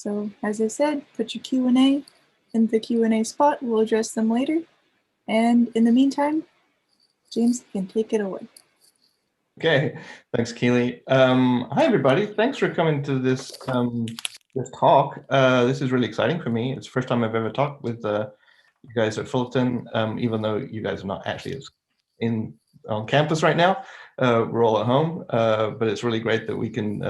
So as I said, put your Q&A in the Q&A spot. We'll address them later. And in the meantime, James can take it away. Okay, thanks, Keely. Hi, everybody. Thanks for coming to this this talk. This is really exciting for me. It's the first time I've ever talked with you guys at Fullerton, even though you guys are not actually on campus right now. We're all at home, but it's really great that we can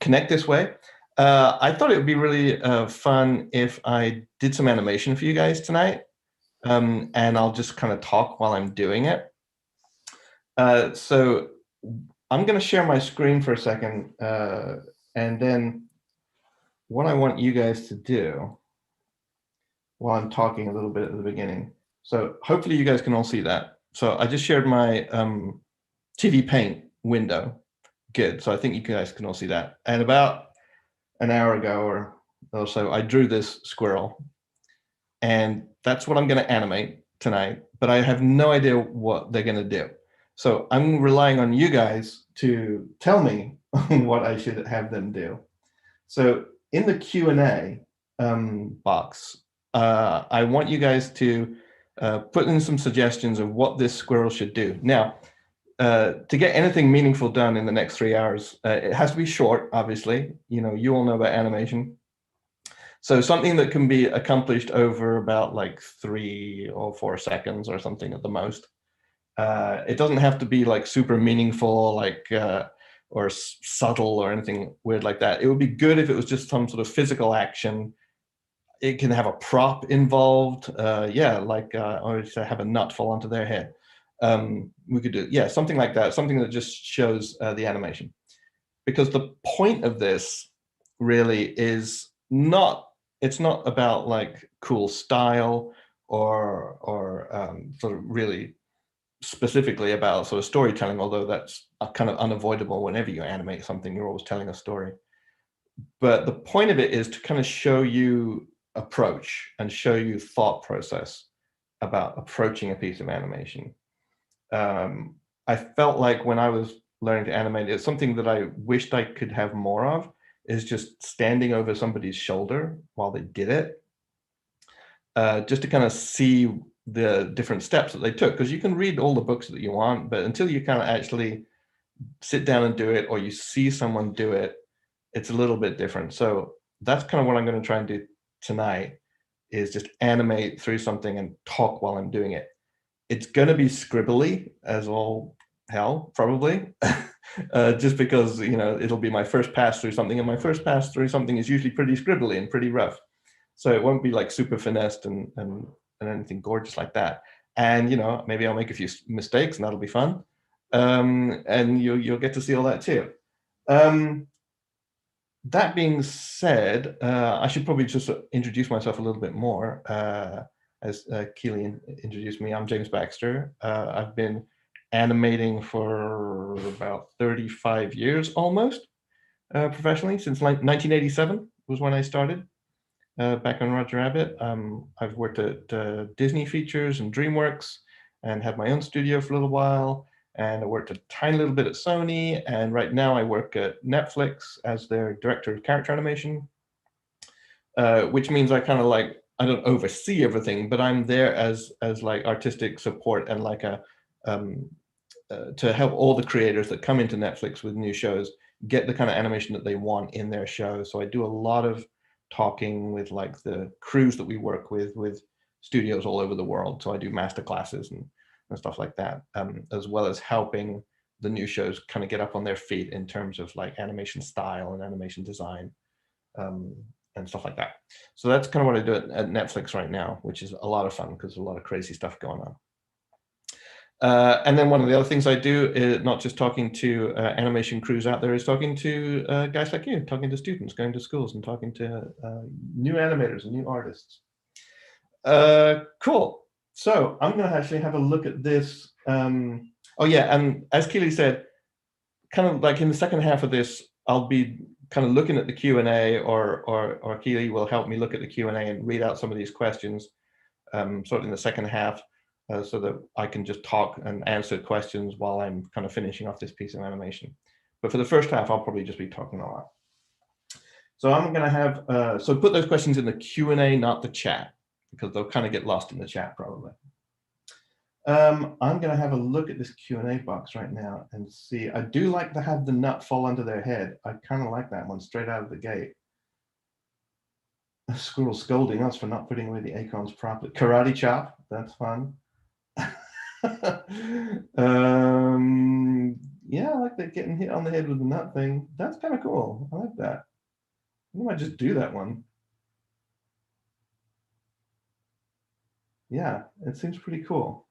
connect this way. I thought it would be really fun if I did some animation for you guys tonight, and I'll just kind of talk while I'm doing it. So I'm going to share my screen for a second, and then what I want you guys to do while I'm talking a little bit at the beginning. So hopefully you guys can all see that. So I just shared my TV Paint window. Good. So I think you guys can all see that. And about an hour ago or so, I drew this squirrel. And that's what I'm going to animate tonight. But I have no idea what they're going to do. So I'm relying on you guys to tell me what I should have them do. So in the Q&A box, I want you guys to put in some suggestions of what this squirrel should do. Now, to get anything meaningful done in the next 3 hours, it has to be short, obviously. You all know about animation. So something that can be accomplished over about like 3 or 4 seconds or something at the most. It doesn't have to be like super meaningful, like or subtle or anything weird like that. It would be good if it was just some sort of physical action. It can have a prop involved. Yeah, like or to have a nut fall onto their head. We could do, yeah, something like that, something that just shows the animation. Because the point of this really is it's not about like cool style or sort of really specifically about sort of storytelling, although that's kind of unavoidable. Whenever you animate something, you're always telling a story. But the point of it is to kind of show you approach and show you thought process about approaching a piece of animation. I felt like when I was learning to animate, it's something that I wished I could have more of, is just standing over somebody's shoulder while they did it, just to kind of see the different steps that they took. Because you can read all the books that you want, but until you kind of actually sit down and do it, or you see someone do it, it's a little bit different. So that's kind of what I'm going to try and do tonight, is just animate through something and talk while I'm doing it. It's going to be scribbly as all hell, probably, just because, it'll be my first pass through something, and my first pass through something is usually pretty scribbly and pretty rough. So it won't be like super finessed and anything gorgeous like that. And, maybe I'll make a few mistakes and that'll be fun. And you'll get to see all that too. That being said, I should probably just introduce myself a little bit more. As Keely introduced me, I'm James Baxter. I've been animating for about 35 years almost, professionally, since 1987 was when I started, back on Roger Rabbit. I've worked at Disney Features and DreamWorks and had my own studio for a little while. And I worked a tiny little bit at Sony. And right now I work at Netflix as their director of character animation, which means I kind of like, I don't oversee everything, but I'm there as like artistic support and like to help all the creators that come into Netflix with new shows get the kind of animation that they want in their show. So I do a lot of talking with like the crews that we work with studios all over the world. So I do master classes and stuff like that, as well as helping the new shows kind of get up on their feet in terms of like animation style and animation design. And stuff like that. So that's kind of what I do at Netflix right now, which is a lot of fun because there's a lot of crazy stuff going on. And then one of the other things I do is not just talking to animation crews out there, is talking to guys like you, talking to students, going to schools and talking to new animators and new artists. Cool. So I'm going to actually have a look at this. Oh yeah, and as Keely said, kind of like in the second half of this, I'll be kind of looking at the Q&A, or Keely will help me look at the Q&A and read out some of these questions, sort of in the second half, so that I can just talk and answer questions while I'm kind of finishing off this piece of animation. But for the first half, I'll probably just be talking a lot. So I'm going to have, so put those questions in the Q&A, not the chat, because they'll kind of get lost in the chat probably. I'm going to have a look at this Q&A box right now and see. I do like to have the nut fall onto their head. I kind of like that one straight out of the gate. A squirrel scolding us for not putting away the acorns properly. Karate chop, that's fun. Yeah, I like that getting hit on the head with the nut thing. That's kind of cool. I like that. I might just do that one. Yeah, it seems pretty cool.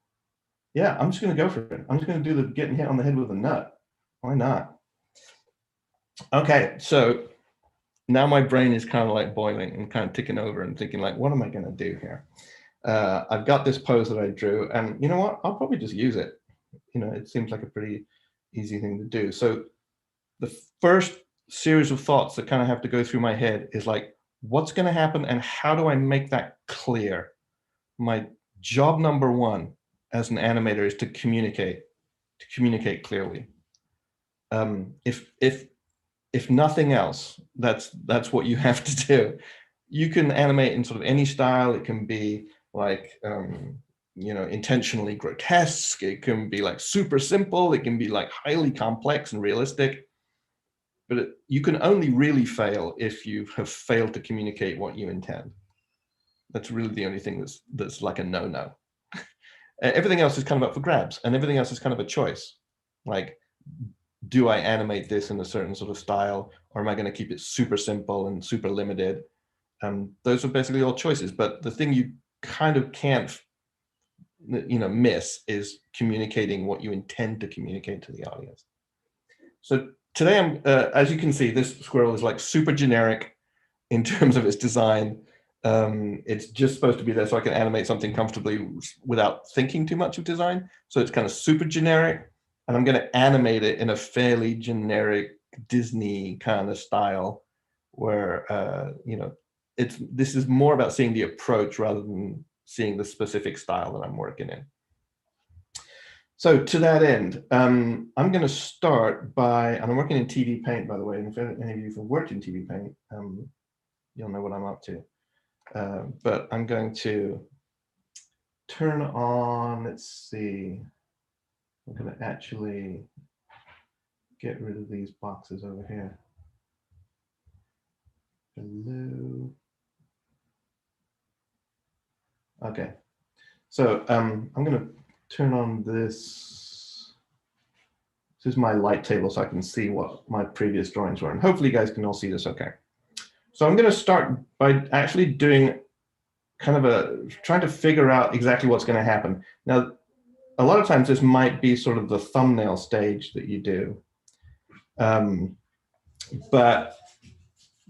Yeah, I'm just going to go for it. I'm just going to do the getting hit on the head with a nut. Why not? Okay, so now my brain is kind of like boiling and kind of ticking over and thinking like, what am I going to do here? I've got this pose that I drew, and you know what? I'll probably just use it. You know, it seems like a pretty easy thing to do. So the first series of thoughts that kind of have to go through my head is like, what's going to happen and how do I make that clear? My job number one as an animator is to communicate clearly. If nothing else, that's what you have to do. You can animate in sort of any style. It can be like, you know, intentionally grotesque. It can be like super simple. It can be like highly complex and realistic. But you can only really fail if you have failed to communicate what you intend. That's really the only thing that's like a no-no. Everything else is kind of up for grabs, and everything else is kind of a choice. Like, do I animate this in a certain sort of style, or am I going to keep it super simple and super limited? Those are basically all choices. But the thing you kind of can't, you know, miss is communicating what you intend to communicate to the audience. So today, as you can see, this squirrel is like super generic in terms of its design. It's just supposed to be there so I can animate something comfortably without thinking too much of design. So it's kind of super generic, and I'm going to animate it in a fairly generic Disney kind of style where, you know, this is more about seeing the approach rather than seeing the specific style that I'm working in. So to that end, I'm going to start by, and I'm working in TV Paint, by the way, and if any of you have worked in TV Paint, you'll know what I'm up to. But I'm going to turn on, let's see, I'm going to actually get rid of these boxes over here. Hello. Okay, so I'm going to turn on this. This is my light table so I can see what my previous drawings were, and hopefully you guys can all see this okay. So I'm going to start by actually doing kind of trying to figure out exactly what's going to happen. Now, a lot of times this might be sort of the thumbnail stage that you do. But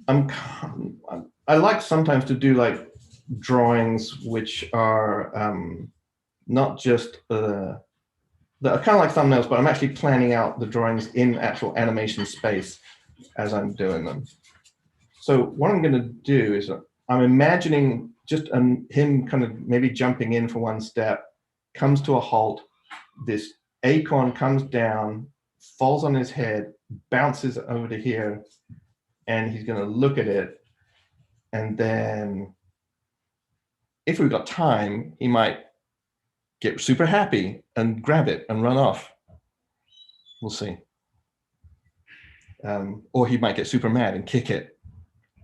I like sometimes to do like drawings which are not just that are kind of like thumbnails, but I'm actually planning out the drawings in actual animation space as I'm doing them. So what I'm going to do is I'm imagining just him kind of maybe jumping in for one step, comes to a halt, this acorn comes down, falls on his head, bounces over to here, and he's going to look at it. And then if we've got time, he might get super happy and grab it and run off. We'll see. Or he might get super mad and kick it.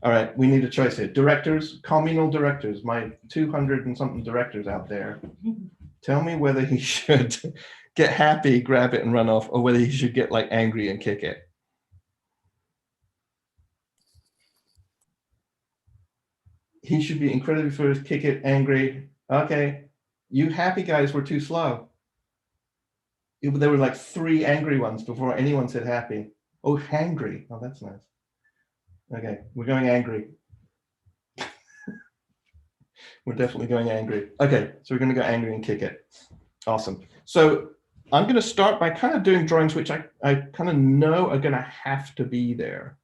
All right, we need a choice here. Directors, communal directors, my 200 and something directors out there. Tell me whether he should get happy, grab it and run off, or whether he should get like angry and kick it. He should be incredibly first, kick it, angry. Okay, you happy guys were too slow. There were like 3 angry ones before anyone said happy. Oh, hangry. Oh, that's nice. Okay, we're going angry. We're definitely going angry. Okay, so we're going to go angry and kick it. Awesome. So I'm going to start by kind of doing drawings which I kind of know are going to have to be there.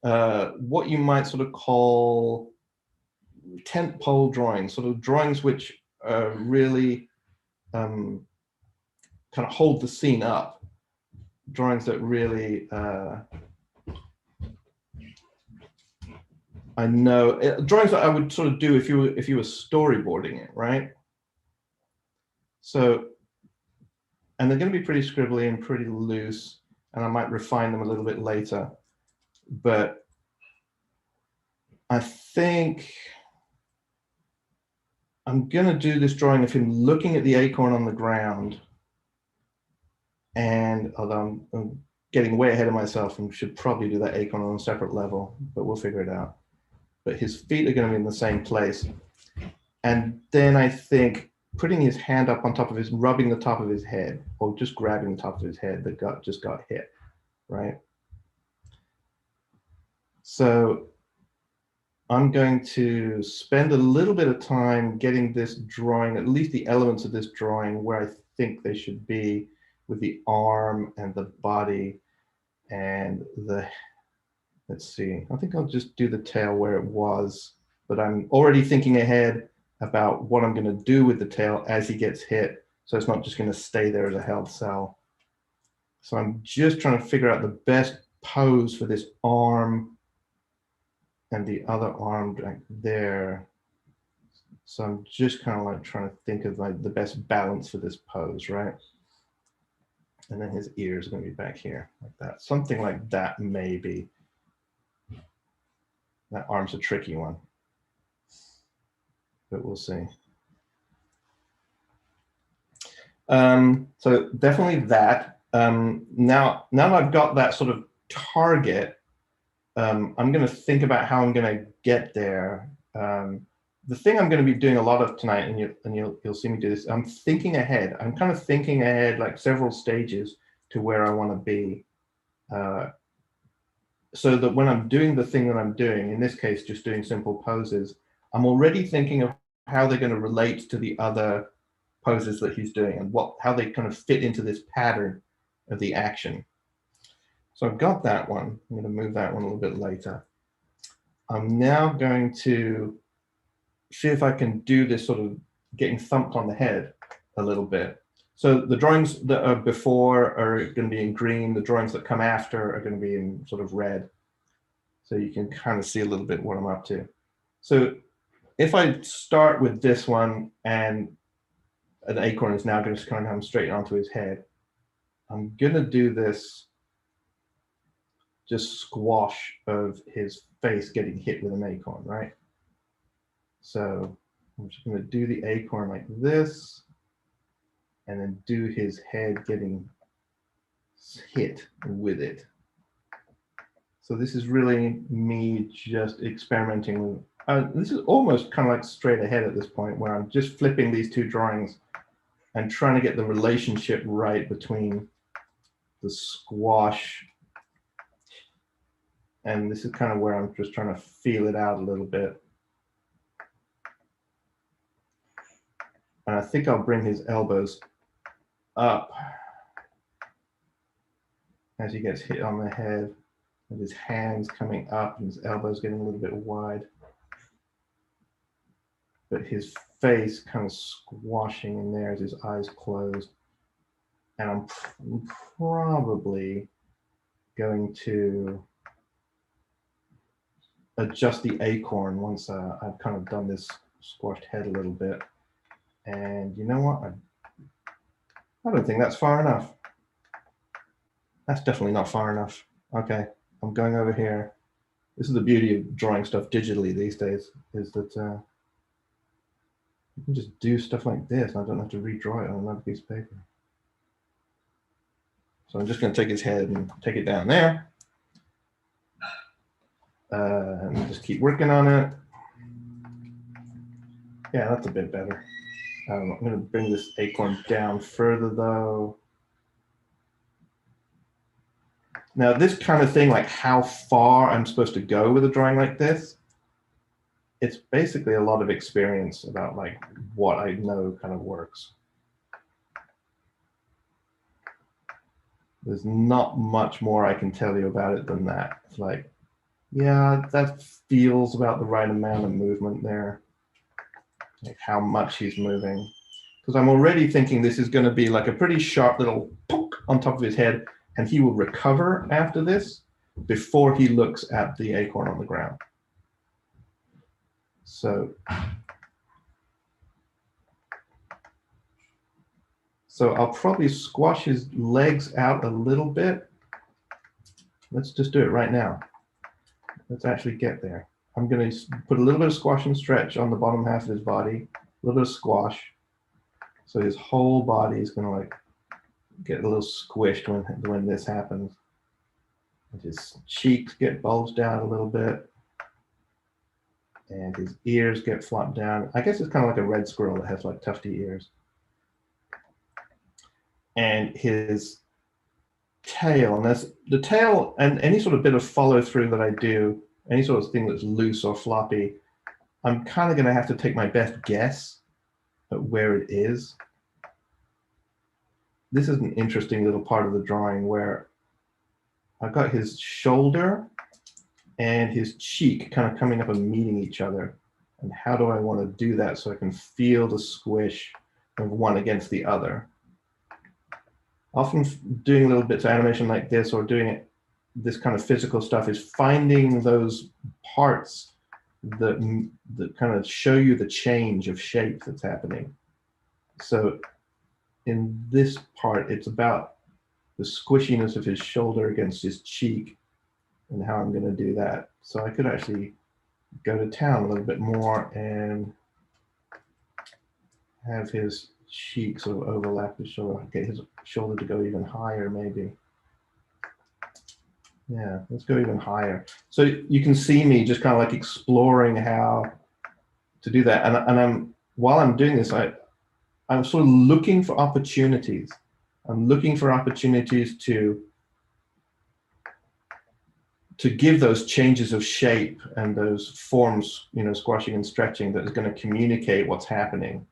What you might sort of call tentpole drawings, sort of drawings which really kind of hold the scene up. Drawings that really I know drawings that I would sort of do if you were storyboarding it, right? So, and they're going to be pretty scribbly and pretty loose, and I might refine them a little bit later. But I think I'm going to do this drawing of him looking at the acorn on the ground. And although I'm getting way ahead of myself and should probably do that acorn on a separate level, but we'll figure it out. But his feet are going to be in the same place. And then I think putting his hand up on top of his, rubbing the top of his head, or just grabbing the top of his head that just got hit, right? So I'm going to spend a little bit of time getting this drawing, at least the elements of this drawing, where I think they should be, with the arm and the body and the, let's see, I think I'll just do the tail where it was, but I'm already thinking ahead about what I'm going to do with the tail as he gets hit, so it's not just going to stay there as a held cell. So I'm just trying to figure out the best pose for this arm and the other arm right there. So I'm just kind of like trying to think of like the best balance for this pose, right? And then his ears are going to be back here like that. Something like that, maybe. That arm's a tricky one, but we'll see. So definitely that. Now that I've got that sort of target, I'm going to think about how I'm going to get there. The thing I'm going to be doing a lot of tonight, and you'll see me do this, I'm thinking ahead. I'm kind of thinking ahead, like several stages to where I want to be, so that when I'm doing the thing that I'm doing, in this case, just doing simple poses, I'm already thinking of how they're going to relate to the other poses that he's doing and how they kind of fit into this pattern of the action. So I've got that one. I'm going to move that one a little bit later. I'm now going to see if I can do this sort of getting thumped on the head a little bit. So the drawings that are before are going to be in green. The drawings that come after are going to be in sort of red. So you can kind of see a little bit what I'm up to. So if I start with this one and an acorn is now going to kind of come straight onto his head, I'm going to do this just squash of his face getting hit with an acorn, right? So I'm just going to do the acorn like this, and then do his head getting hit with it. So this is really me just experimenting with, this is almost kind of like straight ahead at this point, where I'm just flipping these two drawings and trying to get the relationship right between the squash, and this is kind of where I'm just trying to feel it out a little bit. And I think I'll bring his elbows up as he gets hit on the head, with his hands coming up and his elbows getting a little bit wide. But his face kind of squashing in there as his eyes closed. And I'm probably going to adjust the acorn once I've kind of done this squashed head a little bit. And you know what? I don't think that's far enough. That's definitely not far enough. Okay, I'm going over here. This is the beauty of drawing stuff digitally these days, is that you can just do stuff like this, and I don't have to redraw it on another piece of paper. So I'm just going to take his head and take it down there. And just keep working on it. Yeah, that's a bit better. I'm going to bring this acorn down further, though. Now, this kind of thing, like how far I'm supposed to go with a drawing like this, it's basically a lot of experience about like what I know kind of works. There's not much more I can tell you about it than that. It's like, yeah, that feels about the right amount of movement there. Like how much he's moving. Because I'm already thinking this is going to be like a pretty sharp little poke on top of his head, and he will recover after this before he looks at the acorn on the ground. So I'll probably squash his legs out a little bit. Let's just do it right now. Let's actually get there. I'm going to put a little bit of squash and stretch on the bottom half of his body, a little bit of squash. So his whole body is going to like get a little squished when this happens. And his cheeks get bulged out a little bit. And his ears get flopped down. I guess it's kind of like a red squirrel that has like tufty ears. And his tail, and that's the tail, and any sort of bit of follow through that I do, any sort of thing that's loose or floppy, I'm kind of going to have to take my best guess at where it is. This is an interesting little part of the drawing where I've got his shoulder and his cheek kind of coming up and meeting each other. And how do I want to do that so I can feel the squish of one against the other? Often doing little bits of animation like this or doing it, this kind of physical stuff, is finding those parts that kind of show you the change of shape that's happening. So in this part, it's about the squishiness of his shoulder against his cheek and how I'm going to do that. So I could actually go to town a little bit more and have his cheek sort of overlap his shoulder, get his shoulder to go even higher maybe. Yeah, let's go even higher. So you can see me just kind of like exploring how to do that. And while I'm doing this, I'm sort of looking for opportunities. I'm looking for opportunities to give those changes of shape and those forms, you know, squashing and stretching, that is going to communicate what's happening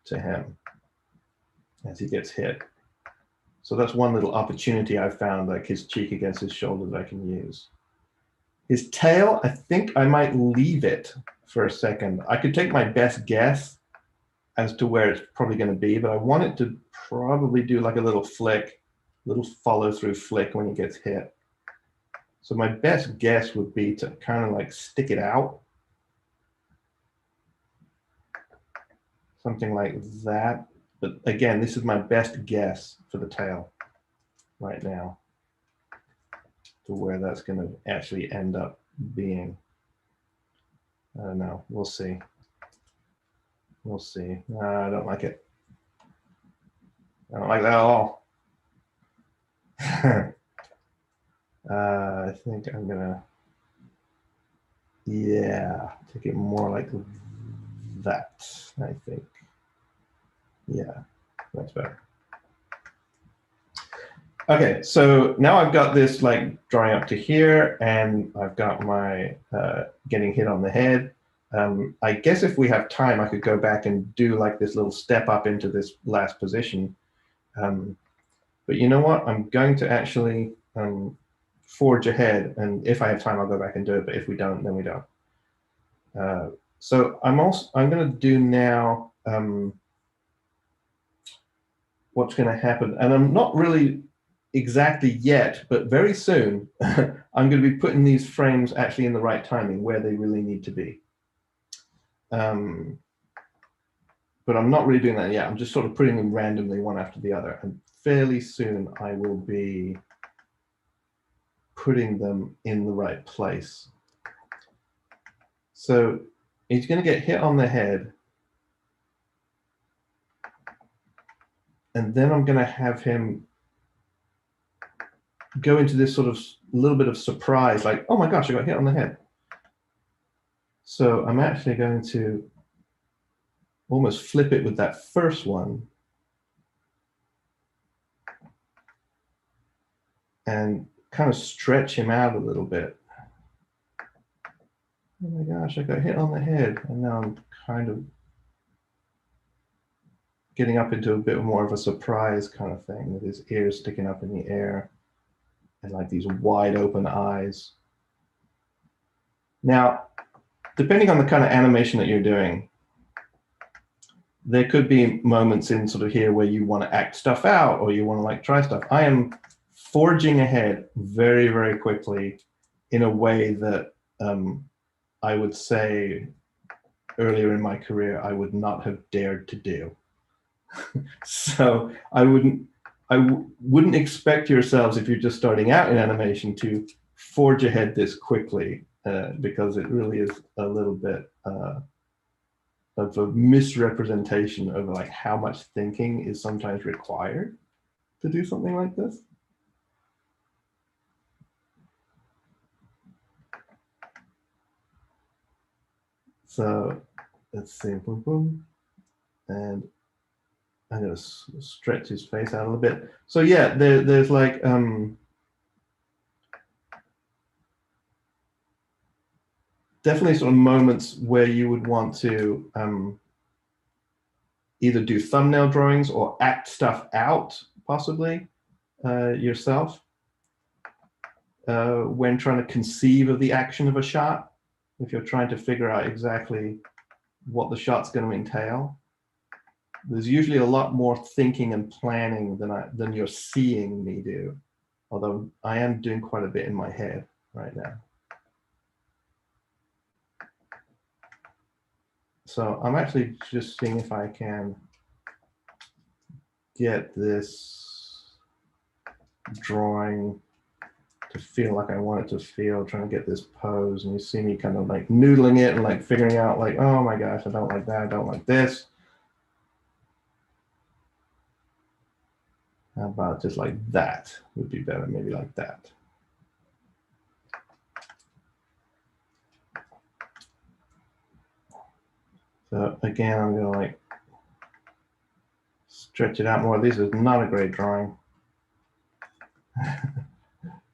to him as he gets hit. So that's one little opportunity I've found, like his cheek against his shoulder, that I can use. His tail, I think I might leave it for a second. I could take my best guess as to where it's probably going to be, but I want it to probably do like a little flick, little follow through flick when he gets hit. So my best guess would be to kind of like stick it out. Something like that. But again, this is my best guess for the tail right now, to where that's going to actually end up being. I don't know. We'll see. We'll see. I don't like it. I don't like that at all. I think I'm gonna, yeah, take it more like that, I think. Yeah, that's better. Okay, so now I've got this like drawing up to here, and I've got my getting hit on the head. I guess if we have time, I could go back and do like this little step up into this last position. But you know what? I'm going to actually forge ahead, and if I have time, I'll go back and do it. But if we don't, then we don't. So I'm going to do now what's going to happen, and I'm not really exactly yet, but very soon I'm going to be putting these frames actually in the right timing where they really need to be. But I'm not really doing that yet. I'm just sort of putting them randomly one after the other, and fairly soon I will be putting them in the right place. So he's going to get hit on the head, and then I'm going to have him go into this sort of little bit of surprise, like, oh my gosh, I got hit on the head. So I'm actually going to almost flip it with that first one and kind of stretch him out a little bit. Oh my gosh, I got hit on the head, and now I'm kind of getting up into a bit more of a surprise kind of thing, with his ears sticking up in the air and like these wide open eyes. Now, depending on the kind of animation that you're doing, there could be moments in sort of here where you want to act stuff out, or you want to like try stuff. I am forging ahead very, very quickly in a way that I would say earlier in my career I would not have dared to do. So I wouldn't expect yourselves, if you're just starting out in animation, to forge ahead this quickly, because it really is a little bit of a misrepresentation of like how much thinking is sometimes required to do something like this. So let's see, boom, boom, and I'm gonna stretch his face out a little bit. So yeah, there's like definitely sort of moments where you would want to either do thumbnail drawings or act stuff out, possibly yourself, when trying to conceive of the action of a shot. If you're trying to figure out exactly what the shot's going to entail, there's usually a lot more thinking and planning than you're seeing me do. Although I am doing quite a bit in my head right now. So I'm actually just seeing if I can get this drawing to feel like I want it to feel, trying to get this pose, and you see me kind of like noodling it and like figuring out like, oh my gosh, I don't like that, I don't like this. How about just like that would be better, maybe like that. So again, I'm gonna like stretch it out more. This is not a great drawing.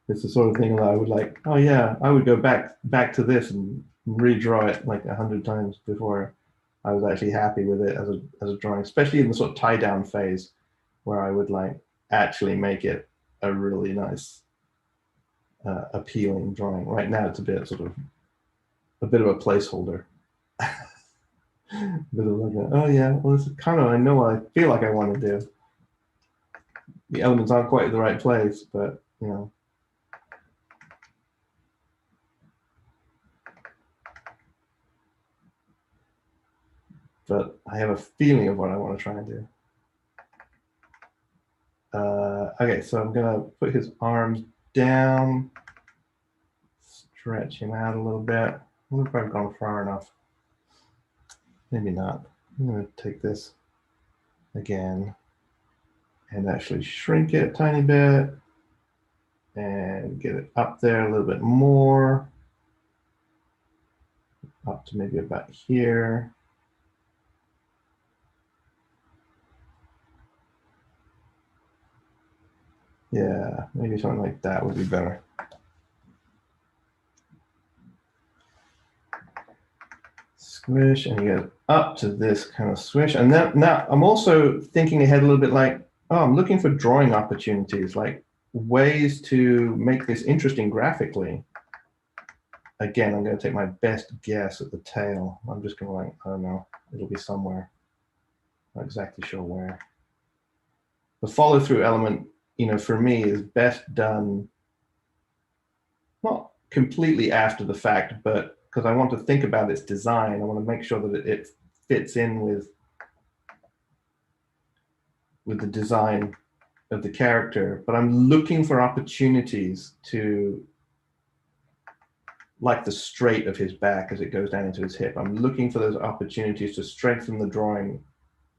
It's the sort of thing that I would like, oh yeah, I would go back to this and redraw it like 100 times before I was actually happy with it as a drawing, especially in the sort of tie down phase where I would like actually make it a really nice, appealing drawing. Right now it's a bit of a placeholder. Bit of like, oh yeah, well, this is kind of, I know what I feel like I want to do. The elements aren't quite at the right place, but you know. But I have a feeling of what I want to try and do. Okay, so I'm gonna put his arms down, stretch him out a little bit. I wonder if I've gone far enough. Maybe not. I'm gonna take this again and actually shrink it a tiny bit and get it up there a little bit more, up to maybe about here. Yeah, maybe something like that would be better. Squish, and you get up to this kind of swish. And then now I'm also thinking ahead a little bit like, oh, I'm looking for drawing opportunities, like ways to make this interesting graphically. Again, I'm going to take my best guess at the tail. I'm just going to like, I don't know, it'll be somewhere. Not exactly sure where. The follow through element, you know, for me is best done not completely after the fact, but because I want to think about its design. I want to make sure that it fits in with the design of the character, but I'm looking for opportunities to, like the straight of his back as it goes down into his hip, I'm looking for those opportunities to strengthen the drawing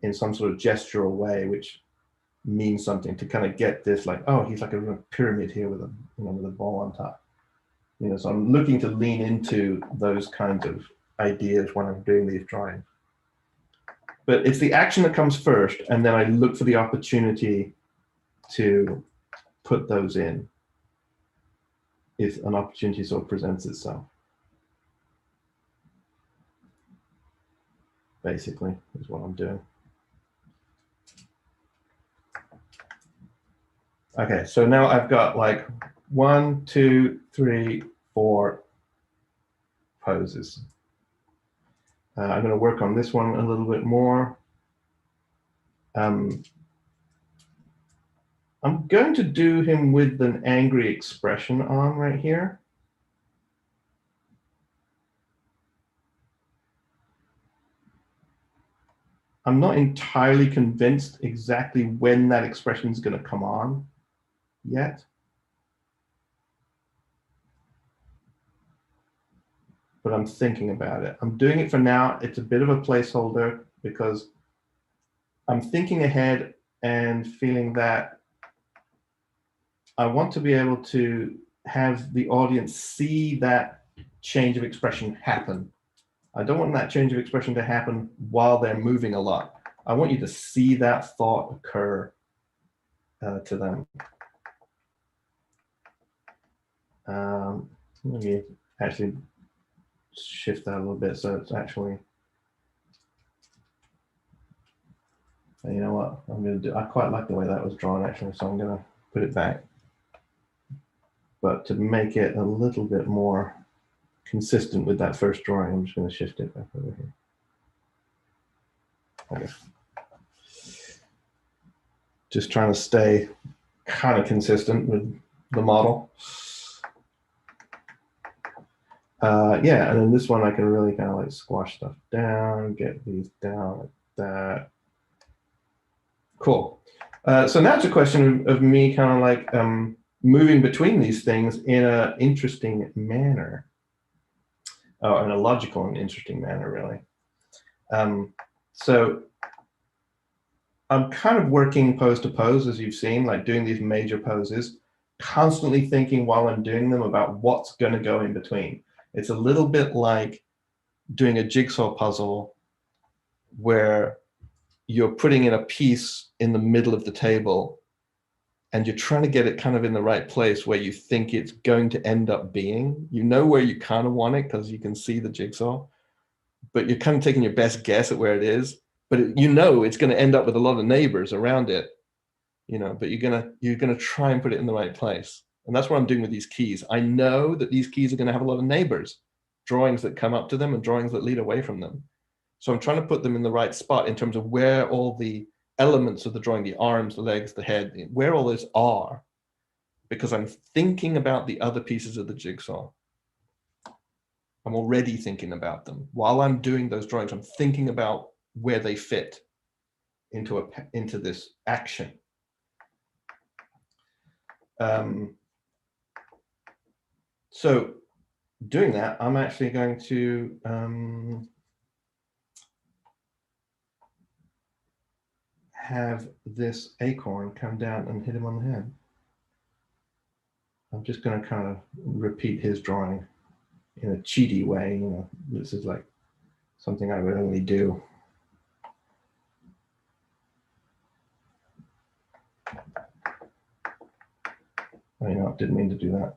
in some sort of gestural way, which means something, to kind of get this like, oh, he's like a pyramid here with a, you know, with a ball on top. You know, so I'm looking to lean into those kinds of ideas when I'm doing these drawings. But it's the action that comes first, and then I look for the opportunity to put those in if an opportunity sort of presents itself. Basically, is what I'm doing. Okay, so now I've got like 1, 2, 3, 4 poses. I'm going to work on this one a little bit more. I'm going to do him with an angry expression on right here. I'm not entirely convinced exactly when that expression is going to come on yet. But I'm thinking about it. I'm doing it for now. It's a bit of a placeholder because I'm thinking ahead and feeling that I want to be able to have the audience see that change of expression happen. I don't want that change of expression to happen while they're moving a lot. I want you to see that thought occur to them. Let me actually shift that a little bit so it's actually, you know what, I'm going to do, I quite like the way that was drawn actually, so I'm going to put it back. But to make it a little bit more consistent with that first drawing, I'm just going to shift it back over here. Okay. Just trying to stay kind of consistent with the model. Yeah, and then this one I can really kind of like squash stuff down, get these down like that. Cool. So now it's a question of me kind of like moving between these things in an interesting manner. Oh, in a logical and interesting manner, really. So I'm kind of working pose to pose, as you've seen, like doing these major poses, constantly thinking while I'm doing them about what's going to go in between. It's a little bit like doing a jigsaw puzzle where you're putting in a piece in the middle of the table and you're trying to get it kind of in the right place where you think it's going to end up being. You know where you kind of want it because you can see the jigsaw, but you're kind of taking your best guess at where it is. But you know it's going to end up with a lot of neighbors around it, you know, but you're gonna try and put it in the right place. And that's what I'm doing with these keys. I know that these keys are going to have a lot of neighbors, drawings that come up to them and drawings that lead away from them. So I'm trying to put them in the right spot in terms of where all the elements of the drawing, the arms, the legs, the head, where all those are, because I'm thinking about the other pieces of the jigsaw. I'm already thinking about them. While I'm doing those drawings, I'm thinking about where they fit into this action. So doing that, I'm actually going to have this acorn come down and hit him on the head. I'm just going to kind of repeat his drawing in a cheaty way. You know, this is like something I would only do. Oh, you know, didn't mean to do that.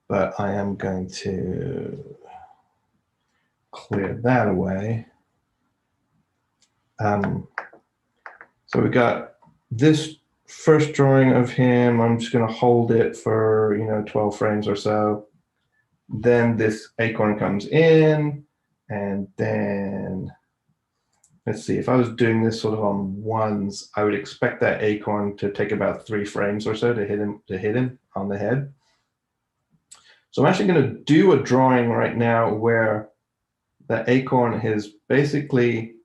But I am going to clear that away. So we got this first drawing of him. I'm just going to hold it for, you know, 12 frames or so. Then this acorn comes in, and then let's see, if I was doing this sort of on ones, I would expect that acorn to take about 3 frames or so to hit him on the head. So I'm actually going to do a drawing right now where the acorn is basically,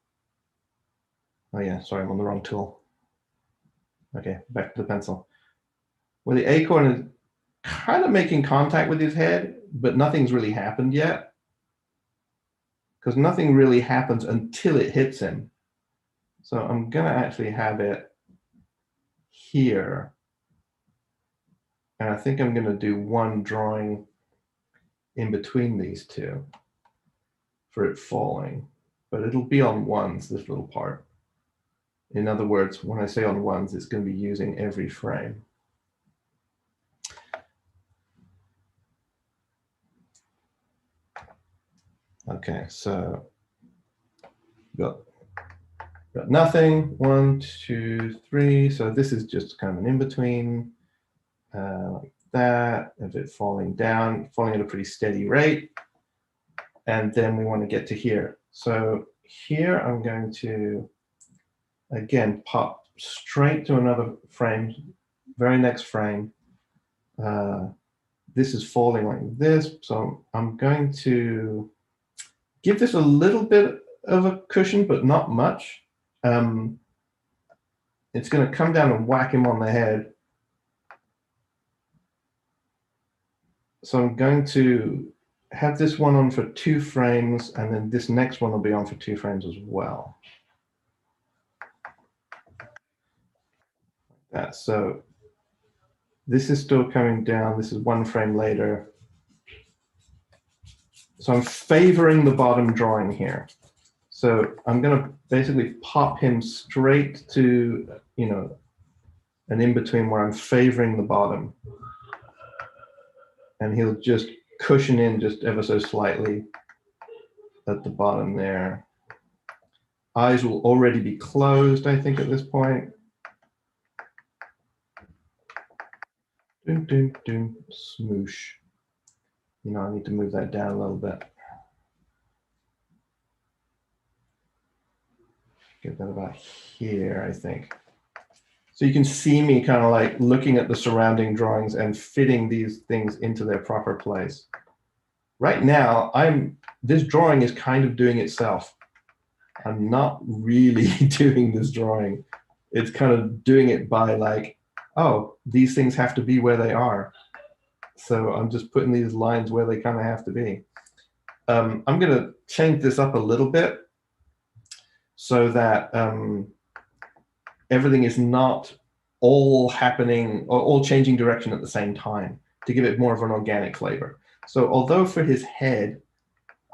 oh yeah, sorry, I'm on the wrong tool. Okay, back to the pencil. Where the acorn is kind of making contact with his head, but nothing's really happened yet. Because nothing really happens until it hits him. So I'm going to actually have it here. And I think I'm going to do one drawing in between these two for it falling. But it'll be on ones, this little part. In other words, when I say on ones, it's going to be using every frame. Okay, so got nothing. 1, 2, 3. So this is just kind of an in-between, like that, of it falling down, falling at a pretty steady rate. And then we want to get to here. So here I'm going to, again, pop straight to another frame, very next frame. This is falling like this. So I'm going to give this a little bit of a cushion, but not much. It's going to come down and whack him on the head. So I'm going to have this one on for 2 frames, and then this next one will be on for 2 frames as well. So this is still coming down. This is 1 frame later. So I'm favoring the bottom drawing here. So I'm going to basically pop him straight to, you know, an in-between where I'm favoring the bottom. And he'll just cushion in just ever so slightly at the bottom there. Eyes will already be closed, I think, at this point. Doom, doom, doom, smoosh. You know, I need to move that down a little bit. Get that about here, I think. So you can see me kind of like looking at the surrounding drawings and fitting these things into their proper place. Right now, this drawing is kind of doing itself. I'm not really doing this drawing. It's kind of doing it by like, oh, these things have to be where they are. So I'm just putting these lines where they kind of have to be. I'm going to change this up a little bit so that everything is not all happening or all changing direction at the same time to give it more of an organic flavor. So although for his head,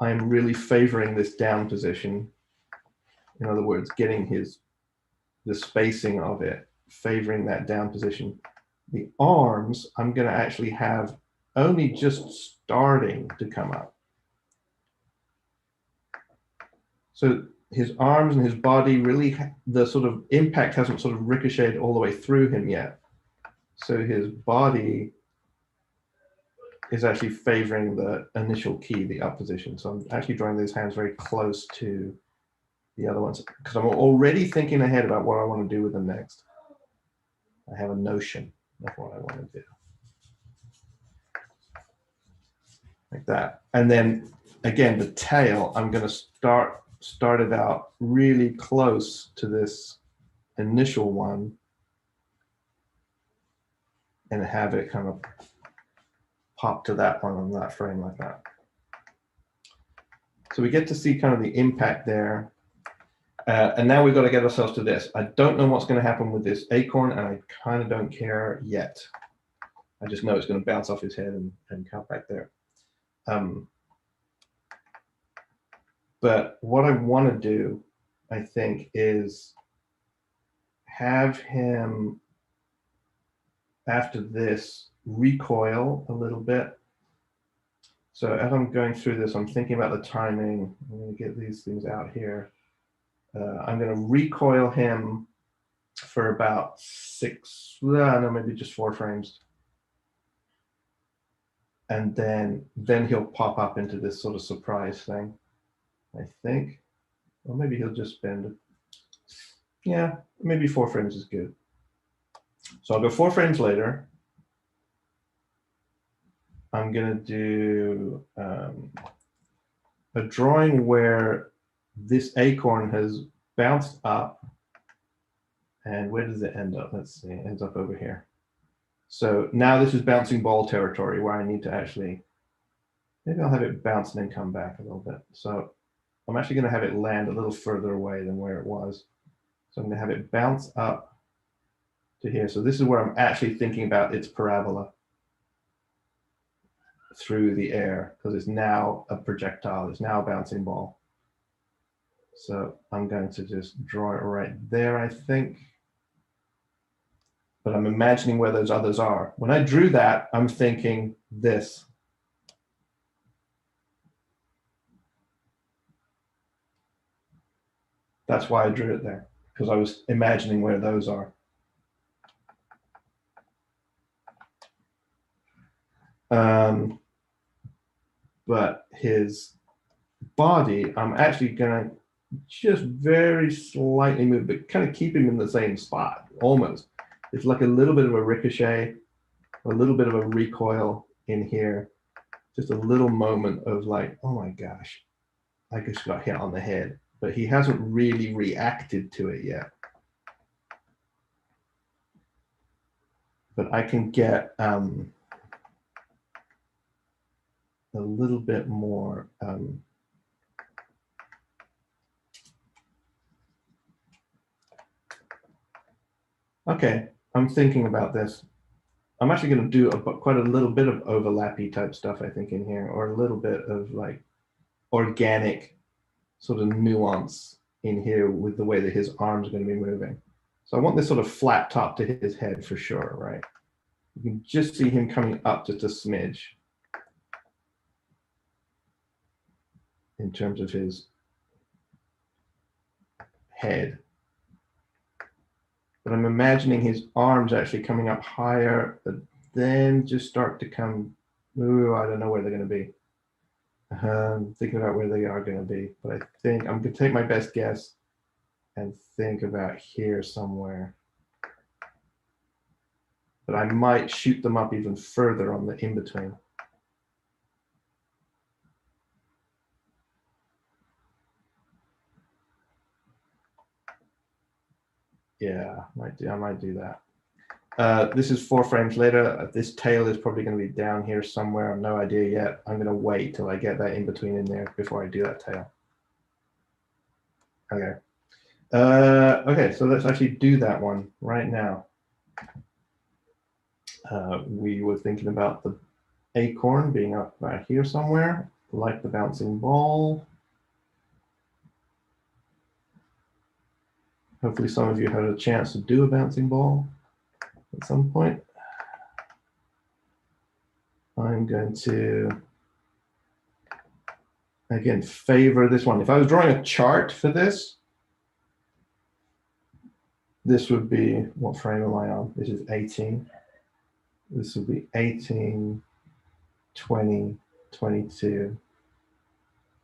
I'm really favoring this down position, in other words, getting the spacing of it, favoring that down position. The arms, I'm going to actually have only just starting to come up. So his arms and his body really, the sort of impact hasn't sort of ricocheted all the way through him yet. So his body is actually favoring the initial key, the up position. So I'm actually drawing these hands very close to the other ones because I'm already thinking ahead about what I want to do with them next. I have a notion of what I want to do. Like that. And then again, the tail, I'm going to start it out really close to this initial one and have it kind of pop to that one on that frame like that. So we get to see kind of the impact there. And now we've got to get ourselves to this. I don't know what's going to happen with this acorn, and I kind of don't care yet. I just know it's going to bounce off his head and come back there. But what I want to do, I think, is have him, after this, recoil a little bit. So as I'm going through this, I'm thinking about the timing. I'm going to get these things out here. I'm going to recoil him for about maybe just 4 frames. And then he'll pop up into this sort of surprise thing, I think. Or maybe he'll just bend. Yeah, maybe 4 frames is good. So I'll go 4 frames later. I'm going to do a drawing where this acorn has bounced up. And where does it end up? Let's see, it ends up over here. So now this is bouncing ball territory where I need to actually, maybe I'll have it bounce and then come back a little bit. So I'm actually going to have it land a little further away than where it was. So I'm going to have it bounce up to here. So this is where I'm actually thinking about its parabola through the air, because it's now a projectile, it's now a bouncing ball. So I'm going to just draw it right there, I think. But I'm imagining where those others are. When I drew that, I'm thinking this. That's why I drew it there, because I was imagining where those are. But his body, I'm actually going to just very slightly move, but kind of keep him in the same spot, almost. It's like a little bit of a ricochet, a little bit of a recoil in here. Just a little moment of like, oh my gosh, I just got hit on the head. but he hasn't really reacted to it yet. But I can get a little bit more okay, I'm thinking about this. I'm actually going to do quite a little bit of overlappy type stuff, I think, in here, or a little bit of like organic sort of nuance in here with the way that his arms are going to be moving. So I want this sort of flat top to his head for sure, right? You can just see him coming up just a smidge in terms of his head. But I'm imagining his arms actually coming up higher, but then just start to come, ooh, I don't know where they're going to be. Thinking about where they are going to be, but I think I'm going to take my best guess and think about here somewhere. But I might shoot them up even further on the in-between. Yeah, I might do that. This is 4 frames later. This tail is probably going to be down here somewhere. I've no idea yet. I'm going to wait till I get that in-between in there before I do that tail. Okay. Okay, so let's actually do that one right now. We were thinking about the acorn being up right here somewhere, like the bouncing ball. Hopefully some of you had a chance to do a bouncing ball at some point. I'm going to, again, favor this one. If I was drawing a chart for this, this would be, what frame am I on? This is 18. This would be 18, 20, 22,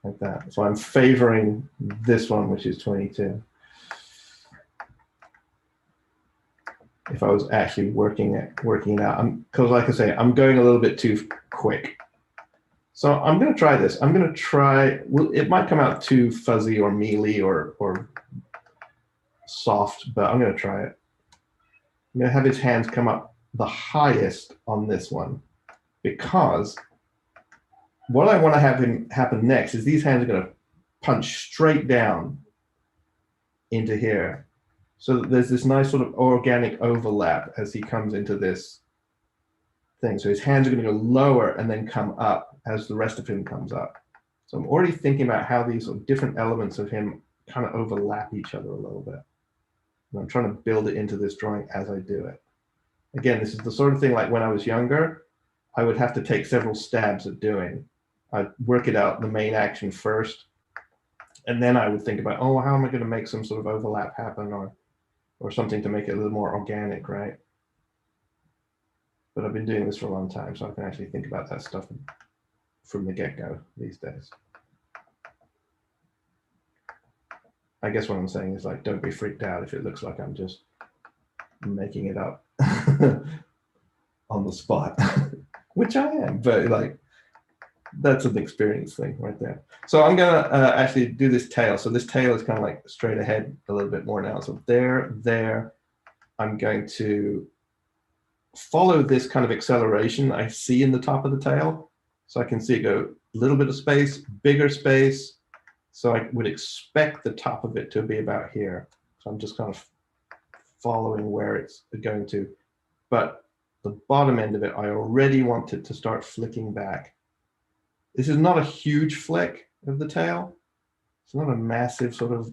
like that. So I'm favoring this one, which is 22. If I was actually working it out, because like I say, I'm going a little bit too quick. So I'm going to try this. I'm going to try, well, it might come out too fuzzy or mealy or soft, but I'm going to try it. I'm going to have his hands come up the highest on this one, because what I want to have him happen next is these hands are going to punch straight down into here. So that there's this nice sort of organic overlap as he comes into this thing. So his hands are going to go lower and then come up as the rest of him comes up. So I'm already thinking about how these sort of different elements of him kind of overlap each other a little bit. And I'm trying to build it into this drawing as I do it. Again, this is the sort of thing like when I was younger, I would have to take several stabs at doing. I'd work it out, the main action first, and then I would think about, oh, how am I going to make some sort of overlap happen or something to make it a little more organic, right? But I've been doing this for a long time, so I can actually think about that stuff from the get-go these days. I guess what I'm saying is, like, don't be freaked out if it looks like I'm just making it up on the spot, which I am, but like, that's an experience thing right there. So I'm gonna actually do this tail. So this tail is kind of like straight ahead a little bit more now. So there, I'm going to follow this kind of acceleration I see in the top of the tail. So I can see it go a little bit of space, bigger space. So I would expect the top of it to be about here. So I'm just kind of following where it's going to. But the bottom end of it, I already want it to start flicking back. This is not a huge flick of the tail. It's not a massive sort of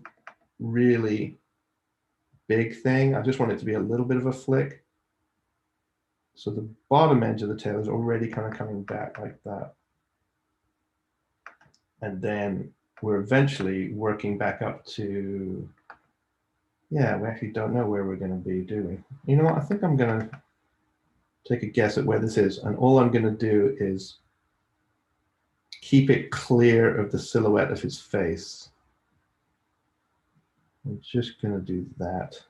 really big thing. I just want it to be a little bit of a flick. So the bottom edge of the tail is already kind of coming back like that. And then we're eventually working back up to, yeah, we actually don't know where we're going to be, do we? You know what? I think I'm going to take a guess at where this is. And all I'm going to do is keep it clear of the silhouette of his face. I'm just going to do that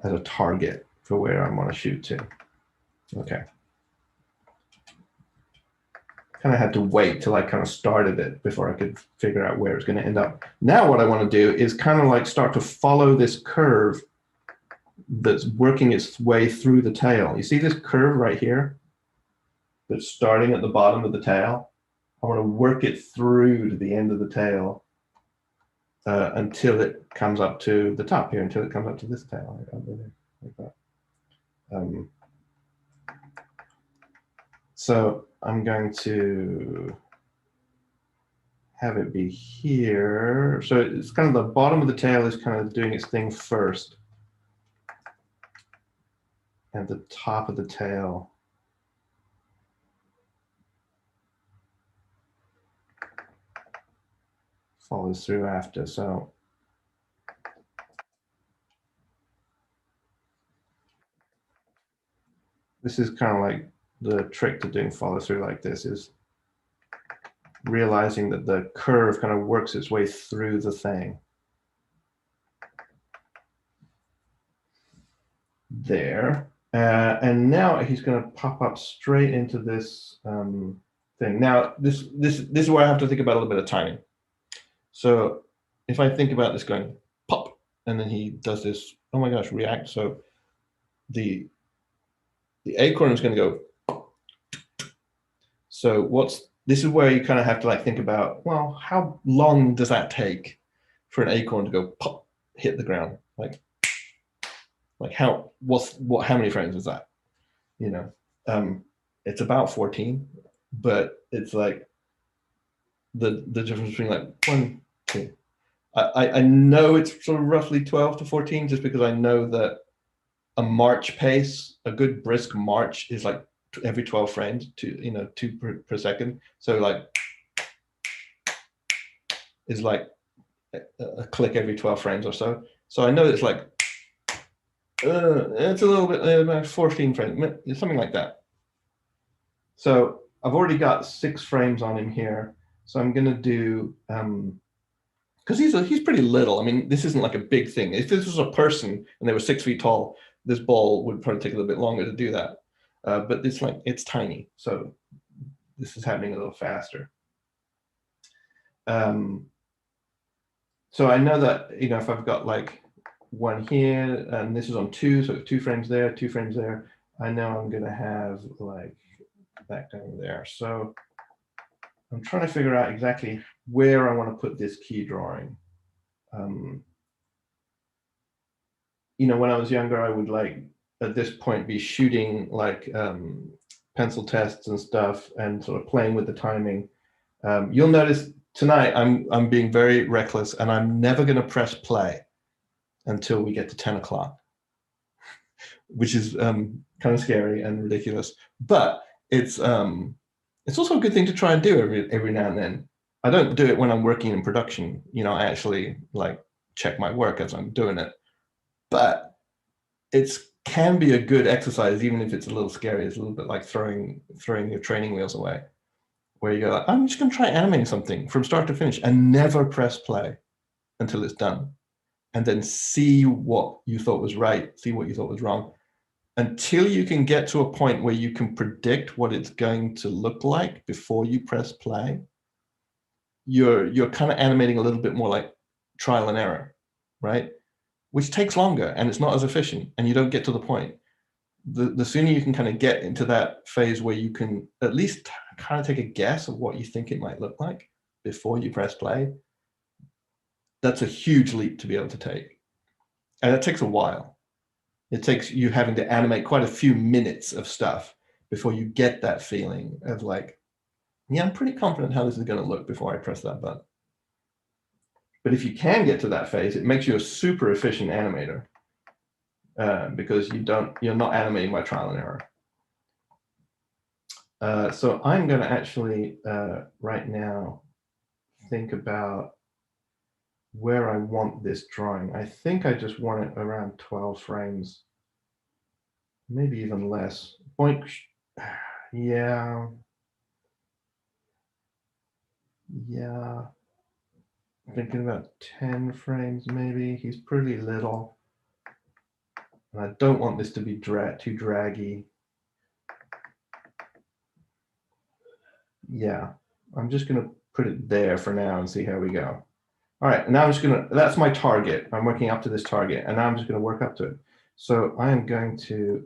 as a target for where I want to shoot to. Okay. kind of had to wait till I kind of started it before I could figure out where it's going to end up. Now what I want to do is kind of like start to follow this curve that's working its way through the tail. You see this curve right here that's starting at the bottom of the tail? I want to work it through to the end of the tail until it comes up to the top here, until it comes up to this tail, like that. So I'm going to have it be here. So it's kind of the bottom of the tail is kind of doing its thing first. And the top of the tail follows through after. So this is kind of like the trick to doing follow through like this, is realizing that the curve kind of works its way through the thing. There. And now he's going to pop up straight into this thing. Now, this is where I have to think about a little bit of timing. So if I think about this going pop, and then he does this, oh my gosh, react. So the acorn is going to go. So this is where you kind of have to like think about, well, how long does that take for an acorn to go pop, hit the ground? Like how many frames is that? You know, it's about 14, but it's like the difference between like 1, 2. I know it's sort of roughly 12 to 14, just because I know that a march pace, a good brisk march, is like every 12 frames, 2 per second. So like is like a click every 12 frames or so. So I know it's like it's a little bit about 14 frames, something like that. So I've already got 6 frames on him here. So I'm going to do, because he's pretty little. I mean, this isn't like a big thing. If this was a person and they were 6 feet tall, this ball would probably take a little bit longer to do that. But it's tiny. So this is happening a little faster. So I know that, if I've got like 1 here, and this is on 2, so 2 frames there, 2 frames there, I know I'm going to have like that going there. So I'm trying to figure out exactly where I want to put this key drawing. When I was younger, I would like at this point be shooting like pencil tests and stuff and sort of playing with the timing. You'll notice tonight I'm being very reckless, and I'm never going to press play until we get to 10 o'clock, which is kind of scary and ridiculous, but it's also a good thing to try and do every now and then. I don't do it when I'm working in production. I actually like check my work as I'm doing it, but it can be a good exercise, even if it's a little scary. It's a little bit like throwing your training wheels away, where you go like, I'm just going to try animating something from start to finish and never press play until it's done, and then see what you thought was right, see what you thought was wrong, until you can get to a point where you can predict what it's going to look like before you press play. You're kind of animating a little bit more like trial and error, right? Which takes longer, and it's not as efficient, and you don't get to the point. The sooner you can kind of get into that phase where you can at least kind of take a guess of what you think it might look like before you press play, that's a huge leap to be able to take. And it takes a while. It takes you having to animate quite a few minutes of stuff before you get that feeling of like, yeah, I'm pretty confident how this is going to look before I press that button. But if you can get to that phase, it makes you a super efficient animator, because you're not animating by trial and error. So I'm going to actually right now think about where I want this drawing. I think I just want it around 12 frames, maybe even less. Boink. Yeah. Thinking about 10 frames maybe. He's pretty little, and I don't want this to be too draggy. Yeah, I'm just going to put it there for now and see how we go. All right, now I'm just going to, that's my target. I'm working up to this target, and now I'm just going to work up to it. So I am going to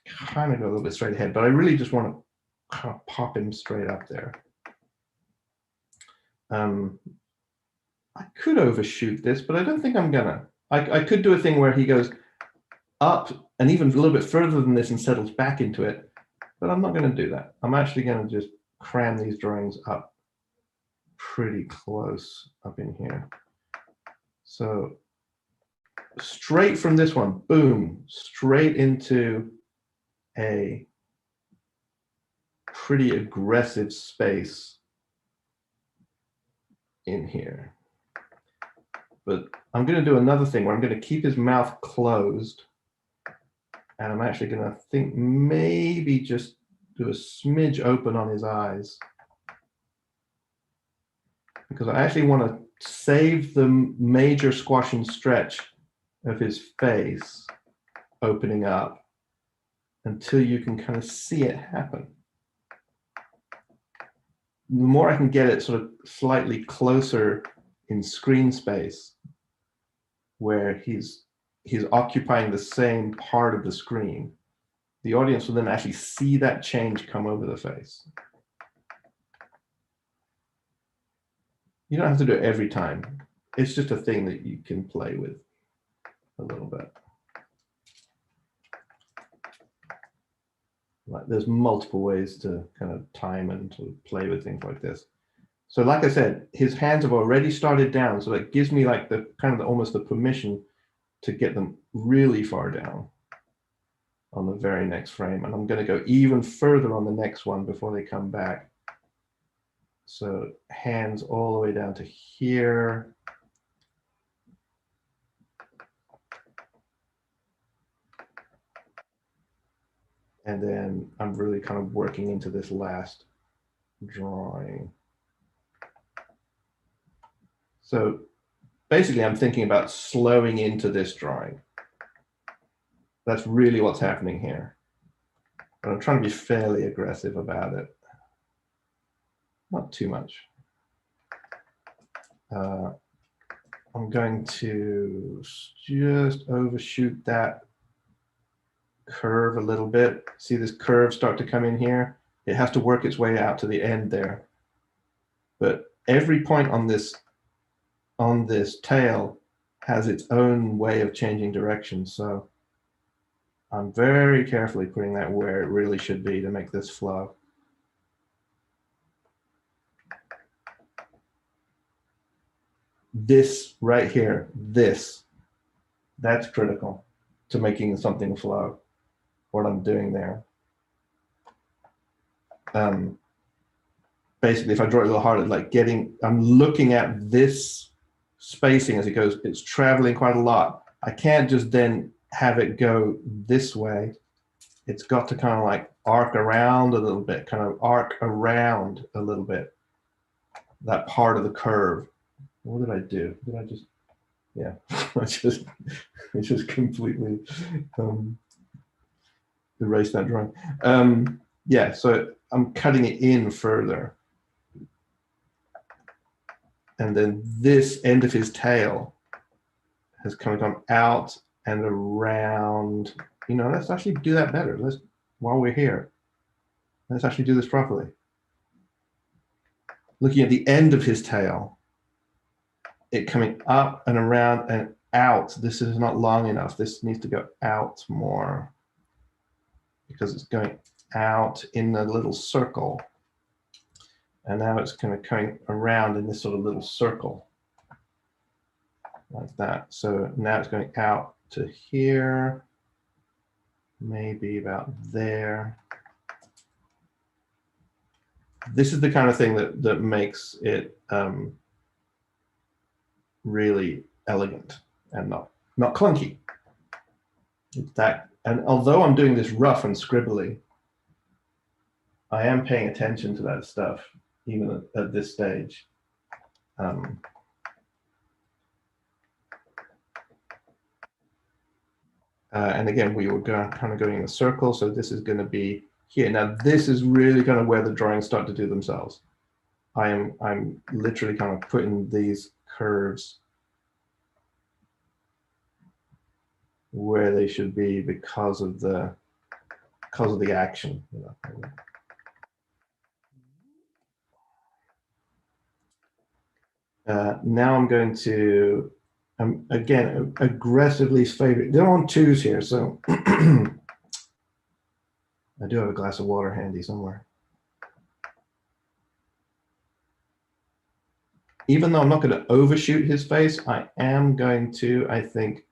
kind of go a little bit straight ahead, but I really just want to kind of pop him straight up there. I could overshoot this, but I don't think I'm gonna. I could do a thing where he goes up and even a little bit further than this and settles back into it, but I'm not going to do that. I'm actually going to just cram these drawings up pretty close up in here. So straight from this one, boom, straight into a pretty aggressive space in here. But I'm going to do another thing where I'm going to keep his mouth closed, and I'm actually going to think maybe just do a smidge open on his eyes, because I actually want to save the major squash and stretch of his face opening up until you can kind of see it happen. The more I can get it sort of slightly closer in screen space, where he's occupying the same part of the screen, the audience will then actually see that change come over the face. You don't have to do it every time. It's just a thing that you can play with a little bit. Like, there's multiple ways to kind of time and to play with things like this. So like I said, his hands have already started down, so that gives me like the kind of almost the permission to get them really far down on the very next frame. And I'm going to go even further on the next one before they come back. So hands all the way down to here. And then I'm really kind of working into this last drawing. So basically I'm thinking about slowing into this drawing. That's really what's happening here. But I'm trying to be fairly aggressive about it. Not too much. I'm going to just overshoot that curve a little bit. See this curve start to come in here? It has to work its way out to the end there. But every point on this tail has its own way of changing direction. So I'm very carefully putting that where it really should be to make this flow. This right here, that's critical to making something flow, what I'm doing there. Basically, if I draw it a little harder, like I'm looking at this spacing as it goes, it's traveling quite a lot. I can't just then have it go this way. It's got to kind of like arc around a little bit, that part of the curve. What did I do? Did I just, yeah, I just completely erased that drawing. Yeah, so I'm cutting it in further. And then this end of his tail has kind of gone out and around. You know, let's actually do that better. While we're here, let's actually do this properly. Looking at the end of his tail, it coming up and around and out. This is not long enough. This needs to go out more because it's going out in a little circle. And now it's kind of coming around in this sort of little circle like that. So now it's going out to here, maybe about there. This is the kind of thing that makes it really elegant and not clunky. And although I'm doing this rough and scribbly, I am paying attention to that stuff even at this stage. And again, we were kind of going in a circle, so this is going to be here. Now this is really kind of where the drawings start to do themselves. I'm literally kind of putting these curves where they should be because of the action. You know. Now I'm going to, again, aggressively favor. They're on twos here, so I do have a glass of water handy somewhere. Even though I'm not going to overshoot his face, I am going to, I think,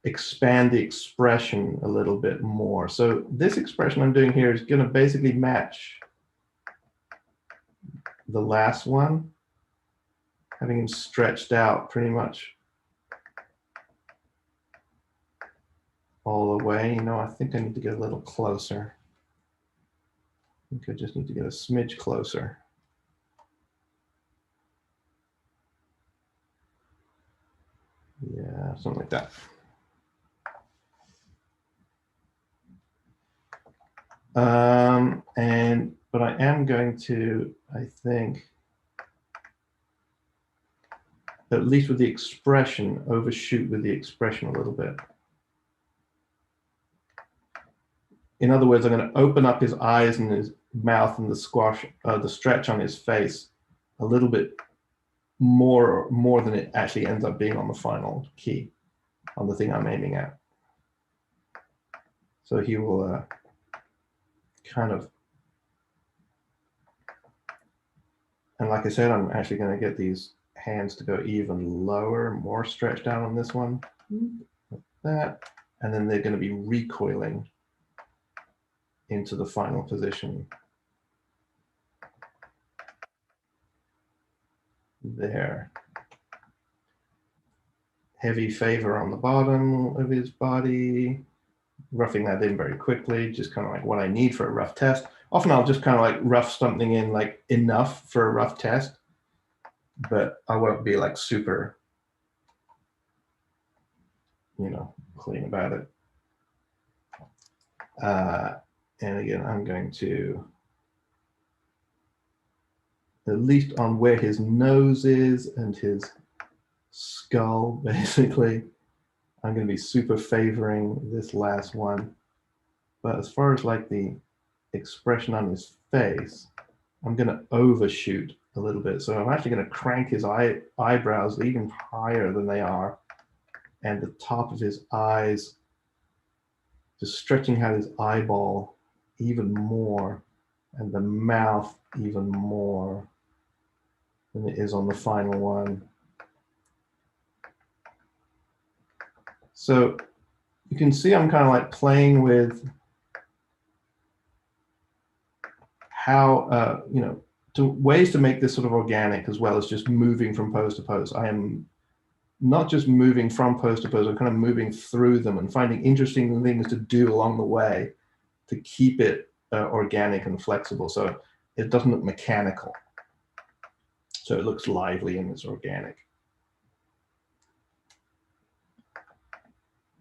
expand the expression a little bit more. So this expression I'm doing here is going to basically match the last one, having him stretched out pretty much all the way. You know, I think I need to get a little closer. I think I just need to get a smidge closer. Yeah, something like that. But I am going to, I think, at least with the expression, overshoot with the expression a little bit. In other words, I'm going to open up his eyes and his mouth and the stretch on his face a little bit more than it actually ends up being on the final key, on the thing I'm aiming at. So he will kind of, and like I said, I'm actually going to get these hands to go even lower, more stretched out on this one, like that, and then they're going to be recoiling into the final position. There. Heavy favor on the bottom of his body, roughing that in very quickly, just kind of like what I need for a rough test. Often I'll just kind of like rough something in like enough for a rough test, but I won't be like super, you know, clean about it. And again, I'm going to, at least on where his nose is and his skull, basically, I'm going to be super favoring this last one. But as far as like the expression on his face, I'm going to overshoot a little bit. So I'm actually going to crank his eyebrows even higher than they are, and the top of his eyes, just stretching out his eyeball even more, and the mouth even more than it is on the final one. So you can see I'm kind of like playing with how, you know, ways to make this sort of organic as well as just moving from pose to pose. I am not just moving from pose to pose, I'm kind of moving through them and finding interesting things to do along the way to keep it organic and flexible, so it doesn't look mechanical. So it looks lively and it's organic.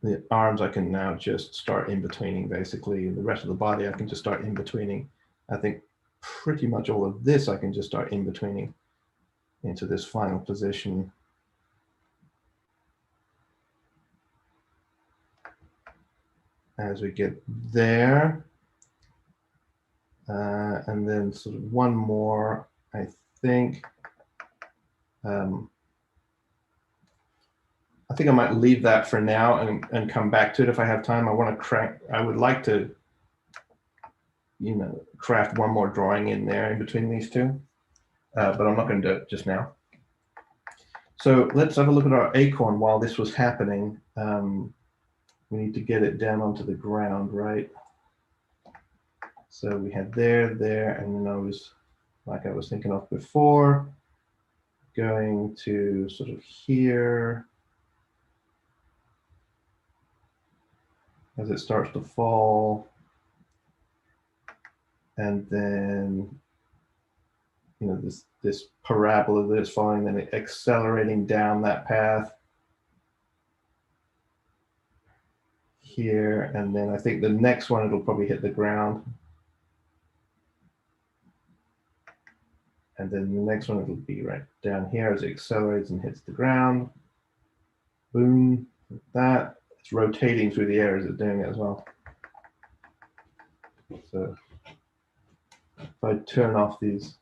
The arms I can now just start in-betweening, basically. The rest of the body I can just start in-betweening. I think pretty much all of this I can just start in-betweening into this final position. As we get there. And then sort of one more, I think. I think I might leave that for now and come back to it if I have time. I would like to, you know, craft one more drawing in there in between these two, but I'm not going to do it just now. So let's have a look at our acorn while this was happening. We need to get it down onto the ground, right? So we had there, and then I was, like I was thinking of before, going to sort of here as it starts to fall. And then, you know, this parabola that's falling, then accelerating down that path here, and then I think the next one it'll probably hit the ground. And then the next one it'll be right down here as it accelerates and hits the ground. Boom, like that. It's rotating through the air as it's doing it as well. So if I turn off these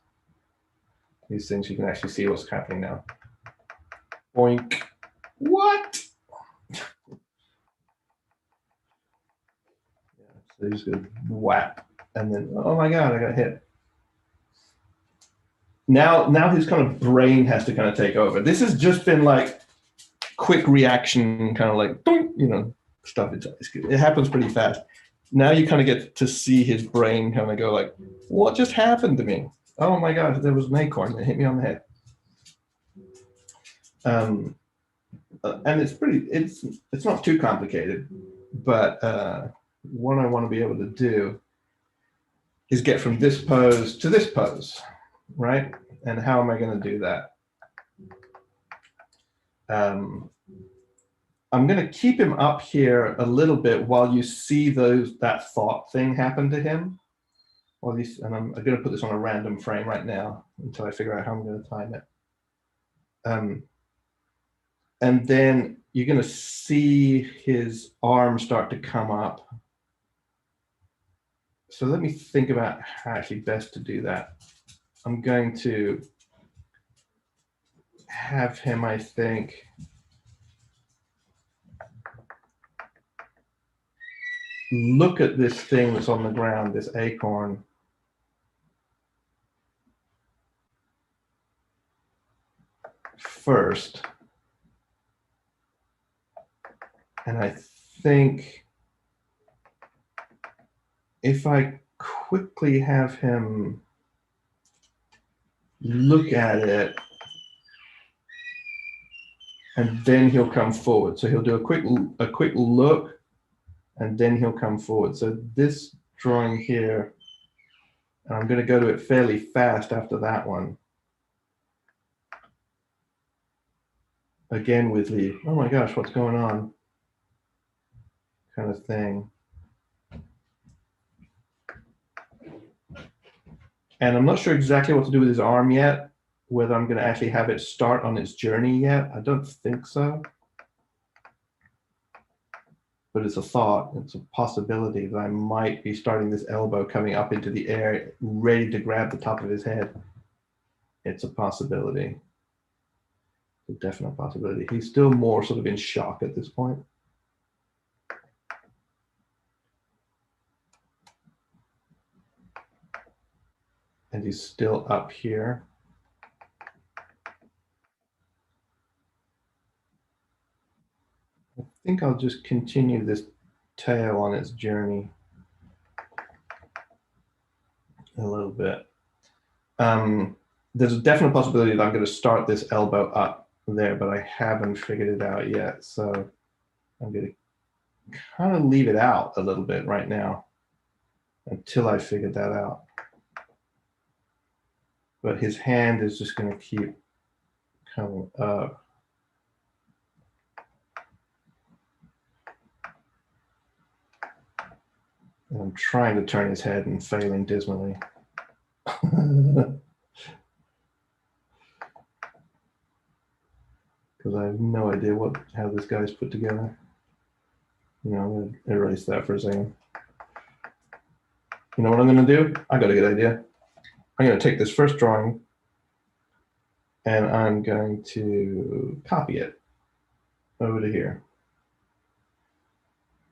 things, you can actually see what's happening now. Boink. What? Yeah, so you just go whap, and then oh my god, I got hit. Now his kind of brain has to kind of take over. This has just been like quick reaction, kind of like stuff. It happens pretty fast. Now you kind of get to see his brain kind of go like, what just happened to me? Oh my gosh, there was an acorn that hit me on the head. And it's not too complicated, but what I want to be able to do is get from this pose to this pose, right? And how am I going to do that? I'm going to keep him up here a little bit while you see that thought thing happen to him. And I'm going to put this on a random frame right now until I figure out how I'm going to time it. And then you're going to see his arm start to come up. So let me think about how actually best to do that. I'm going to have him, I think, look at this thing that's on the ground, this acorn. First. And I think if I quickly have him look at it, and then he'll come forward. So he'll do a quick look, and then he'll come forward. So this drawing here, and I'm going to go to it fairly fast after that one. Again with the, oh my gosh, what's going on kind of thing. And I'm not sure exactly what to do with his arm yet, whether I'm going to actually have it start on its journey yet. I don't think so. But it's a thought, it's a possibility that I might be starting this elbow coming up into the air, ready to grab the top of his head. It's a possibility. A definite possibility. He's still more sort of in shock at this point. And he's still up here. I think I'll just continue this tail on its journey a little bit. There's a definite possibility that I'm going to start this elbow up there, but I haven't figured it out yet. So I'm going to kind of leave it out a little bit right now until I figure that out. But his hand is just going to keep coming up. And I'm trying to turn his head and failing dismally. Because I have no idea how this guy's put together. I'm going to erase that for a second. You know what I'm going to do? I got a good idea. I'm going to take this first drawing and I'm going to copy it over to here.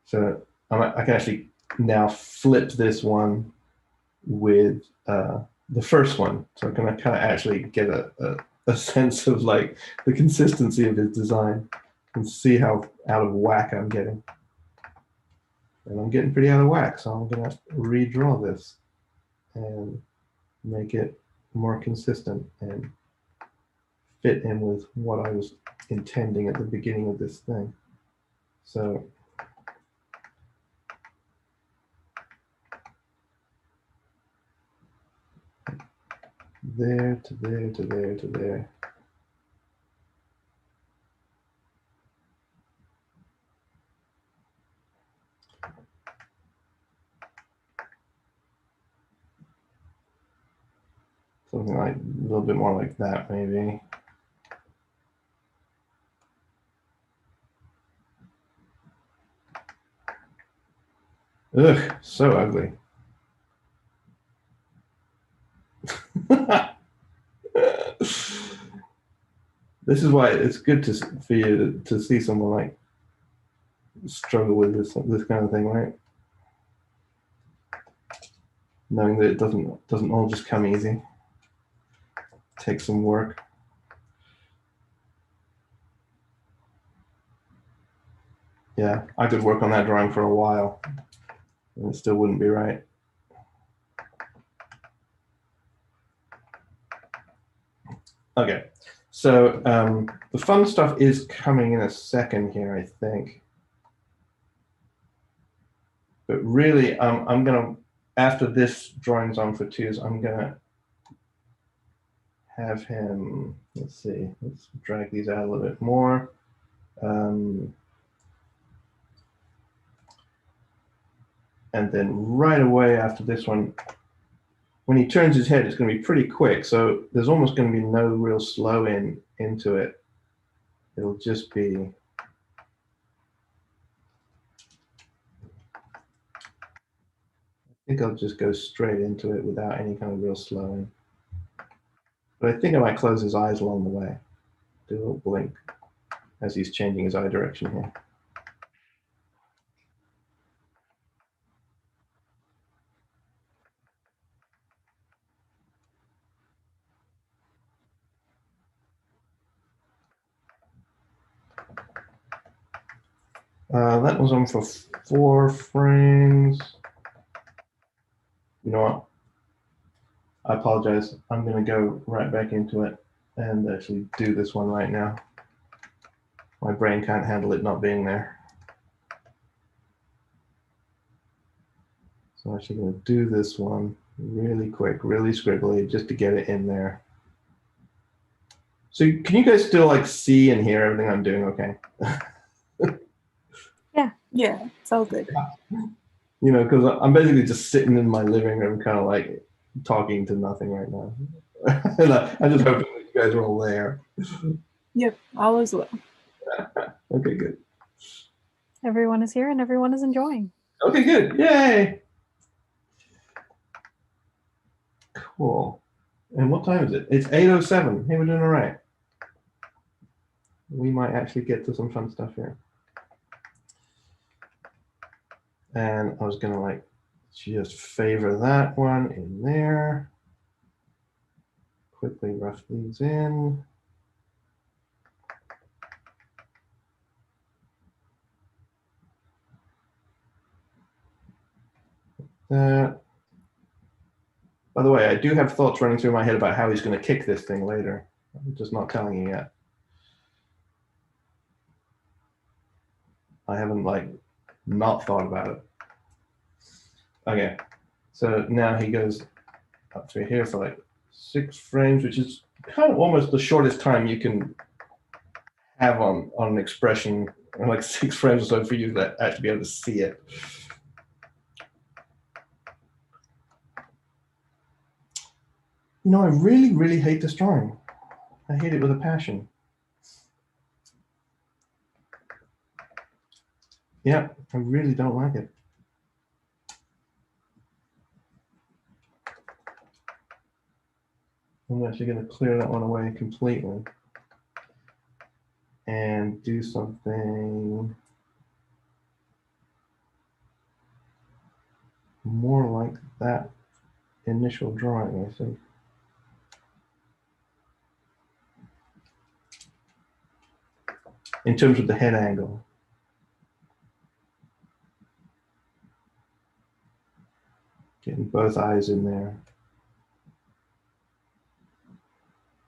So I can actually now flip this one with the first one. So I'm going to kind of actually get a sense of like the consistency of his design and see how out of whack I'm getting. And I'm getting pretty out of whack, so I'm going to redraw this and make it more consistent and fit in with what I was intending at the beginning of this thing. So there to there to there to there. Something like a little bit more like that, maybe. Ugh, so ugly. This is why it's good for you to see someone like struggle with this kind of thing, right? Knowing that it doesn't all just come easy. Take some work. Yeah, I could work on that drawing for a while, and it still wouldn't be right. Okay, so the fun stuff is coming in a second here, I think. But really, I'm gonna, after this drawing's on for twos, I'm gonna have him, let's see, let's drag these out a little bit more. And then right away after this one, when he turns his head, it's going to be pretty quick. So there's almost going to be no real slow into it. It'll just be, I think I'll just go straight into it without any kind of real slowing. But I think I might close his eyes along the way. Do a little blink as he's changing his eye direction here. That was on for 4 frames. You know what? I apologize. I'm going to go right back into it and actually do this one right now. My brain can't handle it not being there. So I'm actually going to do this one really quick, really scribbly, just to get it in there. So can you guys still like see and hear everything I'm doing okay? Yeah, it's all good. You know, because I'm basically just sitting in my living room kind of like talking to nothing right now. And I just hope you guys are all there. Yep, all is well. Okay, good. Everyone is here and everyone is enjoying. Okay, good. Yay. Cool. And what time is it? It's 8:07. Hey, we're doing all right. We might actually get to some fun stuff here. And I was gonna like just favor that one in there. Quickly rough these in. That. By the way, I do have thoughts running through my head about how he's going to kick this thing later. I'm just not telling you yet. I haven't like not thought about it. Okay, so now he goes up through here for like 6 frames, which is kind of almost the shortest time you can have on an expression, like 6 frames or so for you to actually be able to see it. You know, I really, really hate this drawing. I hate it with a passion. Yeah, I really don't like it. I'm actually going to clear that one away completely and do something more like that initial drawing, I think. In terms of the head angle. Getting both eyes in there.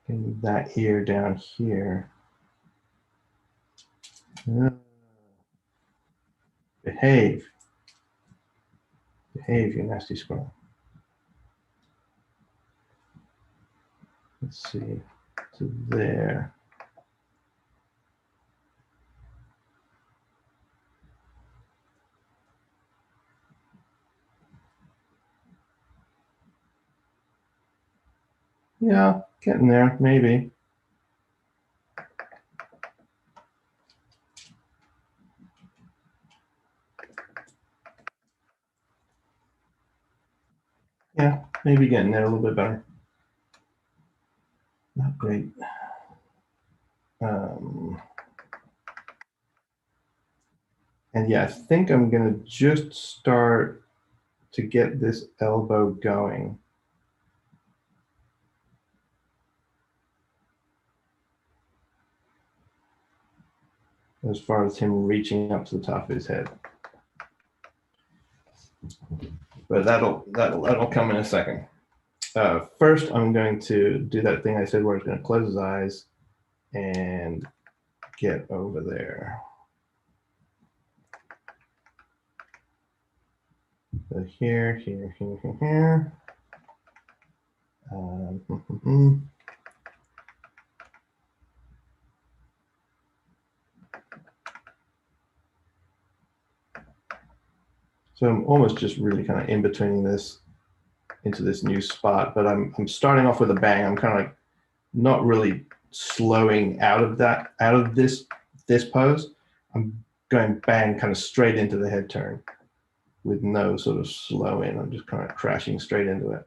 Getting that ear down here. Behave. Behave, you nasty squirrel. Let's see. To there. Yeah, getting there, maybe. Yeah, maybe getting there a little bit better. Not great. And yeah, I think I'm gonna just start to get this elbow going. As far as him reaching up to the top of his head. But that'll come in a second. First, I'm going to do that thing I said where I was going to close his eyes and get over there. So here, here, here, here, here. So I'm almost just really kind of in between this into this new spot, but I'm starting off with a bang. I'm kind of like not really slowing out of this pose. I'm going bang kind of straight into the head turn with no sort of slow in. I'm just kind of crashing straight into it.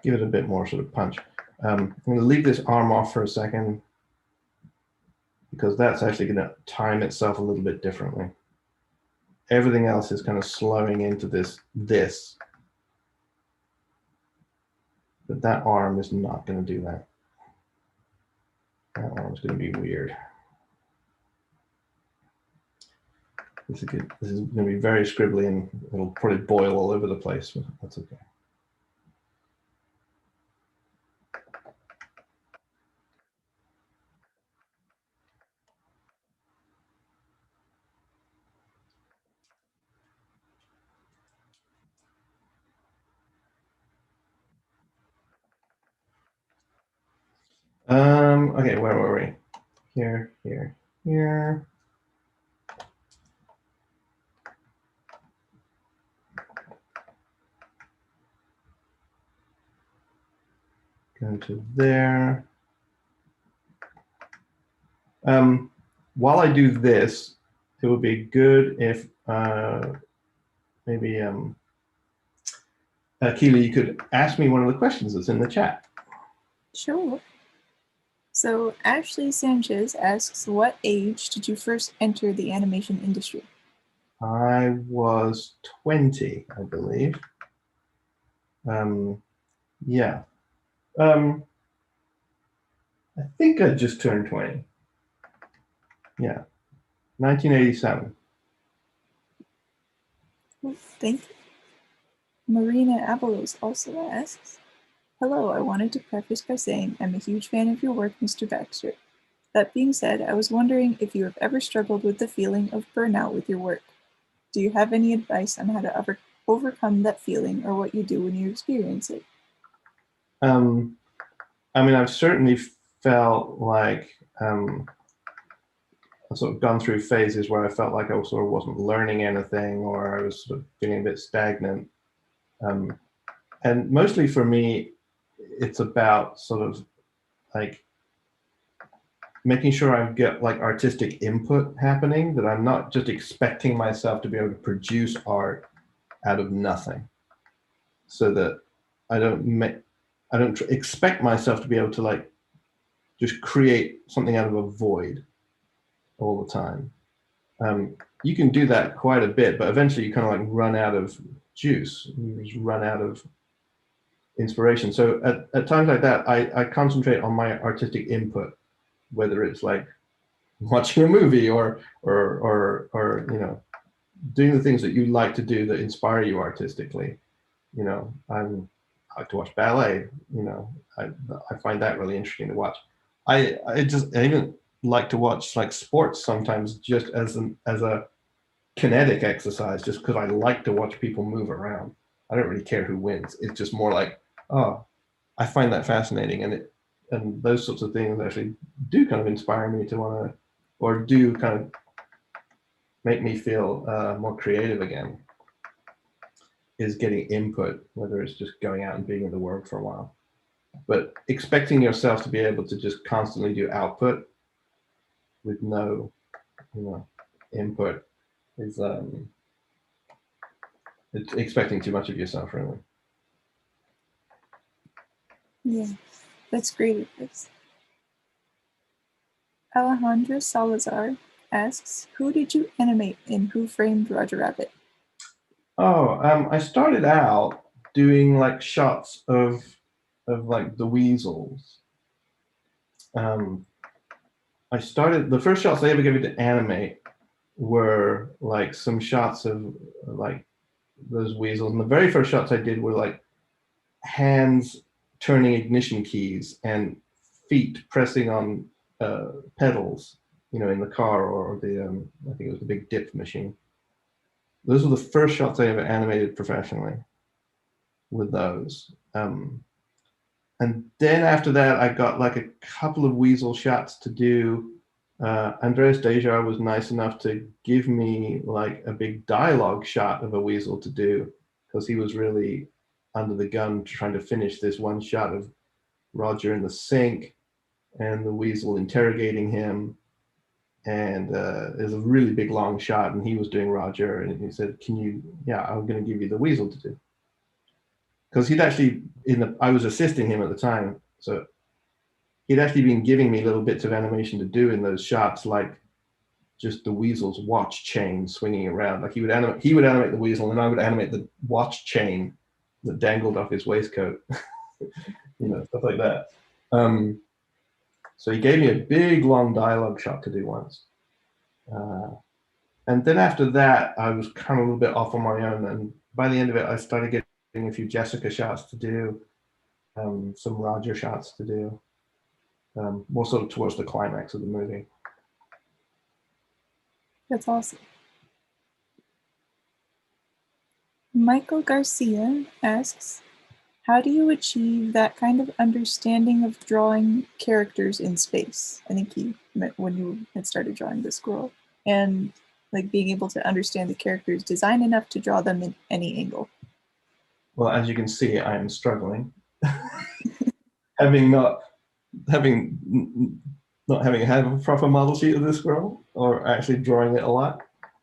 Give it a bit more sort of punch. I'm going to leave this arm off for a second because that's actually going to time itself a little bit differently. Everything else is kind of slowing into this, but that arm is not going to do that. That arm's going to be weird. This is good. This is going to be very scribbly and it'll probably boil all over the place, but that's okay. Okay, where were we? Here, here, here. Go to there. While I do this, it would be good if maybe Keely, you could ask me one of the questions that's in the chat. Sure. So Ashley Sanchez asks, what age did you first enter the animation industry? I was 20, I believe. Yeah. I think I just turned 20. Yeah. 1987. Well, thank you. Marina Avalos also asks, hello, I wanted to preface by saying I'm a huge fan of your work, Mr. Baxter. That being said, I was wondering if you have ever struggled with the feeling of burnout with your work. Do you have any advice on how to overcome that feeling or what you do when you experience it? I mean, I've certainly felt like I've sort of gone through phases where I felt like I sort of wasn't learning anything or I was sort of feeling a bit stagnant. And mostly for me, it's about sort of like making sure I get like artistic input happening, that I'm not just expecting myself to be able to produce art out of nothing, so that I don't expect myself to be able to like just create something out of a void all the time. You can do that quite a bit, but eventually you kind of like run out of juice, you just run out of inspiration. So at times like that, I concentrate on my artistic input, whether it's like watching a movie or you know, doing the things that you like to do that inspire you artistically. You know, I like to watch ballet. You know, I find that really interesting to watch. I even like to watch like sports sometimes, just as a kinetic exercise, just because I like to watch people move around. I don't really care who wins. It's just more like, oh, I find that fascinating, and those sorts of things actually do kind of inspire me to want to, or do kind of make me feel more creative again. is getting input, whether it's just going out and being in the world for a while. But expecting yourself to be able to just constantly do output with no, input is it's expecting too much of yourself, really. Yeah, that's great advice. Alejandra Salazar asks, who did you animate in Who Framed Roger Rabbit? Oh, I started out doing like shots of like the weasels. I started, the first shots I ever gave to animate were like some shots of like those weasels. And the very first shots I did were like hands turning ignition keys and feet pressing on pedals, in the car or the, I think it was the big dip machine. Those were the first shots I ever animated professionally with those. And then after that, I got like a couple of weasel shots to do. Andreas Deja was nice enough to give me like a big dialogue shot of a weasel to do, because he was really under the gun trying to finish this one shot of Roger in the sink and the weasel interrogating him. And it was a really big long shot, and he was doing Roger, and he said, I'm going to give you the weasel to do. Because he'd actually, I was assisting him at the time, so he'd actually been giving me little bits of animation to do in those shots, like just the weasel's watch chain swinging around. Like he would animate the weasel, and I would animate the watch chain that dangled off his waistcoat, stuff like that. So he gave me a big long dialogue shot to do once. And then after that, I was kind of a little bit off on my own, and by the end of it, I started getting a few Jessica shots to do, some Roger shots to do, more sort of towards the climax of the movie. That's awesome. Michael Garcia asks, how do you achieve that kind of understanding of drawing characters in space? I think he meant when you had started drawing the squirrel, and like being able to understand the character's design enough to draw them in any angle. Well, as you can see, I am struggling. not having had a proper model sheet of this squirrel, or actually drawing it a lot.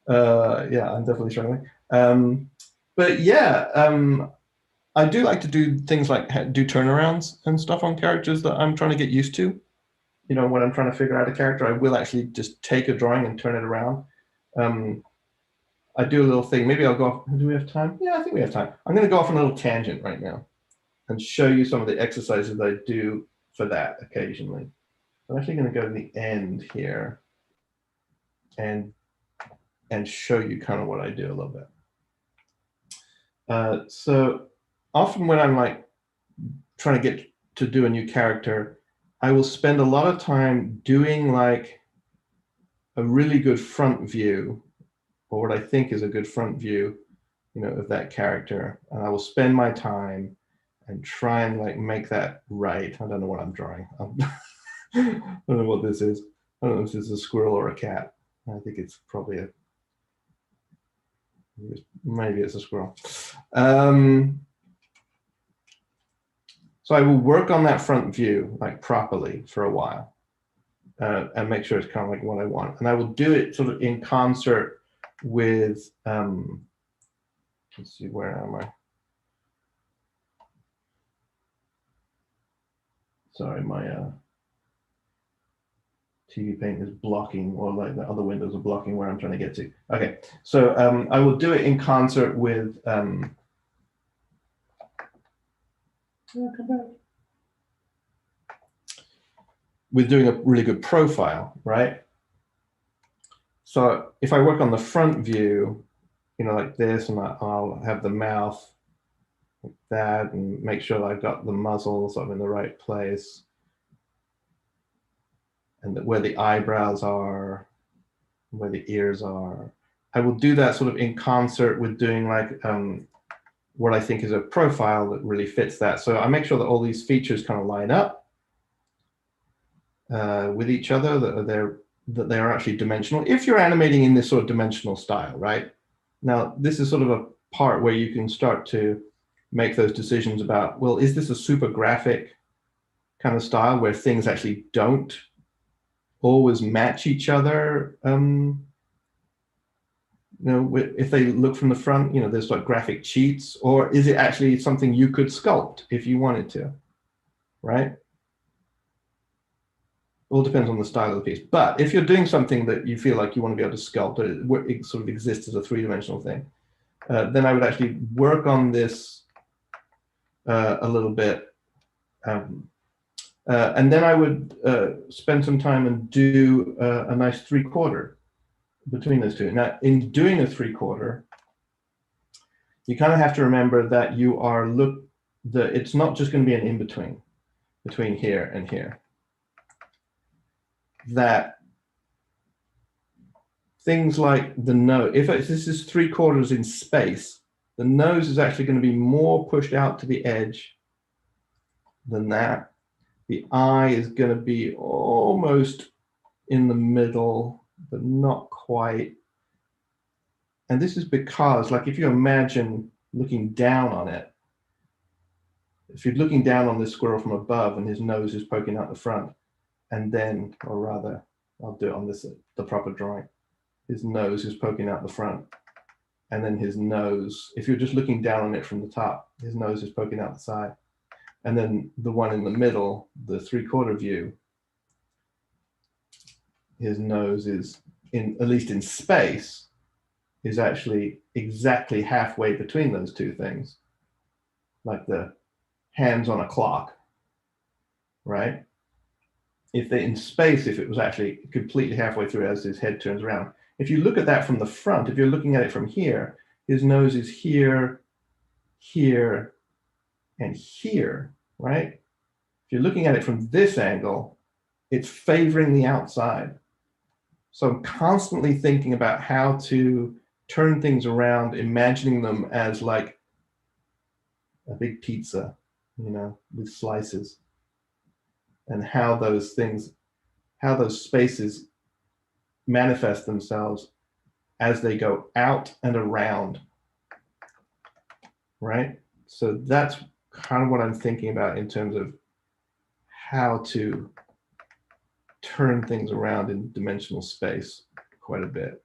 Yeah, I'm definitely struggling. But yeah, I do like to do things like do turnarounds and stuff on characters that I'm trying to get used to. When I'm trying to figure out a character, I will actually just take a drawing and turn it around. I do a little thing. Maybe I'll go off. Do we have time? Yeah, I think we have time. I'm going to go off on a little tangent right now and show you some of the exercises that I do for that occasionally. I'm actually going to go to the end here and show you kind of what I do a little bit. So often when I'm like trying to get to do a new character, I will spend a lot of time doing like a really good front view, or what I think is a good front view, of that character. And I will spend my time and try and like make that right. I don't know what I'm drawing. I don't know what this is. I don't know if this is a squirrel or a cat. I think it's probably maybe it's a squirrel. So I will work on that front view like properly for a while, and make sure it's kind of like what I want. And I will do it sort of in concert with, let's see, where am I? Sorry, my TV Paint is blocking, or like the other windows are blocking where I'm trying to get to. Okay, so I will do it in concert with, with doing a really good profile, right? So if I work on the front view, like this, and I'll have the mouth like that, and make sure that I've got the muzzle sort of in the right place, and that where the eyebrows are, where the ears are. I will do that sort of in concert with doing like what I think is a profile that really fits that. So I make sure that all these features kind of line up with each other, that they're actually dimensional. If you're animating in this sort of dimensional style, right? Now, this is sort of a part where you can start to make those decisions about, well, is this a super graphic kind of style where things actually don't always match each other? If they look from the front, there's like graphic cheats, or is it actually something you could sculpt if you wanted to, right? All depends on the style of the piece. But if you're doing something that you feel like you want to be able to sculpt, or it sort of exists as a three-dimensional thing, then I would actually work on this a little bit. And then I would spend some time and do a nice three-quarter between those two. Now, in doing a three-quarter, you kind of have to remember that it's not just going to be an in-between between here and here. That things like the nose, if this is three-quarters in space, the nose is actually going to be more pushed out to the edge than that. The eye is going to be almost in the middle, but not quite. And this is because, like, if you imagine looking down on it, if you're looking down on this squirrel from above and his nose is poking out the front, and then, or rather, I'll do it on the proper drawing. His nose is poking out the front, and then his nose, if you're just looking down on it from the top, his nose is poking out the side. And then the one in the middle, the three-quarter view, his nose is, at least in space, is actually exactly halfway between those two things, like the hands on a clock, right? If they're in space, if it was actually completely halfway through as his head turns around. If you look at that from the front, if you're looking at it from here, his nose is here, here, and here, right? If you're looking at it from this angle, it's favoring the outside. So I'm constantly thinking about how to turn things around, imagining them as like a big pizza, with slices, and how those spaces manifest themselves as they go out and around, right? So that's kind of what I'm thinking about in terms of how to turn things around in dimensional space quite a bit.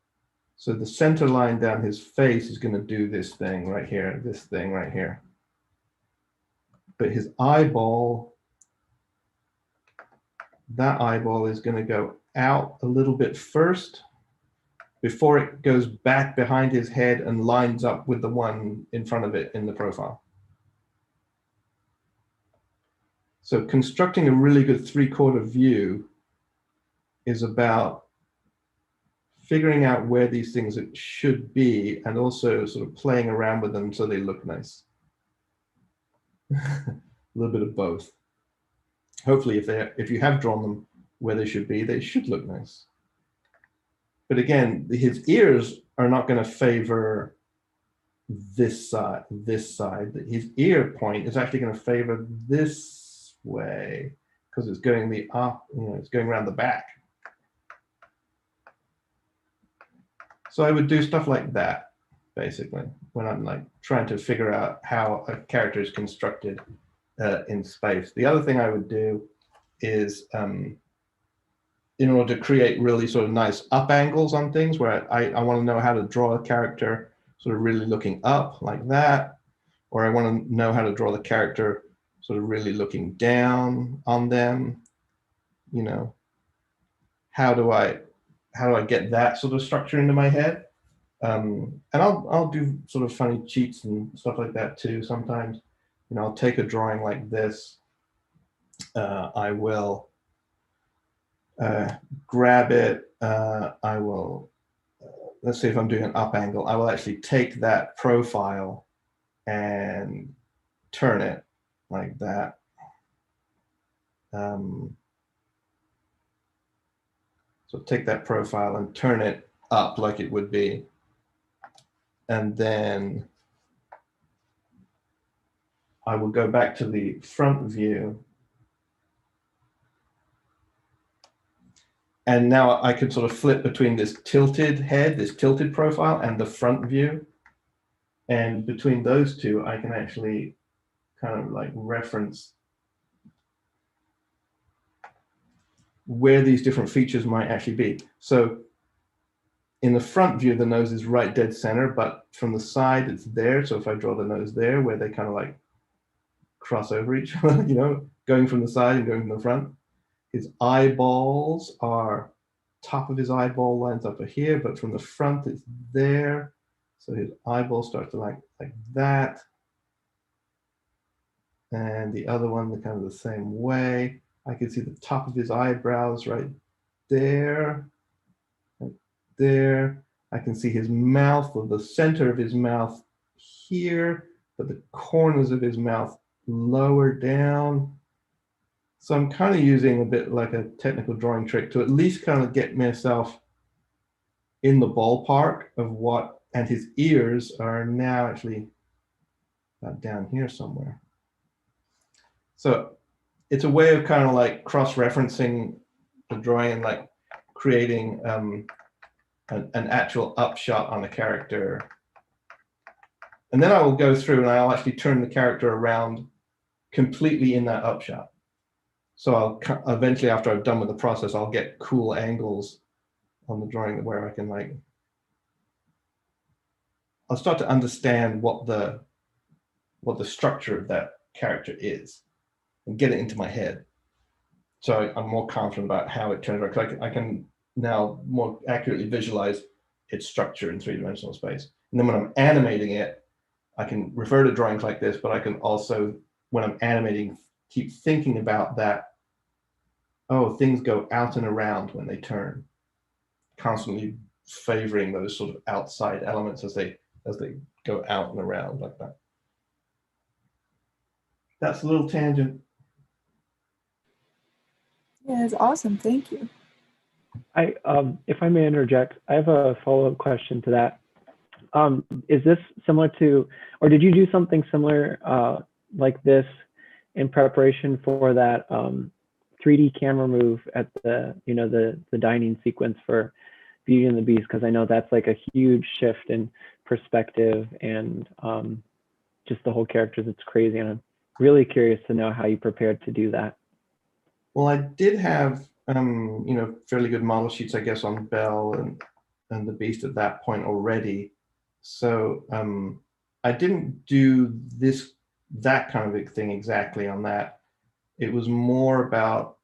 So the center line down his face is going to do this thing right here, this thing right here. But his eyeball, that eyeball is going to go out a little bit first before it goes back behind his head and lines up with the one in front of it in the profile. So constructing a really good three-quarter view is about figuring out where these things should be and also sort of playing around with them so they look nice. A little bit of both. Hopefully, if you have drawn them where they should look nice. But again, his ears are not going to favor this side. His ear point is actually going to favor this way because it's going it's going around the back. So I would do stuff like that, basically, when I'm like trying to figure out how a character is constructed in space. The other thing I would do is, in order to create really sort of nice up angles on things where I want to know how to draw a character sort of really looking up like that, or I want to know how to draw the character sort of really looking down on them, how do I get that sort of structure into my head? And I'll do sort of funny cheats and stuff like that too sometimes. I'll take a drawing like this. I will grab it. I will, let's see if I'm doing an up angle. I will actually take that profile and turn it like that. So take that profile and turn it up like it would be. And then I will go back to the front view. And now I could sort of flip between this tilted head, this tilted profile, and the front view. And between those two, I can actually kind of like reference where these different features might actually be. So in the front view, the nose is right dead center, but from the side, it's there. So if I draw the nose there, where they kind of like cross over each other, you know, going from the side and going from the front. His eyeballs are, top of his eyeball lines up here, but from the front, it's there. So his eyeballs start to like that. And the other one, kind of the same way. I can see the top of his eyebrows right there, right there. I can see his mouth, or the center of his mouth here, but the corners of his mouth lower down. So I'm kind of using a bit like a technical drawing trick to at least kind of get myself in the ballpark of what, and his ears are now actually down here somewhere. So it's a way of kind of like cross-referencing the drawing and like creating an actual upshot on the character. And then I will go through and I'll actually turn the character around completely in that upshot. So I'll eventually, after I've done with the process, I'll get cool angles on the drawing where I can like, I'll start to understand what the structure of that character is and get it into my head. So I'm more confident about how it turns out. I can now more accurately visualize its structure in three-dimensional space. And then when I'm animating it, I can refer to drawings like this, but I can also, when I'm animating, keep thinking about that. Oh, things go out and around when they turn, constantly favoring those sort of outside elements as they go out and around like that. That's a little tangent. Yeah, it's awesome. Thank you. If I may interject, I have a follow-up question to that. Is this similar to, or did you do something similar like this in preparation for that 3D camera move at the, you know, the dining sequence for Beauty and the Beast? Because I know that's like a huge shift in perspective and just the whole characters. It's crazy, and I'm really curious to know how you prepared to do that. Well, I did have you know, fairly good model sheets, I guess, on Belle and the Beast at that point already. So I didn't do that kind of thing exactly on that. It was more about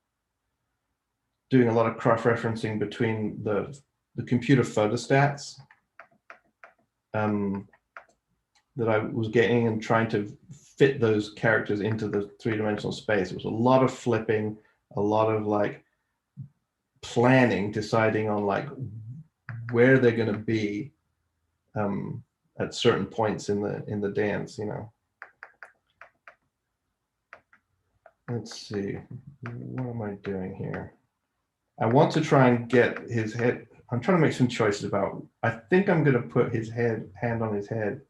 doing a lot of cross-referencing between the computer photostats that I was getting and trying to fit those characters into the three-dimensional space. It was a lot of flipping, a lot of like planning, deciding on like where they're going to be at certain points in the dance, you know. Let's see, what am I doing here? I want to try and get his head. I'm trying to make some choices about, I think I'm going to put his hand on his head.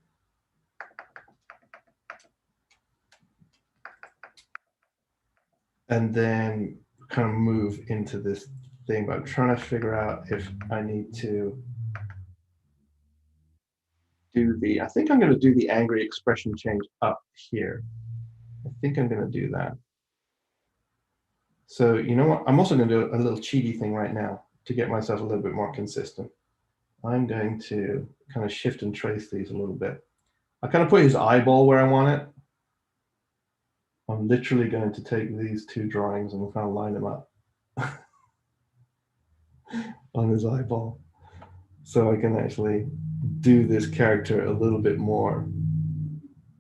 And then kind of move into this thing, but I'm trying to figure out if I need to do I think I'm going to do the angry expression change up here. I think I'm going to do that. So you know what? I'm also going to do a little cheaty thing right now to get myself a little bit more consistent. I'm going to kind of shift and trace these a little bit. I kind of put his eyeball where I want it. I'm literally going to take these two drawings and kind of line them up on his eyeball. So I can actually do this character a little bit more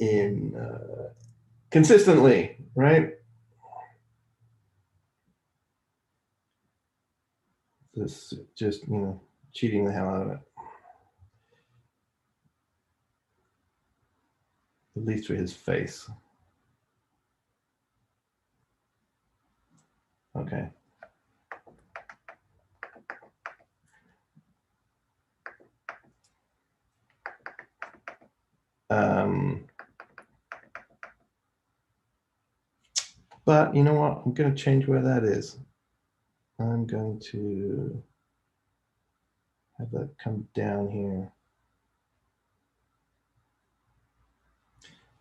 in consistently, right? This just, you know, cheating the hell out of it. At least through his face. Okay. But you know what? I'm going to change where that is. I'm going to have that come down here.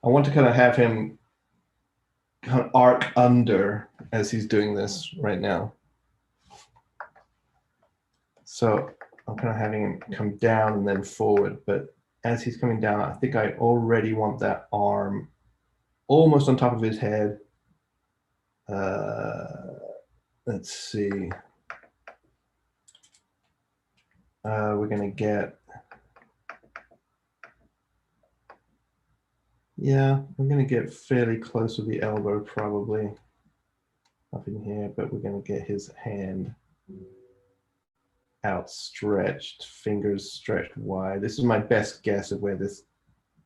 I want to kind of have him kind of arc under as he's doing this right now. So I'm kind of having him come down and then forward, but as he's coming down, I think I already want that arm almost on top of his head. Let's see. We're gonna get, yeah, I'm gonna get fairly close to the elbow probably. Up in here, but we're gonna get his hand outstretched, fingers stretched wide. This is my best guess of where this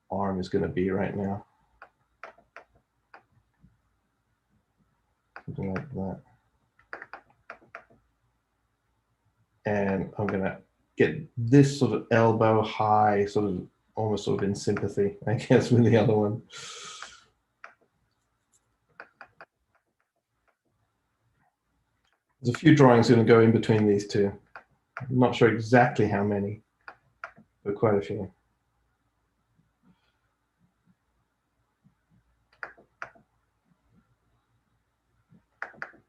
arm is gonna be right now. Something like that. And I'm gonna get this sort of elbow high, sort of almost sort of in sympathy, I guess, with the other one. There's a few drawings going to go in between these two. I'm not sure exactly how many, but quite a few.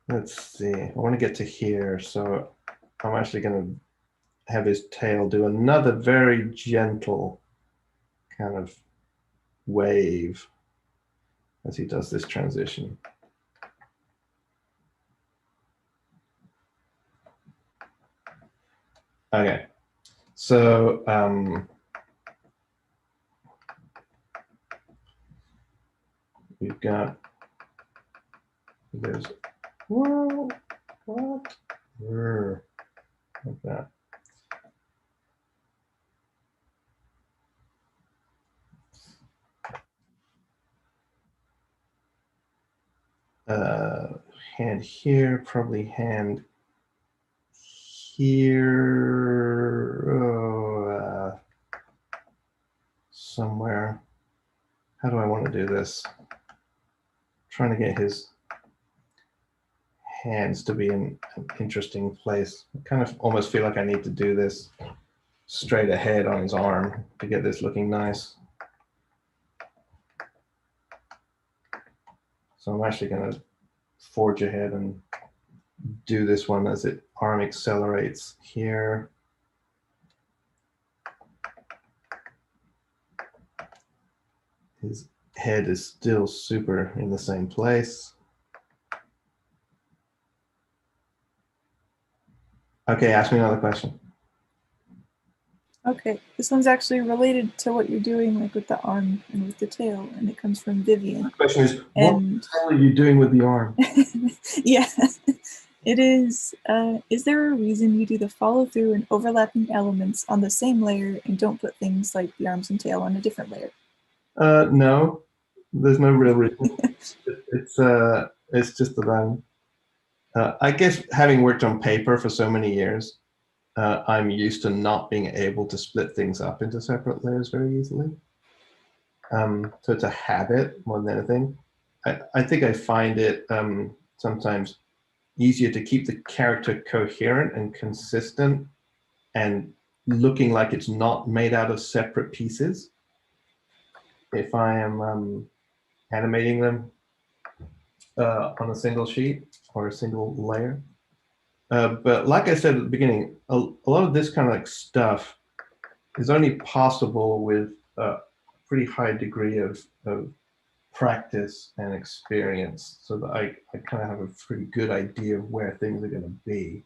Let's see, I want to get to here, so I'm actually going to have his tail do another very gentle kind of wave as he does this transition. Okay, so we've got, there's, whoa, what? Like that. Hand here, probably hand here, somewhere. How do I want to do this? Trying to get his hands to be in an interesting place. I kind of almost feel like I need to do this straight ahead on his arm to get this looking nice. So I'm actually going to forge ahead and do this one as it arm accelerates here. His head is still super in the same place. Okay, ask me another question. Okay, this one's actually related to what you're doing, like with the arm and with the tail, and it comes from Vivian. The question is, what the hell are you doing with the arm? Yeah, it is. Is there a reason you do the follow through and overlapping elements on the same layer and don't put things like the arms and tail on a different layer? No, there's no real reason. It's just that I guess having worked on paper for so many years, I'm used to not being able to split things up into separate layers very easily. So it's a habit more than anything. I think I find it sometimes easier to keep the character coherent and consistent and looking like it's not made out of separate pieces if I am animating them on a single sheet or a single layer. But like I said at the beginning, a lot of this kind of like stuff is only possible with a pretty high degree of practice and experience, so that I kind of have a pretty good idea of where things are going to be.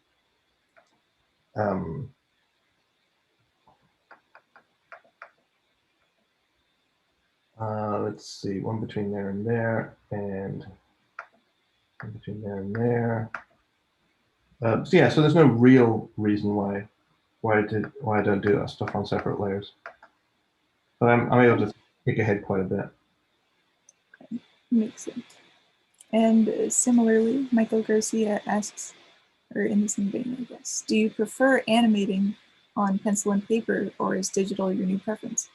Let's see, one between there and there, and one between there and there. So yeah, so there's no real reason why I don't do that stuff on separate layers. But I'm able to think ahead quite a bit. Okay. Makes sense. And similarly, Michael Garcia asks, or in the same vein, I guess, do you prefer animating on pencil and paper, or is digital your new preference?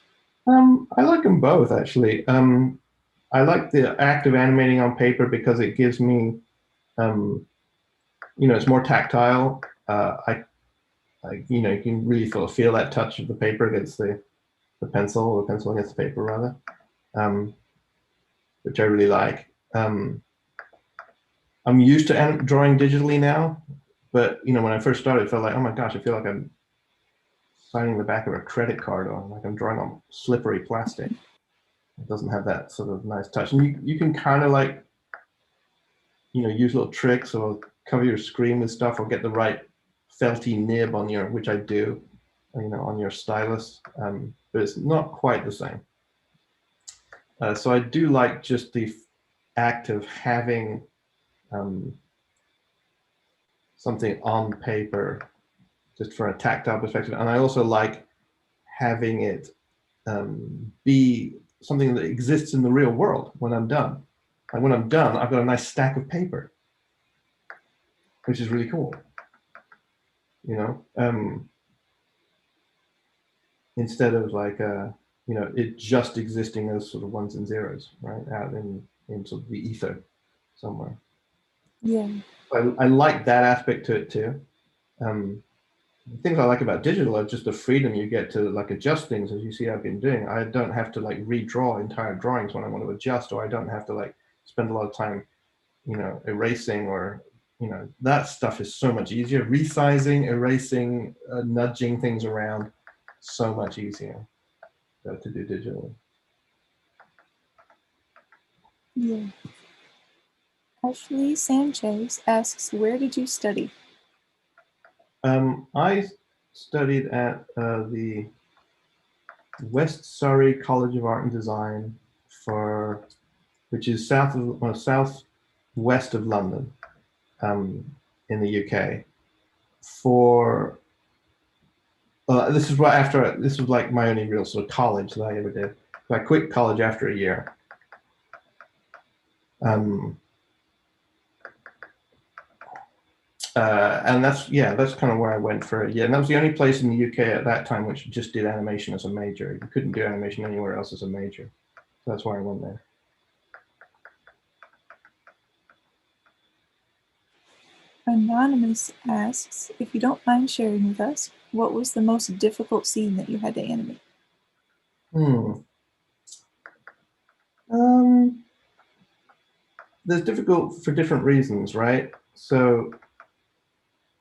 I like them both, actually. I like the act of animating on paper because it gives me, it's more tactile. You can really sort of feel that touch of the paper against the pencil, or the pencil against the paper, rather. which I really like. I'm used to drawing digitally now, but you know, when I first started, it felt like, oh my gosh, I feel like I'm signing the back of a credit card, or like I'm drawing on slippery plastic. It doesn't have that sort of nice touch. And you can kind of like, you know, use little tricks or cover your screen with stuff or get the right felty nib on your, which I do, you know, on your stylus, but it's not quite the same. So I do like just the act of having something on paper just for a tactile perspective. And I also like having it be something that exists in the real world when I'm done. And when I'm done, I've got a nice stack of paper, which is really cool. You know, instead of like, you know, it just existing as sort of ones and zeros, right, out in sort of the ether somewhere. Yeah. I like that aspect to it too. The things I like about digital are just the freedom you get to like adjust things, as you see I've been doing. I don't have to like redraw entire drawings when I want to adjust, or I don't have to like spend a lot of time, you know, erasing, or, you know, that stuff is so much easier. Resizing, erasing, nudging things around, so much easier to do digitally. Yeah. Ashley Sanchez asks, where did you study? I studied at the West Surrey College of Art and Design, which is southwest of London, in the UK. This is right after, this was like my only real sort of college that I ever did. So I quit college after a year. And that's kind of where I went for a year. And that was the only place in the UK at that time which just did animation as a major. You couldn't do animation anywhere else as a major. So that's why I went there. Anonymous asks, if you don't mind sharing with us, what was the most difficult scene that you had to animate? There's difficult for different reasons, right? So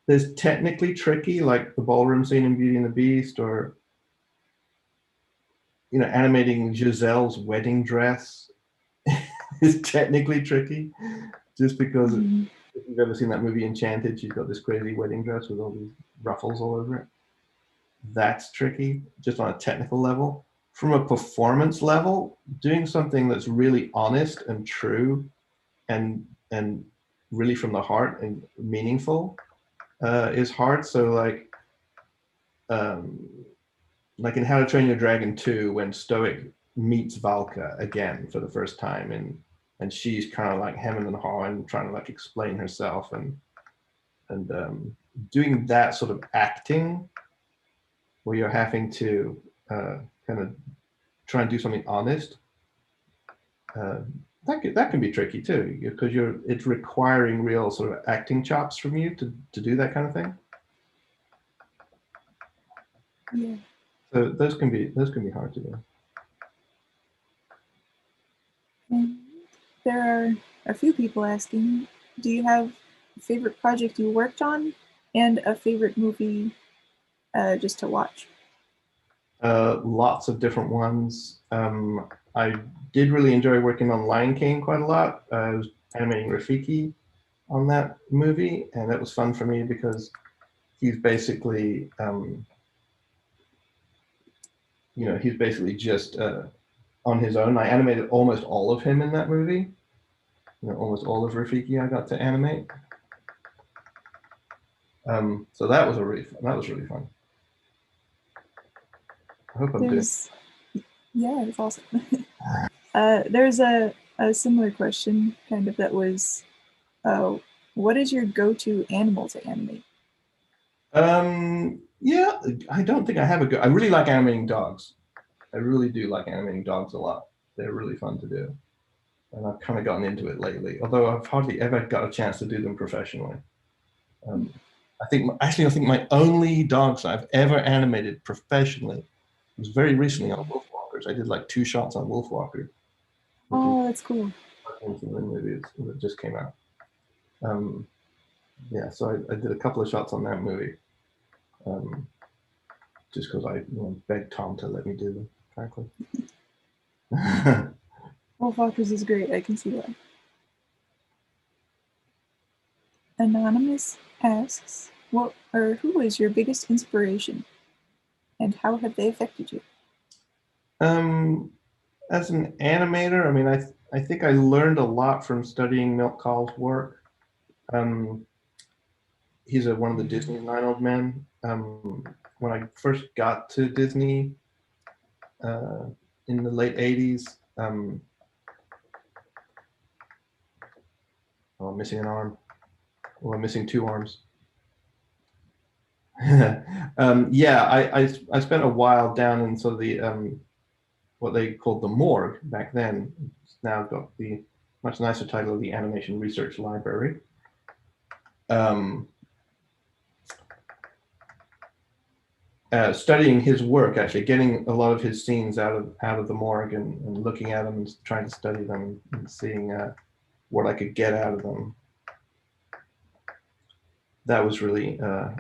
there's technically tricky, like the ballroom scene in Beauty and the Beast, or, you know, animating Giselle's wedding dress is technically tricky, just because if you've ever seen that movie Enchanted, she's got this crazy wedding dress with all these ruffles all over it. That's tricky, just on a technical level. From a performance level, doing something that's really honest and true and really from the heart and meaningful is hard. So like in How to Train Your Dragon 2, when Stoic meets Valka again for the first time, and she's kind of like hemming and hawing, trying to like explain herself, and doing that sort of acting where you're having to kind of try and do something honest. That can be tricky too, because it's requiring real sort of acting chops from you to do that kind of thing. Yeah. So those can be hard to do. And there are a few people asking, do you have a favorite project you worked on and a favorite movie just to watch? Lots of different ones. I did really enjoy working on Lion King quite a lot. I was animating Rafiki on that movie, and it was fun for me because he's basically, you know, he's basically just on his own. I animated almost all of him in that movie. You know, almost all of Rafiki I got to animate. So that was really fun. I hope I'm good. Yeah, it's awesome. There's a similar question, kind of, that was, what is your go-to animal to animate? Yeah, I don't think I have I really like animating dogs. I really do like animating dogs a lot. They're really fun to do. And I've kind of gotten into it lately, although I've hardly ever got a chance to do them professionally. I think my only dogs I've ever animated professionally was very recently on Wolf Walkers. I did like 2 shots on Wolf Walker. which Oh, that's cool. is the movie that just came out. Yeah, so I did a couple of shots on that movie, just because I begged Tom to let me do them, frankly. Wolfwalkers is great. I can see that. Anonymous asks, what or who is your biggest inspiration, and how have they affected you? As an animator, I mean, I think I learned a lot from studying Milt Kahl's work. He's one of the Disney 9 old men. When I first got to Disney in the late 80s, oh, I'm missing an arm. Well, I'm missing 2 arms. Yeah, I spent a while down in sort of the what they called the morgue back then. It's now got the much nicer title of the Animation Research Library. Studying his work, actually getting a lot of his scenes out of the morgue and looking at them and trying to study them and seeing what I could get out of them. That was really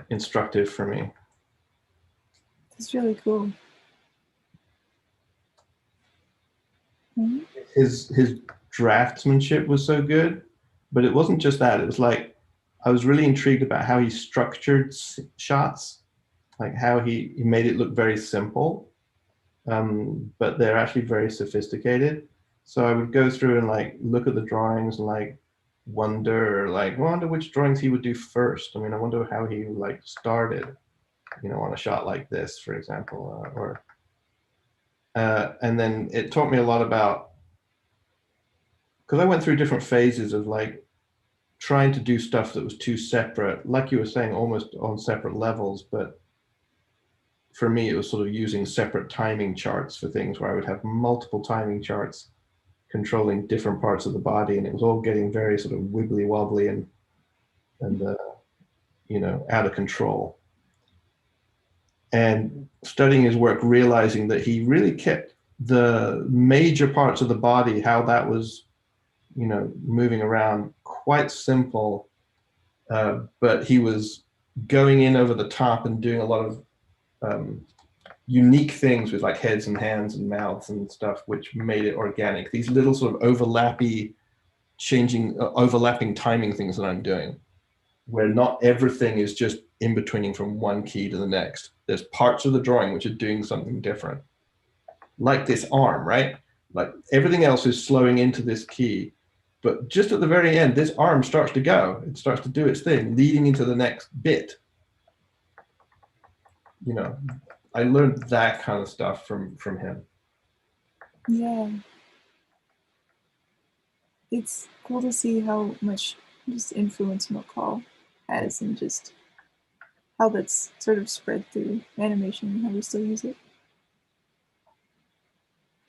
instructive for me. That's really cool. Mm-hmm. His draftsmanship was so good, but it wasn't just that. It was like I was really intrigued about how he structured shots, like how he made it look very simple, but they're actually very sophisticated. So I would go through and like look at the drawings and like wonder which drawings he would do first. I mean, I wonder how he like started, on a shot like this, for example, and then it taught me a lot about, because I went through different phases of like trying to do stuff that was too separate, like you were saying, almost on separate levels. But for me, it was sort of using separate timing charts for things where I would have multiple timing charts controlling different parts of the body, and it was all getting very sort of wibbly wobbly and out of control. And studying his work, realizing that he really kept the major parts of the body, how that was moving around, quite simple, but he was going in over the top and doing a lot of unique things with like heads and hands and mouths and stuff, which made it organic. These little sort of overlapping timing things that I'm doing, where not everything is just in betweening from one key to the next. There's parts of the drawing which are doing something different. Like this arm, right? Like everything else is slowing into this key, but just at the very end, this arm starts to go. It starts to do its thing, leading into the next bit. I learned that kind of stuff from him. Yeah. It's cool to see how much just influence Milt Kahl has and just how that's sort of spread through animation and how we still use it.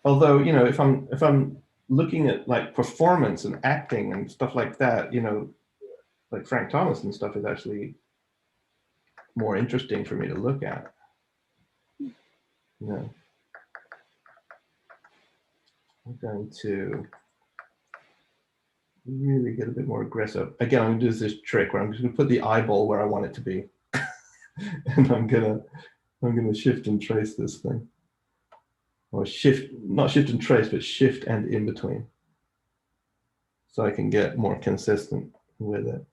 Although, if I'm looking at like performance and acting and stuff like that, like Frank Thomas and stuff is actually more interesting for me to look at. I'm going to really get a bit more aggressive. Again, I'm going to do this trick where I'm just going to put the eyeball where I want it to be. And I'm going to shift and trace this thing. Or not shift and trace, but shift and in between. So I can get more consistent with it.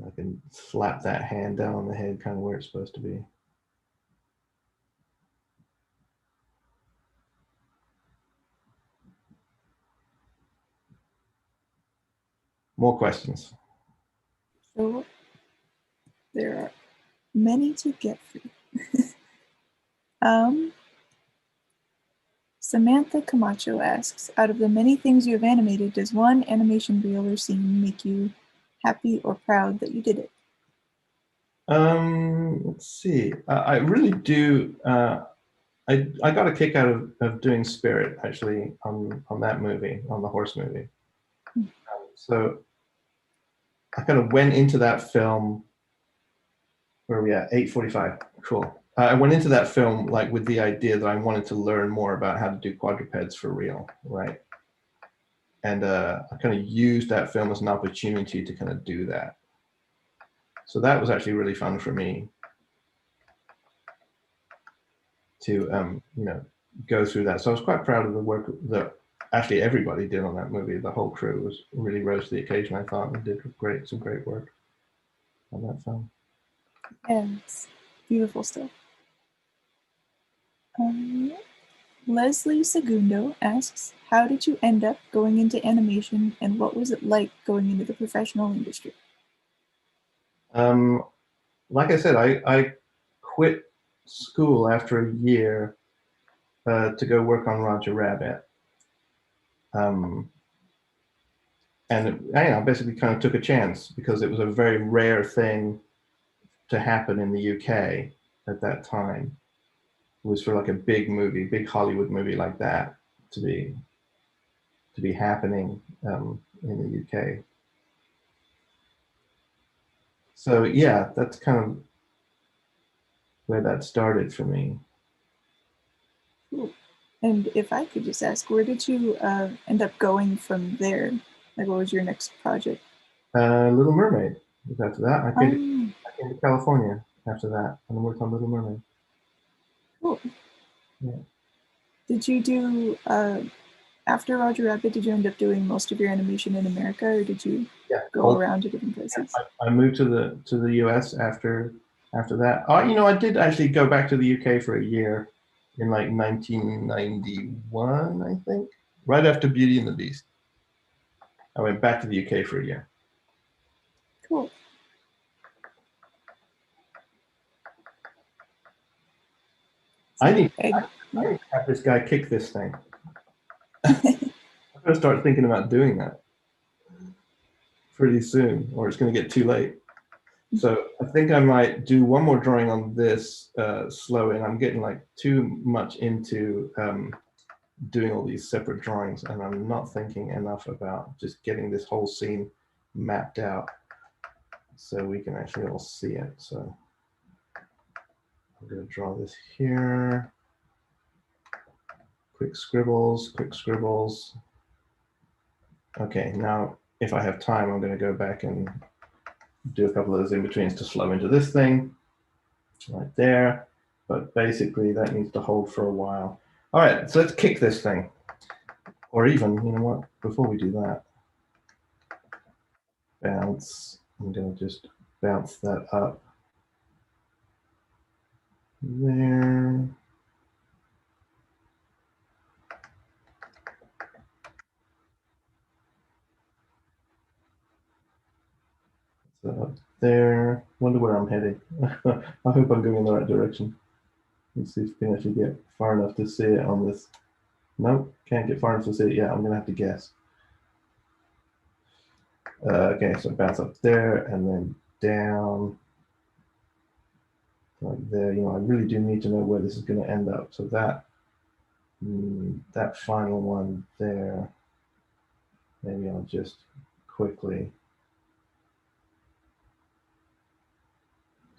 I can slap that hand down on the head kind of where it's supposed to be. More questions? So there are many to get through. Samantha Camacho asks, out of the many things you have animated, does one animation reel or scene make you happy or proud that you did it? Let's see. I really do. I got a kick out of doing Spirit, actually, on that movie, on the horse movie. So I kind of went into that film, where are we at? 8:45. Cool. I went into that film like with the idea that I wanted to learn more about how to do quadrupeds for real, right? And I kind of used that film as an opportunity to kind of do that. So that was actually really fun for me to, you know, go through that. So I was quite proud of the work that actually everybody did on that movie. The whole crew was really rose to the occasion, I thought, and did some great work on that film. Yeah, it's beautiful stuff. Leslie Segundo asks, how did you end up going into animation, and what was it like going into the professional industry? Like I said, I quit school after a year to go work on Roger Rabbit. And I basically kind of took a chance because it was a very rare thing to happen in the UK at that time. It was for like a big movie, big Hollywood movie like that to be happening in the UK. So yeah, that's kind of where that started for me. Cool. And if I could just ask, where did you end up going from there? Like, what was your next project? Little Mermaid was after that. I came to California after that and worked on Little Mermaid. Cool. Yeah. Did you do, after Roger Rabbit, did you end up doing most of your animation in America, or did you go around to different places? I moved to the US after that. You know, I did actually go back to the UK for a year in like 1991, I think, right after Beauty and the Beast. I went back to the UK for a year. Cool. I need to have this guy kick this thing. I'm going to start thinking about doing that pretty soon, or it's going to get too late. So I think I might do one more drawing on this slowing. I'm getting like too much into doing all these separate drawings, and I'm not thinking enough about just getting this whole scene mapped out so we can actually all see it. So I'm going to draw this here. Quick scribbles, quick scribbles. Okay, now if I have time, I'm going to go back and do a couple of those in-betweens to slow into this thing right there. But basically that needs to hold for a while. All right, so let's kick this thing. Or even, you know what, before we do that, bounce. I'm going to just bounce that up there. So up there. Wonder where I'm heading. I hope I'm going in the right direction. Let's see if we can actually get far enough to see it on this. Nope, can't get far enough to see it. Yeah, I'm going to have to guess. Okay, so bounce up there and then down. Like there, you know, I really do need to know where this is going to end up. So that final one there, maybe I'll just quickly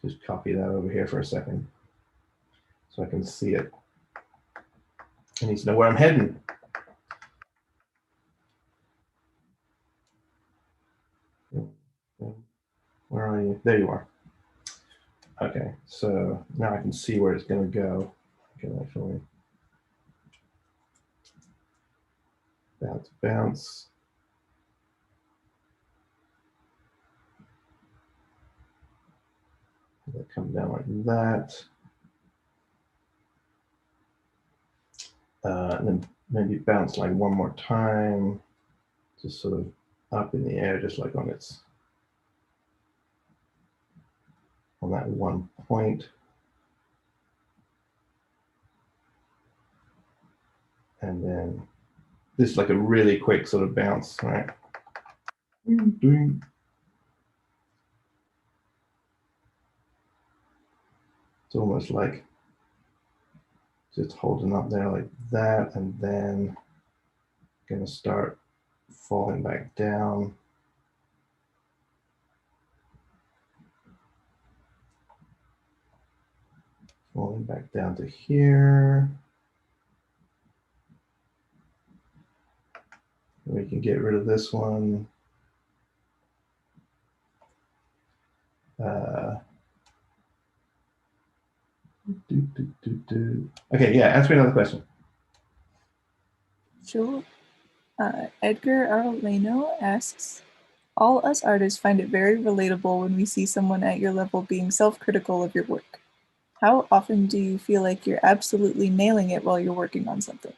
just copy that over here for a second so I can see it. I need to know where I'm heading. Where are you? There you are. Okay, so now I can see where it's going to go. I can actually bounce, bounce. It'll come down like that. And then maybe bounce like one more time, just sort of up in the air, just like on that one point. And then this is like a really quick sort of bounce, right? It's almost like just holding up there like that, and then gonna start falling back down. Rolling back down to here. We can get rid of this one. Okay, yeah, ask me another question. Sure. Edgar Arleno asks, all us artists find it very relatable when we see someone at your level being self-critical of your work. How often do you feel like you're absolutely nailing it while you're working on something?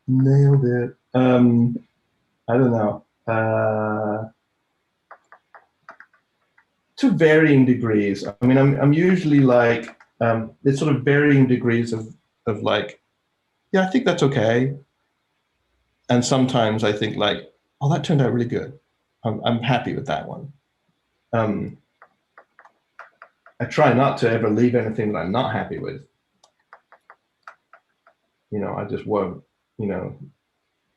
Nailed it. I don't know. To varying degrees. I mean, I'm usually like, there's sort of varying degrees of like, yeah, I think that's okay. And sometimes I think like, oh, that turned out really good. I'm happy with that one. I try not to ever leave anything that I'm not happy with. You know, I just won't, you know,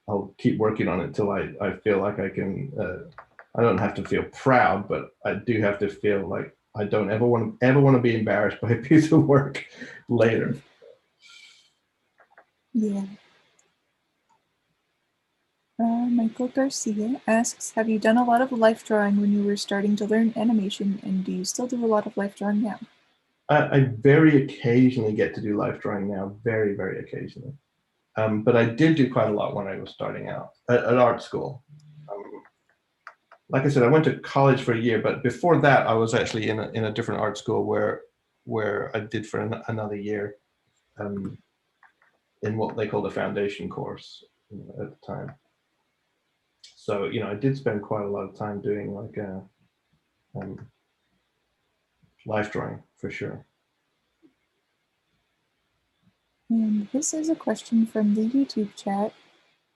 I'll keep working on it till I feel like I can, I don't have to feel proud, but I do have to feel like I don't ever want to be embarrassed by a piece of work later. Yeah. Michael Garcia asks, have you done a lot of life drawing when you were starting to learn animation, and do you still do a lot of life drawing now? I very occasionally get to do life drawing now, very, very occasionally. But I did do quite a lot when I was starting out at art school. Like I said, I went to college for a year, but before that, I was actually in a different art school where I did for another year in what they called a foundation course at the time. So, you know, I did spend quite a lot of time doing like life drawing for sure. And this is a question from the YouTube chat.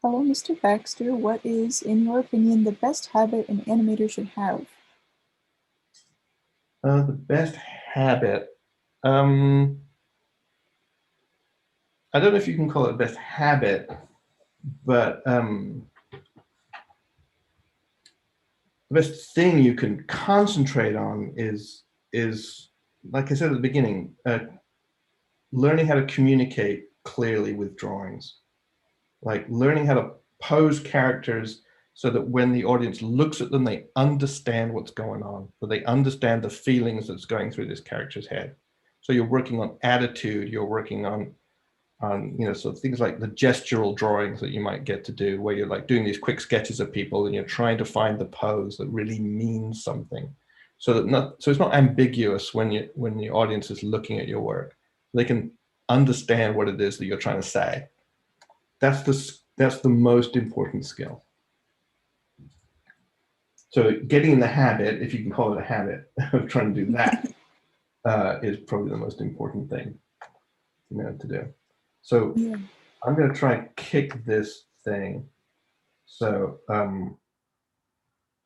Hello, Mr. Baxter. What is, in your opinion, the best habit an animator should have? The best habit. I don't know if you can call it a best habit, but the best thing you can concentrate on is like I said at the beginning, learning how to communicate clearly with drawings, like learning how to pose characters so that when the audience looks at them, they understand what's going on, so they understand the feelings that's going through this character's head. So you're working on attitude, you're working on you know, so things like the gestural drawings that you might get to do, where you're like doing these quick sketches of people and you're trying to find the pose that really means something, so it's not ambiguous when the audience is looking at your work. They can understand what it is that you're trying to say. That's the most important skill. So getting in the habit, if you can call it a habit, of trying to do that is probably the most important thing, you know, to do. So yeah. I'm going to try and kick this thing. So I'm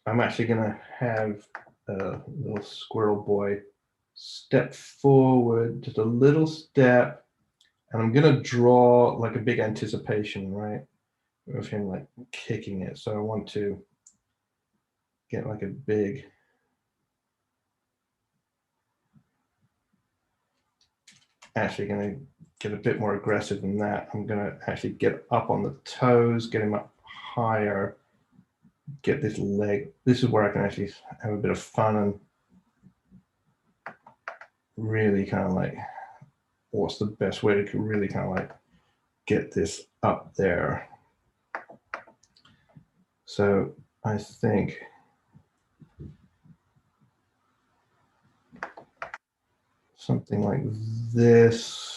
actually going to have a little squirrel boy step forward just a little step, and I'm going to draw like a big anticipation, right, of him like kicking it. So I want to get like a big, actually going to get a bit more aggressive than that. I'm going to actually get up on the toes, get him up higher, get this leg. This is where I can actually have a bit of fun and really kind of like, what's the best way to really kind of like get this up there. So I think something like this.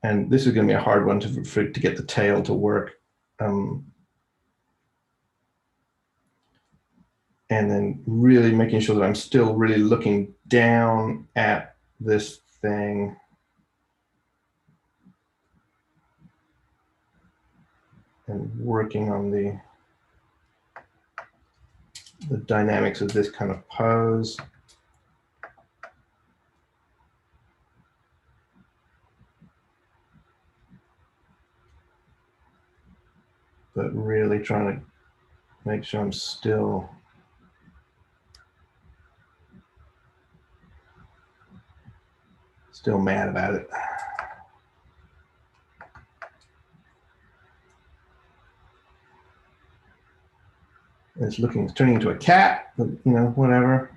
And this is going to be a hard one to get the tail to work. And then really making sure that I'm still really looking down at this thing. And working on the dynamics of this kind of pose. But really trying to make sure I'm still mad about it. It's turning into a cat, but you know, whatever.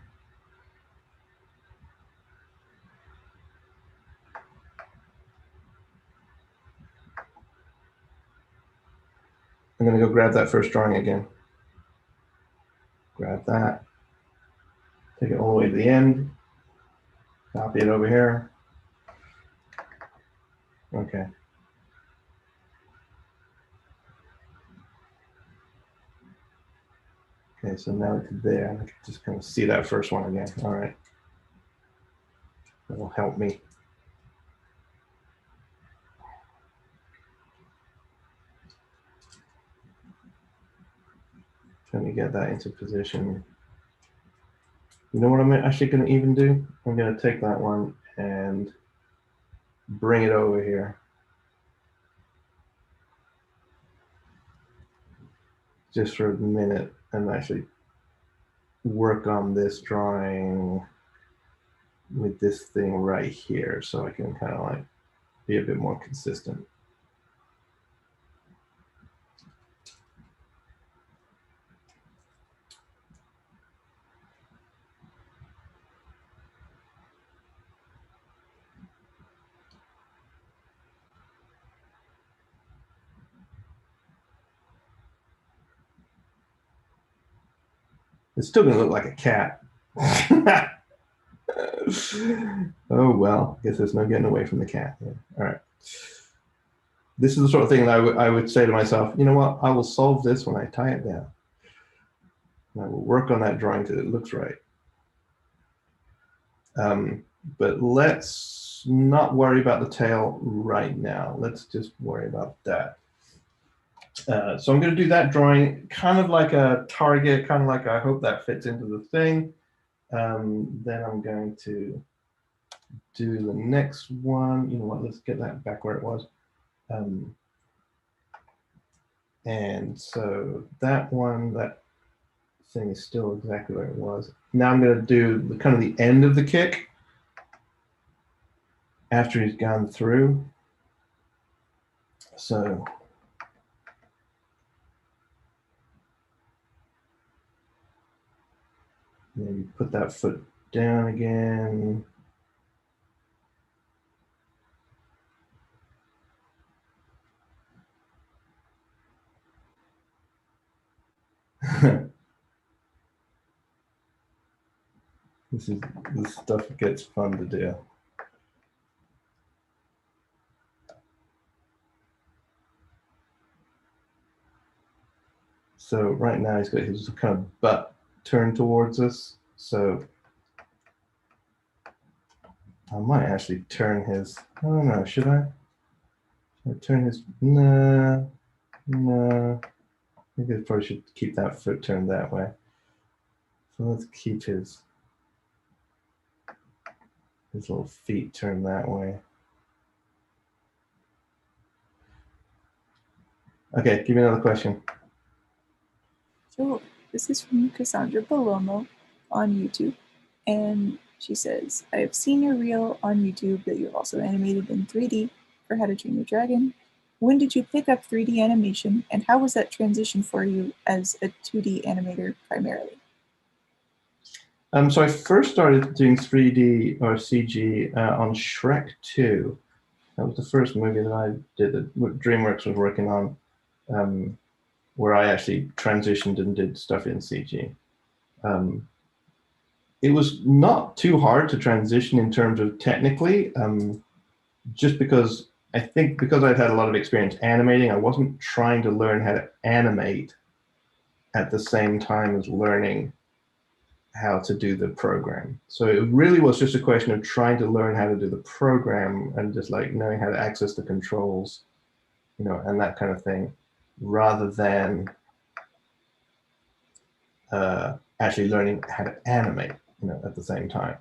I'm gonna go grab that first drawing again. Grab that, take it all the way to the end, copy it over here. Okay. Okay, so now it's there. I can just kind of see that first one again. All right. That'll help me. Trying to get that into position. You know what I'm actually going to even do? I'm going to take that one and bring it over here. Just for a minute and actually work on this drawing with this thing right here so I can kind of like be a bit more consistent. It's still going to look like a cat. Oh, well, I guess there's no getting away from the cat. Yeah. All right. This is the sort of thing that I would say to myself, you know what, I will solve this when I tie it down. And I will work on that drawing till it looks right. But let's not worry about the tail right now. Let's just worry about that. So I'm going to do that drawing kind of like a target, kind of like I hope that fits into the thing. Then I'm going to do the next one. You know what, let's get that back where it was. And so that one, that thing is still exactly where it was. Now I'm going to do the kind of the end of the kick after he's gone through. So maybe put that foot down again. This stuff gets fun to do. So right now he's got his kind of butt turned towards us. So I might actually turn his, I don't know, should I? Should I turn his, no. I think I probably should keep that foot turned that way. So let's keep his little feet turned that way. Okay, give me another question. Sure. This is from Cassandra Palomo on YouTube. And she says, I have seen your reel on YouTube that you've also animated in 3D for How to Train Your Dragon. When did you pick up 3D animation, and how was that transition for you as a 2D animator primarily? So I first started doing 3D or CG on Shrek 2. That was the first movie that I did that DreamWorks was working on, where I actually transitioned and did stuff in CG. It was not too hard to transition in terms of technically, just because I think because I'd had a lot of experience animating, I wasn't trying to learn how to animate at the same time as learning how to do the program. So it really was just a question of trying to learn how to do the program and just like knowing how to access the controls, you know, and that kind of thing, rather than actually learning how to animate, you know, at the same time.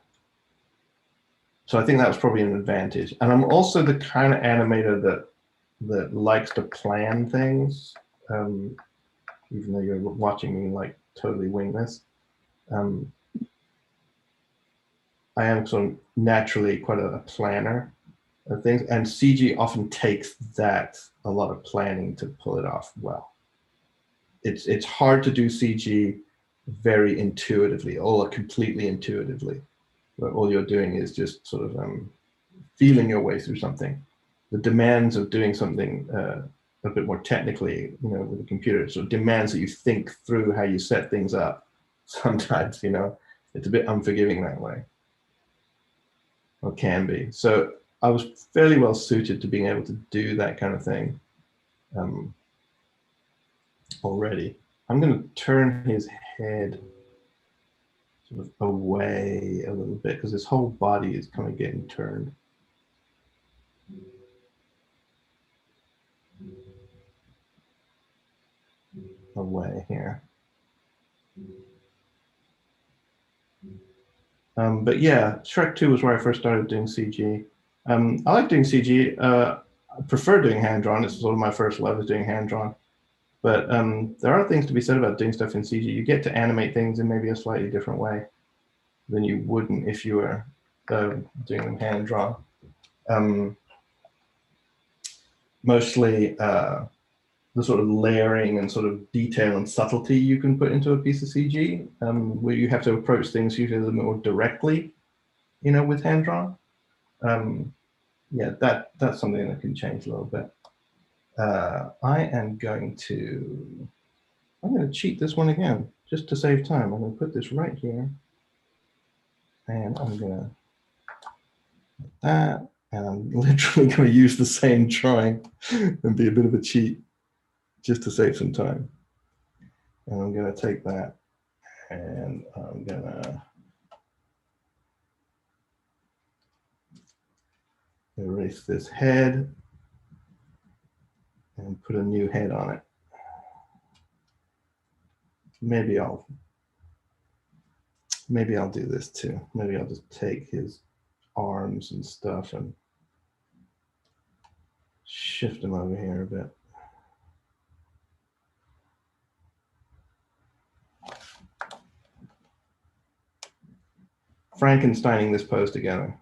So I think that was probably an advantage. And I'm also the kind of animator that likes to plan things. even though you're watching me like totally wing this. I am sort of naturally quite a planner of things, and CG often takes that a lot of planning to pull it off well. It's hard to do CG very intuitively or completely intuitively, where all you're doing is just sort of feeling your way through something. The demands of doing something a bit more technically, you know, with a computer, sort of demands that you think through how you set things up. Sometimes, you know, it's a bit unforgiving that way, or can be. So I was fairly well suited to being able to do that kind of thing already. I'm going to turn his head sort of away a little bit because his whole body is kind of getting turned. Away here. But yeah, Shrek 2 was where I first started doing CG. I like doing CG. I prefer doing hand-drawn. It's sort of my first love is doing hand-drawn. But there are things to be said about doing stuff in CG. You get to animate things in maybe a slightly different way than you wouldn't if you were doing them hand-drawn. Mostly the sort of layering and sort of detail and subtlety you can put into a piece of CG, where you have to approach things usually a little more directly, you know, with hand-drawn. Yeah, that's something that can change a little bit. I'm going to cheat this one again, just to save time. I'm going to put this right here, and I'm going to like that, and I'm literally going to use the same drawing and be a bit of a cheat, just to save some time. And I'm going to take that, and I'm going to erase this head and put a new head on it. Maybe I'll do this too. Maybe I'll just take his arms and stuff and shift him over here a bit. Frankensteining this pose together.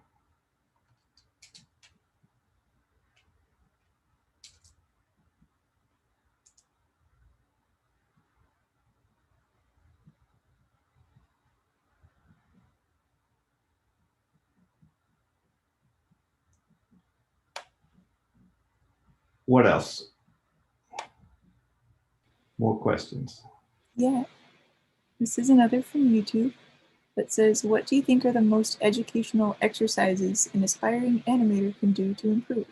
What else? More questions? Yeah. This is another from YouTube that says, what do you think are the most educational exercises an aspiring animator can do to improve?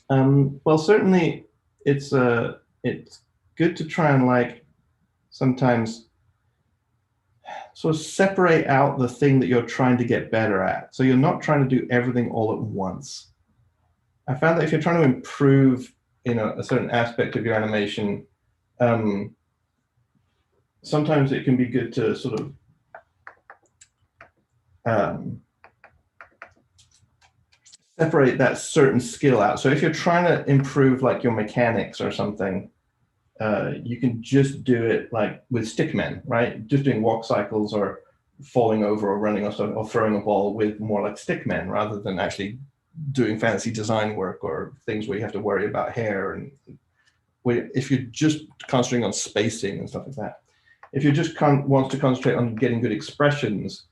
Well, certainly it's good to try and like sometimes sort of separate out the thing that you're trying to get better at. So you're not trying to do everything all at once. I found that if you're trying to improve, you know, a certain aspect of your animation, sometimes it can be good to sort of separate that certain skill out. So if you're trying to improve like your mechanics or something, you can just do it like with stickmen, right? Just doing walk cycles or falling over or running or throwing a ball with more like stickmen rather than actually doing fancy design work or things where you have to worry about hair. And if you're just concentrating on spacing and stuff like that, if you just want to concentrate on getting good expressions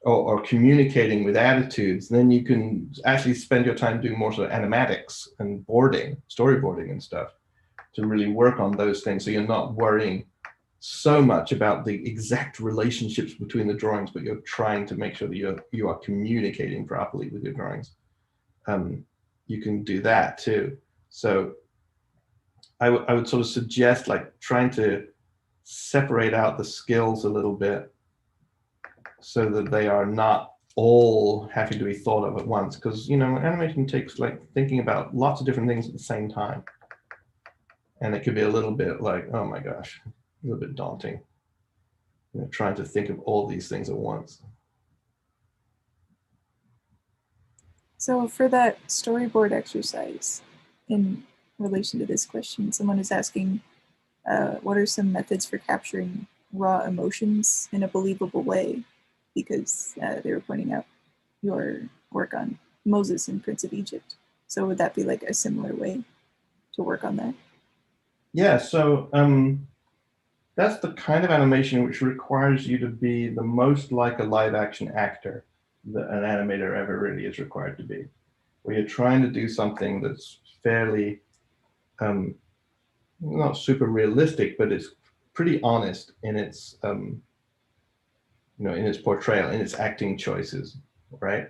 or communicating with attitudes, then you can actually spend your time doing more sort of animatics and storyboarding and stuff to really work on those things. So you're not worrying so much about the exact relationships between the drawings, but you're trying to make sure that you are communicating properly with your drawings. You can do that too. So I would sort of suggest like trying to separate out the skills a little bit so that they are not all having to be thought of at once. Because, you know, animation takes like thinking about lots of different things at the same time. And it could be a little bit like, oh my gosh, a little bit daunting, you know, trying to think of all these things at once. So for that storyboard exercise, in relation to this question, someone is asking, what are some methods for capturing raw emotions in a believable way? Because they were pointing out your work on Moses in Prince of Egypt. So would that be like a similar way to work on that? Yeah, so that's the kind of animation which requires you to be the most like a live action actor that an animator ever really is required to be. Where you're trying to do something that's fairly, not super realistic, but it's pretty honest in its, in its portrayal, in its acting choices, right?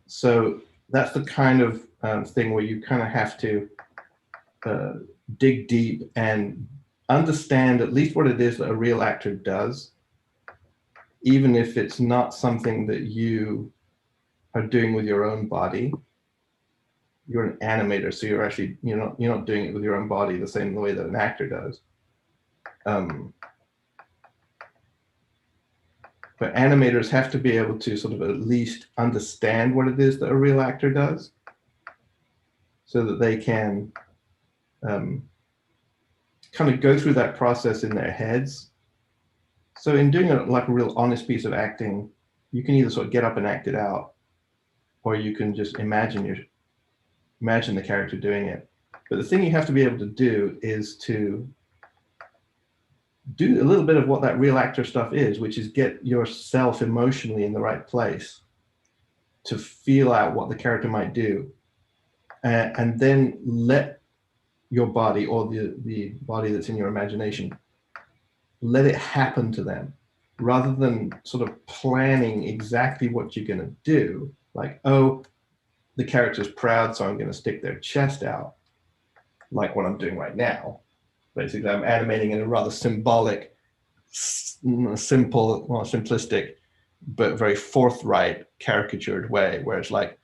So that's the kind of thing where you kind of have to dig deep and understand at least what it is that a real actor does, even if it's not something that you are doing with your own body. You're an animator, so you're actually you're not doing it with your own body the same way that an actor does. But animators have to be able to sort of at least understand what it is that a real actor does, so that they can kind of go through that process in their heads. So in doing like a real honest piece of acting, you can either sort of get up and act it out, or you can just imagine the character doing it. But the thing you have to be able to do is to do a little bit of what that real actor stuff is, which is get yourself emotionally in the right place to feel out what the character might do, and then let your body, or the body that's in your imagination, let it happen to them, rather than sort of planning exactly what you're going to do. Like, oh, the character's proud, so I'm going to stick their chest out, like what I'm doing right now. Basically, I'm animating in a rather symbolic, simple, well, simplistic, but very forthright, caricatured way, where it's like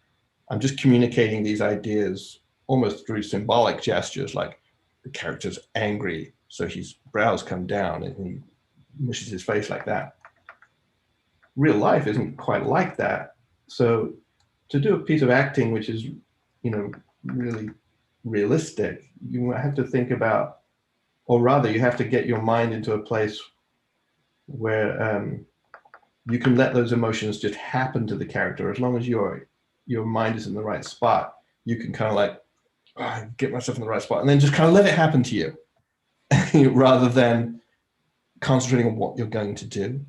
I'm just communicating these ideas almost through symbolic gestures, like the character's angry, so his brows come down and he mushes his face like that. Real life isn't quite like that. So to do a piece of acting which is, really realistic, you have to think about, or rather you have to get your mind into a place where you can let those emotions just happen to the character. As long as your mind is in the right spot, you can kind of like, get myself in the right spot, and then just kind of let it happen to you rather than concentrating on what you're going to do.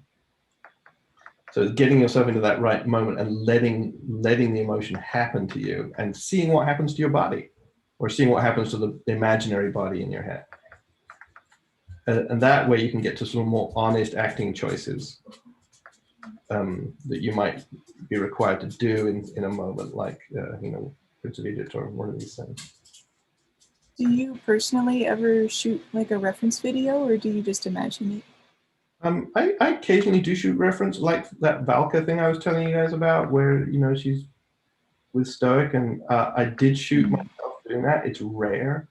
So getting yourself into that right moment and letting the emotion happen to you, and seeing what happens to your body, or seeing what happens to the imaginary body in your head. And that way you can get to some more honest acting choices that you might be required to do in a moment like, Prince of Egypt or one of these things. Do you personally ever shoot like a reference video, or do you just imagine it? I occasionally do shoot reference, like that Valka thing I was telling you guys about, where she's with Stoic, and I did shoot myself doing that. It's rare.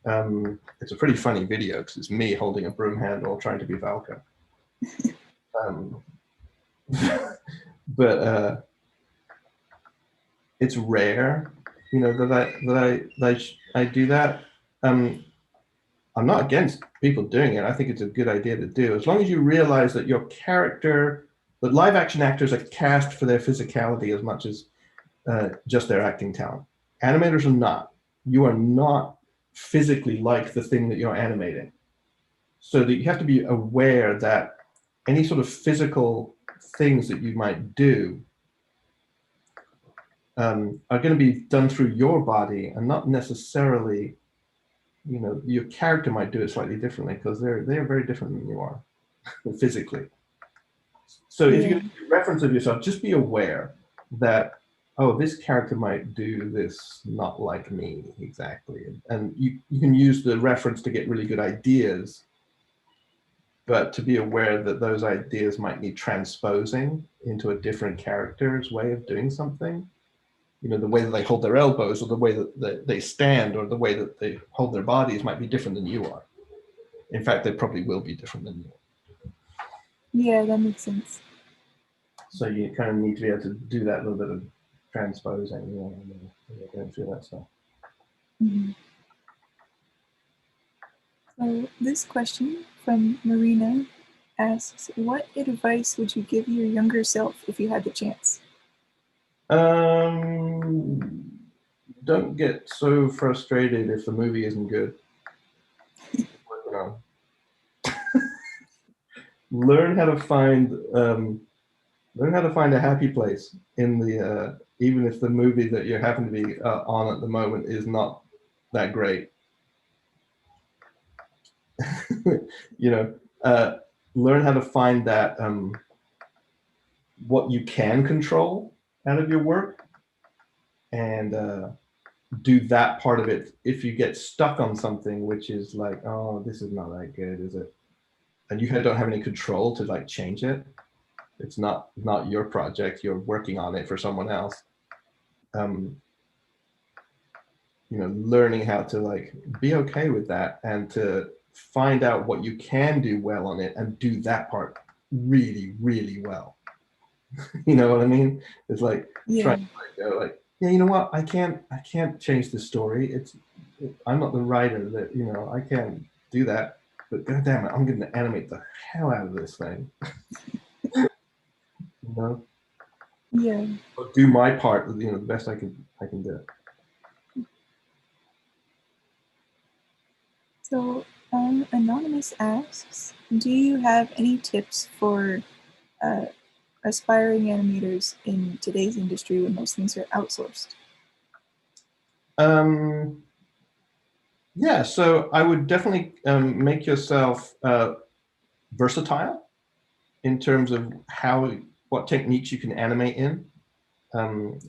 It's a pretty funny video because it's me holding a broom handle trying to be Valka. But it's rare, that I do that. I'm not against people doing it. I think it's a good idea to do, as long as you realize that your character, that live action actors are cast for their physicality as much as just their acting talent. Animators are not. You are not physically like the thing that you're animating. So that you have to be aware that any sort of physical things that you might do are going to be done through your body, and not necessarily, your character might do it slightly differently, because they're very different than you are physically. So if you get a reference of yourself, just be aware that, oh, this character might do this not like me exactly. And you can use the reference to get really good ideas, but to be aware that those ideas might need transposing into a different character's way of doing something. The way that they hold their elbows, or the way that they stand, or the way that they hold their bodies might be different than you are. In fact, they probably will be different than you are. Yeah, that makes sense. So you kind of need to be able to do that little bit of transposing, going through that stuff. Mm-hmm. This question from Marina asks, what advice would you give your younger self if you had the chance? Don't get so frustrated if the movie isn't good. Working on. Learn how to find a happy place in the even if the movie that you happen to be on at the moment is not that great. Learn how to find that what you can control out of your work, and do that part of it. If you get stuck on something which is like, oh, this is not that good, is it? And you don't have any control to like change it. It's not your project. You're working on it for someone else. Learning how to like be okay with that and to find out what you can do well on it and do that part really, really well. You know what I mean? It's like trying to go like, yeah, you know what? I can't change the story. I'm not the writer that, I can't do that. But God damn it, I'm going to animate the hell out of this thing. Yeah. Or do my part, the best I can do it. So, Anonymous asks, do you have any tips for aspiring animators in today's industry when most things are outsourced? Yeah, so I would definitely make yourself versatile in terms of what techniques you can animate in,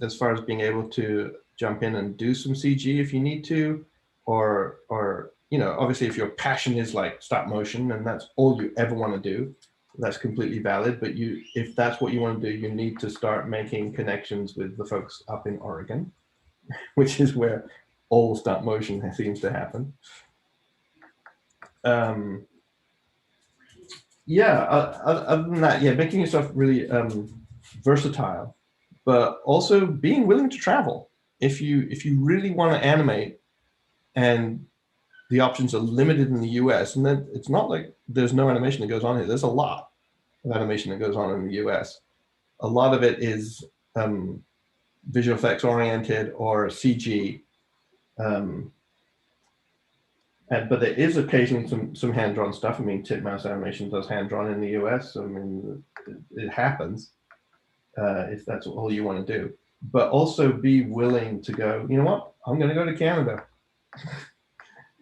as far as being able to jump in and do some CG if you need to, or obviously if your passion is like stop motion and that's all you ever want to do, that's completely valid. But if that's what you want to do, you need to start making connections with the folks up in Oregon, which is where all stop motion seems to happen. Other than that, making yourself really versatile, but also being willing to travel. If you really want to animate and the options are limited in the US, and then it's not like there's no animation that goes on here. There's a lot of animation that goes on in the US. A lot of it is visual effects oriented or CG. But there is occasionally some hand-drawn stuff. I mean, Titmouse Animation does hand-drawn in the US. I mean, it happens if that's all you want to do. But also be willing to go, you know what, I'm going to go to Canada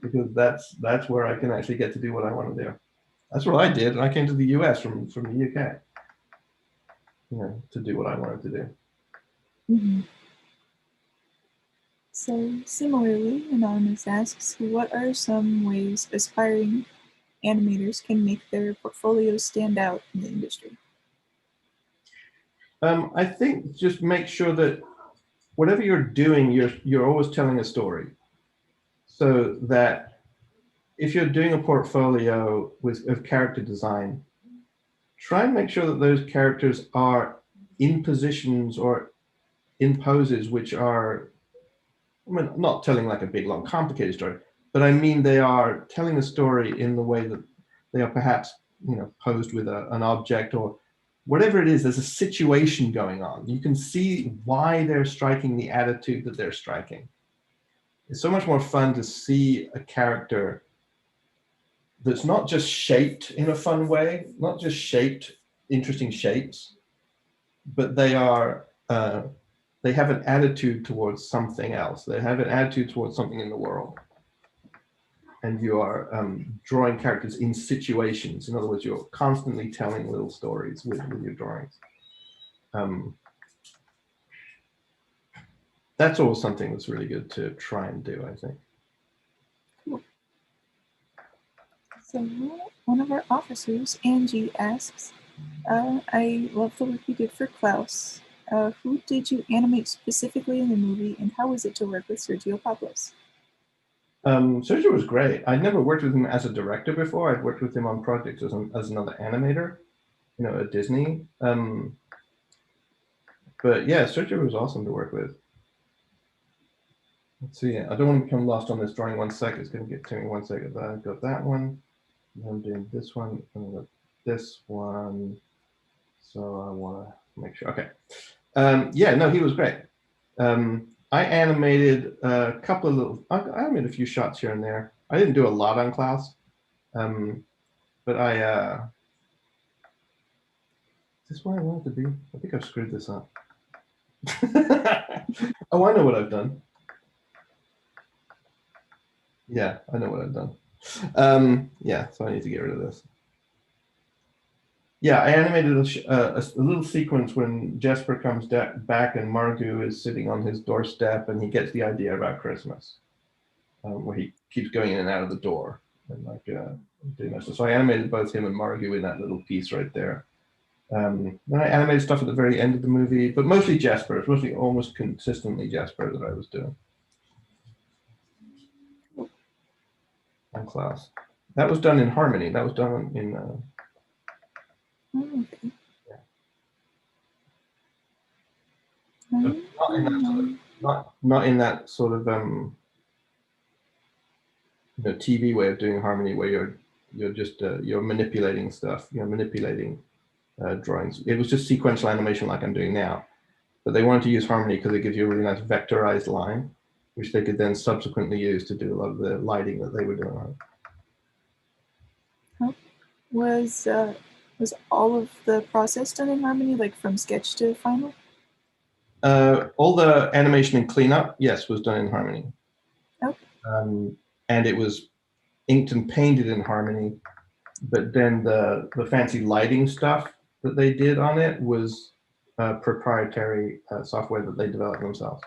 because that's where I can actually get to do what I want to do. That's what I did. And I came to the US from the UK, to do what I wanted to do. Mm-hmm. So similarly, Anonymous asks, what are some ways aspiring animators can make their portfolios stand out in the industry? I think just make sure that whatever you're doing, you're always telling a story. So that if you're doing a portfolio of character design, try and make sure that those characters are in positions or in poses which are, I mean, not telling like a big, long, complicated story, but I mean they are telling a story in the way that they are perhaps, posed with an object or whatever it is. There's a situation going on. You can see why they're striking the attitude that they're striking. It's so much more fun to see a character that's not just shaped in a fun way, not just shaped interesting shapes, but they are they have an attitude towards something else. They have an attitude towards something in the world. And you are drawing characters in situations. In other words, you're constantly telling little stories with your drawings. That's always something that's really good to try and do, I think. Cool. So one of our officers, Angie, asks, I love the work you did for Klaus. Who did you animate specifically in the movie, and how was it to work with Sergio Pablos? Sergio was great. I'd never worked with him as a director before. I'd worked with him on projects as another animator, at Disney. But yeah, Sergio was awesome to work with. Let's see. I don't want to become lost on this drawing. 1 second. It's going to get to me 1 second. I've got that one. And I'm doing this one. And I've got this one. So I want to make sure. Okay. Yeah, no, he was great. I animated a couple of little, I animated a few shots here and there. I didn't do a lot on Klaus. But is this what I wanted to be? I think I've screwed this up. Oh, I know what I've done. Yeah, I know what I've done. Yeah, so I need to get rid of this. Yeah, I animated a little sequence when Jesper comes back and Margu is sitting on his doorstep and he gets the idea about Christmas, where he keeps going in and out of the door. And like doing that. So I animated both him and Margu in that little piece right there. Then I animated stuff at the very end of the movie, but mostly Jesper. It's mostly almost consistently Jesper that I was doing. And Klaus. That was done in Harmony. That was done in. Okay. Not in that sort of TV way of doing Harmony, where you're just you're manipulating stuff. You're manipulating drawings. It was just sequential animation like I'm doing now, but they wanted to use Harmony because it gives you a really nice vectorized line, which they could then subsequently use to do a lot of the lighting that they were doing on it. Was all of the process done in Harmony, like from sketch to final? All the animation and cleanup, yes, was done in Harmony. Okay. And it was inked and painted in Harmony, but then the fancy lighting stuff that they did on it was proprietary software that they developed themselves.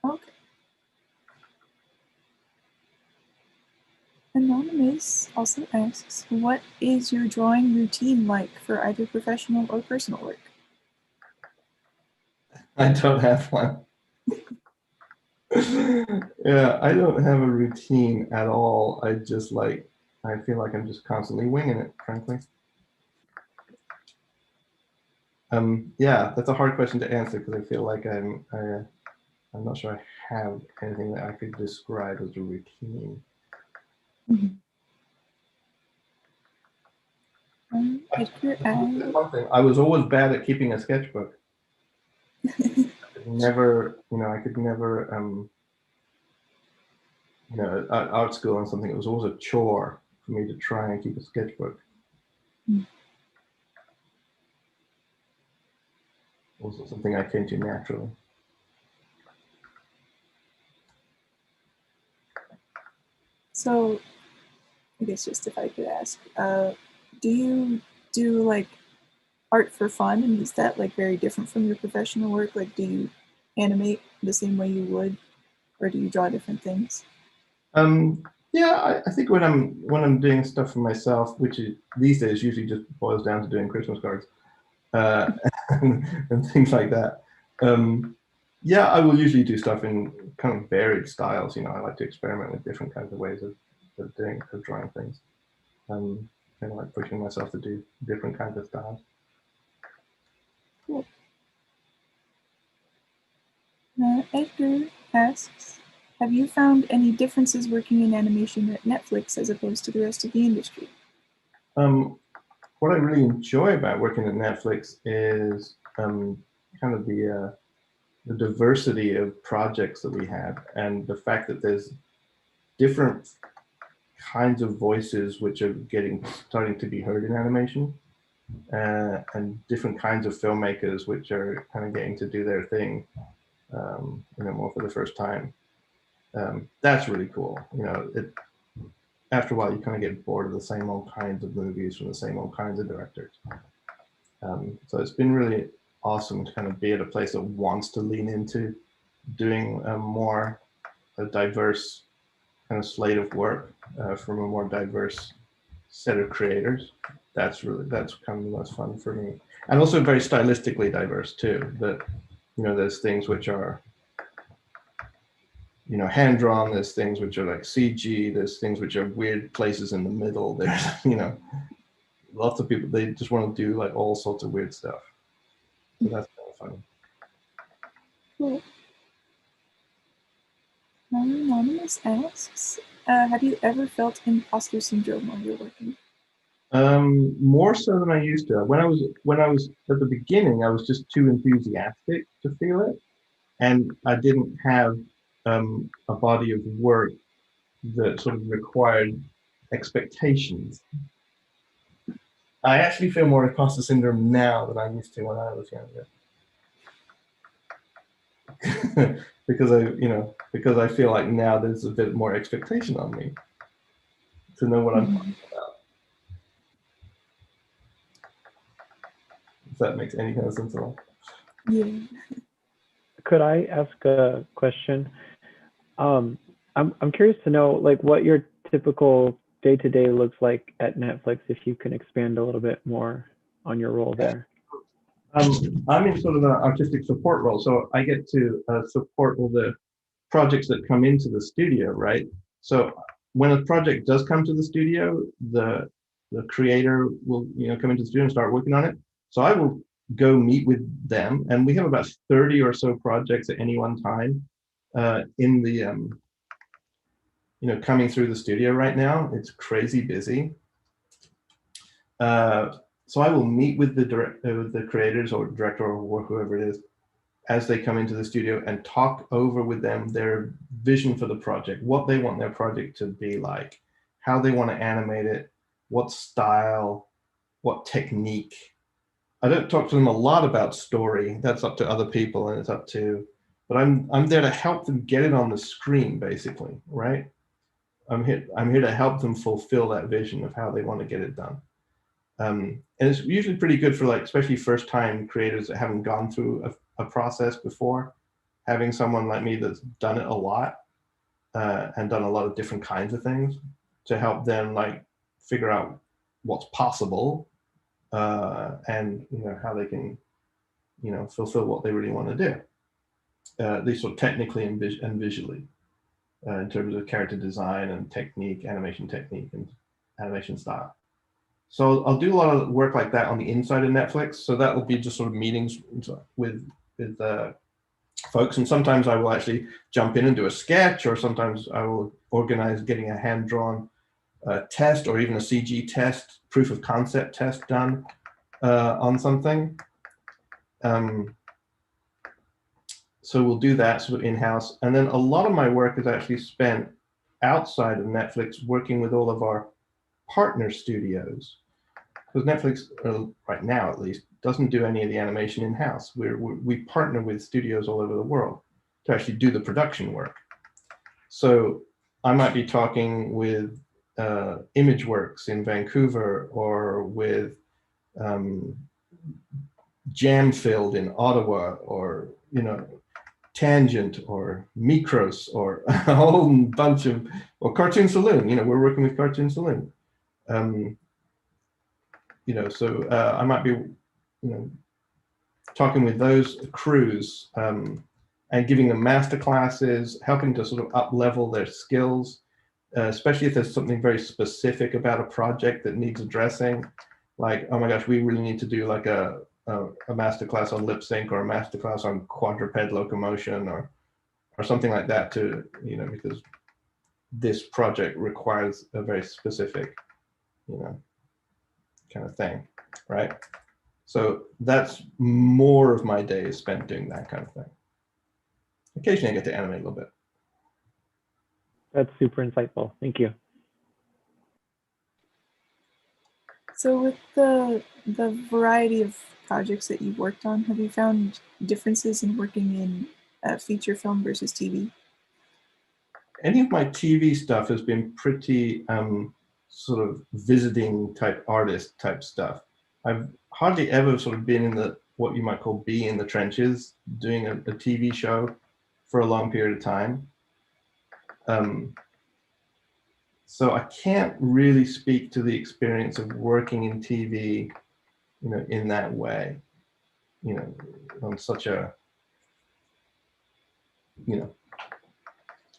Okay. Anonymous also asks, what is your drawing routine like for either professional or personal work? I don't have one. Yeah, I don't have a routine at all. I feel like I'm just constantly winging it, frankly. Yeah, that's a hard question to answer because I feel like I'm not sure I have anything that I could describe as a routine. Mm-hmm. One thing, I was always bad at keeping a sketchbook. I could never, at art school and something, it was always a chore for me to try and keep a sketchbook. Mm. Also something I came to naturally. So, I guess just if I could ask, do you do like art for fun, and is that like very different from your professional work? Like, do you animate the same way you would, or do you draw different things? Yeah, I think when I'm doing stuff for myself, which is, these days usually just boils down to doing Christmas cards and things like that. Yeah, I will usually do stuff in kind of varied styles. I like to experiment with different kinds of ways of drawing things. Kind of like pushing myself to do different kinds of styles. Cool. Edgar asks, have you found any differences working in animation at Netflix as opposed to the rest of the industry? What I really enjoy about working at Netflix is kind of the diversity of projects that we have, and the fact that there's different kinds of voices which are starting to be heard in animation, and different kinds of filmmakers which are kind of getting to do their thing, more for the first time. That's really cool. After a while, you kind of get bored of the same old kinds of movies from the same old kinds of directors. So it's been really awesome to kind of be at a place that wants to lean into doing a diverse kind of slate of work from a more diverse set of creators. That's kind of the most fun for me, and also very stylistically diverse too. That there's things which are hand drawn. There's things which are like CG. There's things which are weird places in the middle. There's lots of people, they just want to do like all sorts of weird stuff. So that's kind of fun. Cool. Anonymous asks, have you ever felt imposter syndrome while you're working? More so than I used to. When I was at the beginning, I was just too enthusiastic to feel it, and I didn't have a body of work that sort of required expectations. I actually feel more imposter syndrome now than I used to when I was younger. because I feel like now there's a bit more expectation on me to know what I'm talking about. If that makes any kind of sense at all. Yeah. Could I ask a question? I'm curious to know like what your typical day-to-day looks like at Netflix, if you can expand a little bit more on your role there. I'm in sort of an artistic support role, so I get to support all the projects that come into the studio, right? So when a project does come to the studio, the creator will come into the studio and start working on it. So I will go meet with them, and we have about 30 or so projects at any one time in the coming through the studio right now. It's crazy busy. So I will meet with the creators or director or whoever it is as they come into the studio and talk over with them their vision for the project, what they want their project to be like, how they want to animate it, what style, what technique. I don't talk to them a lot about story. That's up to other people, and it's up to, but I'm there to help them get it on the screen, basically, right? I'm here to help them fulfill that vision of how they want to get it done. And it's usually pretty good for especially first time creators that haven't gone through a process before. Having someone like me that's done it a lot and done a lot of different kinds of things to help them figure out what's possible and how they can fulfill what they really want to do. At least sort of technically and visually in terms of character design and technique, animation technique and animation style. So I'll do a lot of work like that on the inside of Netflix. So that will be just sort of meetings with folks. And sometimes I will actually jump in and do a sketch, or sometimes I will organize getting a hand-drawn test or even a CG test, proof of concept test done on something. So we'll do that sort of in-house. And then a lot of my work is actually spent outside of Netflix working with all of our partner studios. Because Netflix, right now at least, doesn't do any of the animation in-house. We partner with studios all over the world to actually do the production work. So I might be talking with ImageWorks in Vancouver, or with Jamfilled in Ottawa, or Tangent or Micros, or a whole bunch of, or Cartoon Saloon. We're working with Cartoon Saloon. So I might be, talking with those crews and giving them master classes, helping to sort of up level their skills, especially if there's something very specific about a project that needs addressing. Like, oh my gosh, we really need to do like a master class on lip sync, or a master class on quadruped locomotion, or something like that, to because this project requires a very specific kind of thing, right? So that's more of my day is spent doing that kind of thing. Occasionally I get to animate a little bit. That's super insightful. Thank you. So with the variety of projects that you've worked on, have you found differences in working in feature film versus TV? Any of my TV stuff has been pretty sort of visiting type artist type stuff. I've hardly ever sort of been in the, what you might call be in the trenches, doing a TV show for a long period of time. So I can't really speak to the experience of working in TV, in that way, on such a,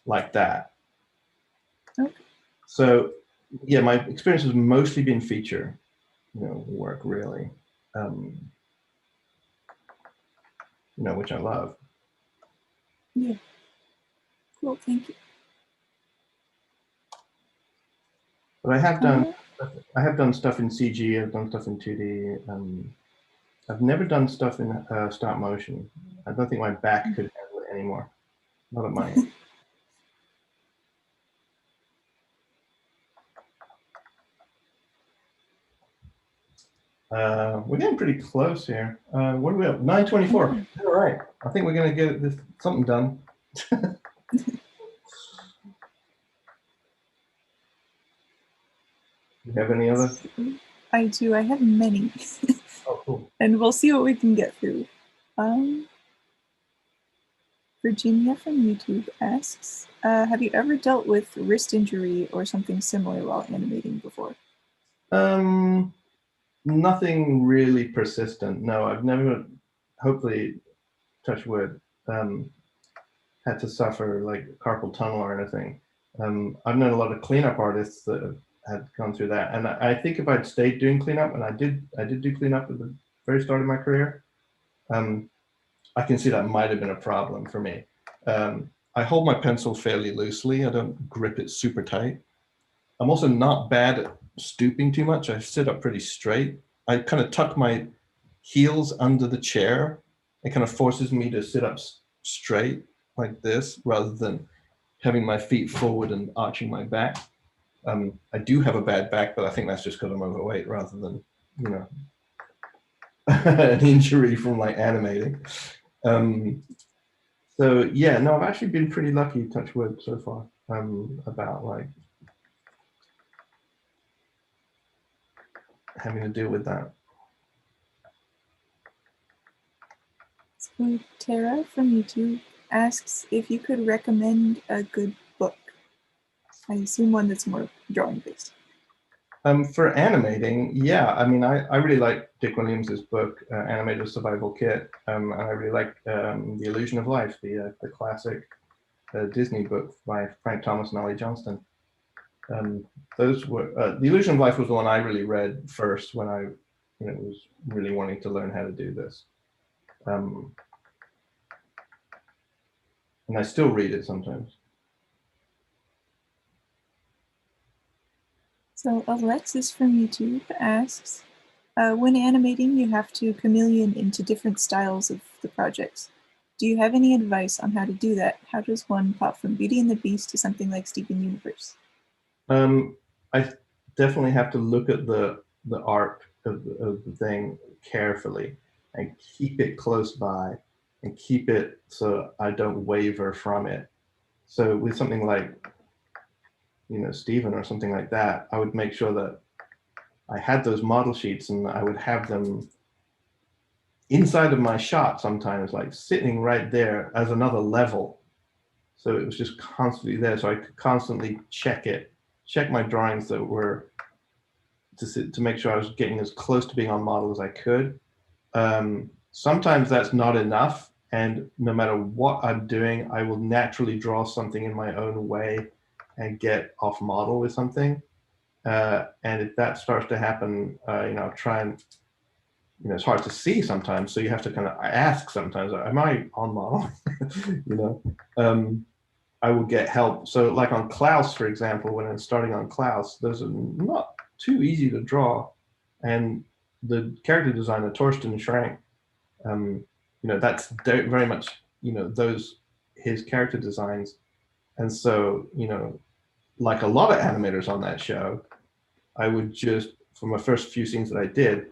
like that. Okay. So yeah, my experience has mostly been feature, work really, which I love. Yeah. Cool, thank you. But I have done stuff in CG. I've done stuff in 2D. I've never done stuff in stop motion. I don't think my back could handle it anymore. Not at my age. We're getting pretty close here. What are we up? 9:24. All right. I think we're gonna get this something done. You have any other? I do. I have many. Oh, cool. And we'll see what we can get through. Virginia from YouTube asks, have you ever dealt with wrist injury or something similar while animating before? Nothing really persistent. No, I've never, hopefully, touch wood, had to suffer like carpal tunnel or anything. I've known a lot of cleanup artists that had gone through that, and I think if I'd stayed doing cleanup, and I did do cleanup at the very start of my career, I can see that might have been a problem for me. I hold my pencil fairly loosely. I don't grip it super tight. I'm also not bad at stooping too much. I sit up pretty straight. I kind of tuck my heels under the chair. It kind of forces me to sit up straight like this rather than having my feet forward and arching my back. I do have a bad back, but I think that's just because I'm overweight rather than, you know, an injury from like animating. So yeah, no, I've actually been pretty lucky, touch wood, so far, about like having to deal with that. So Tara from YouTube asks if you could recommend a good book. I assume one that's more drawing based. For animating, yeah, I mean, I really like Dick Williams's book, Animator Survival Kit, and I really like The Illusion of Life, the classic Disney book by Frank Thomas and Ollie Johnston. Those were The Illusion of Life was the one I really read first when I was really wanting to learn how to do this, and I still read it sometimes. So Alexis from YouTube asks, when animating, you have to chameleon into different styles of the projects. Do you have any advice on how to do that? How does one pop from Beauty and the Beast to something like Steven Universe? I definitely have to look at the art of the thing carefully and keep it close by and keep it so I don't waver from it. So with something like, Steven or something like that, I would make sure that I had those model sheets and I would have them inside of my shot sometimes, like sitting right there as another level. So it was just constantly there. So I could constantly check my drawings that were to make sure I was getting as close to being on model as I could. Sometimes that's not enough. And no matter what I'm doing, I will naturally draw something in my own way and get off model with something. And if that starts to happen, I'll try and, it's hard to see sometimes. So you have to kind of ask sometimes, am I on model? I will get help. So like on Klaus, for example, when I'm starting on Klaus, those are not too easy to draw. And the character designer, Torsten Schrank, that's very much, his character designs. And so, like a lot of animators on that show, I would just, for my first few scenes that I did,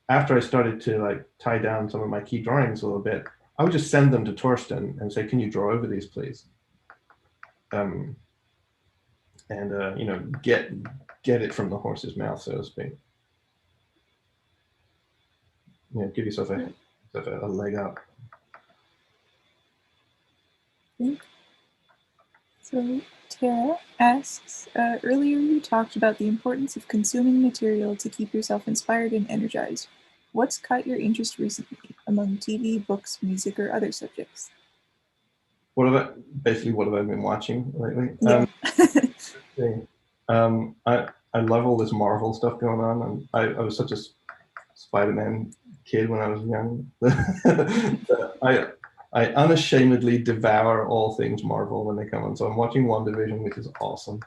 after I started to like tie down some of my key drawings a little bit, I would just send them to Torsten and say, can you draw over these, please? Get it from the horse's mouth, so to speak. Give yourself a leg up. So Tara asks, earlier you talked about the importance of consuming material to keep yourself inspired and energized. What's caught your interest recently among TV, books, music, or other subjects? What have I been watching lately? Yeah. I love all this Marvel stuff going on, and I was such a Spider-Man kid when I was young. I unashamedly devour all things Marvel when they come on. So I'm watching WandaVision, which is awesome.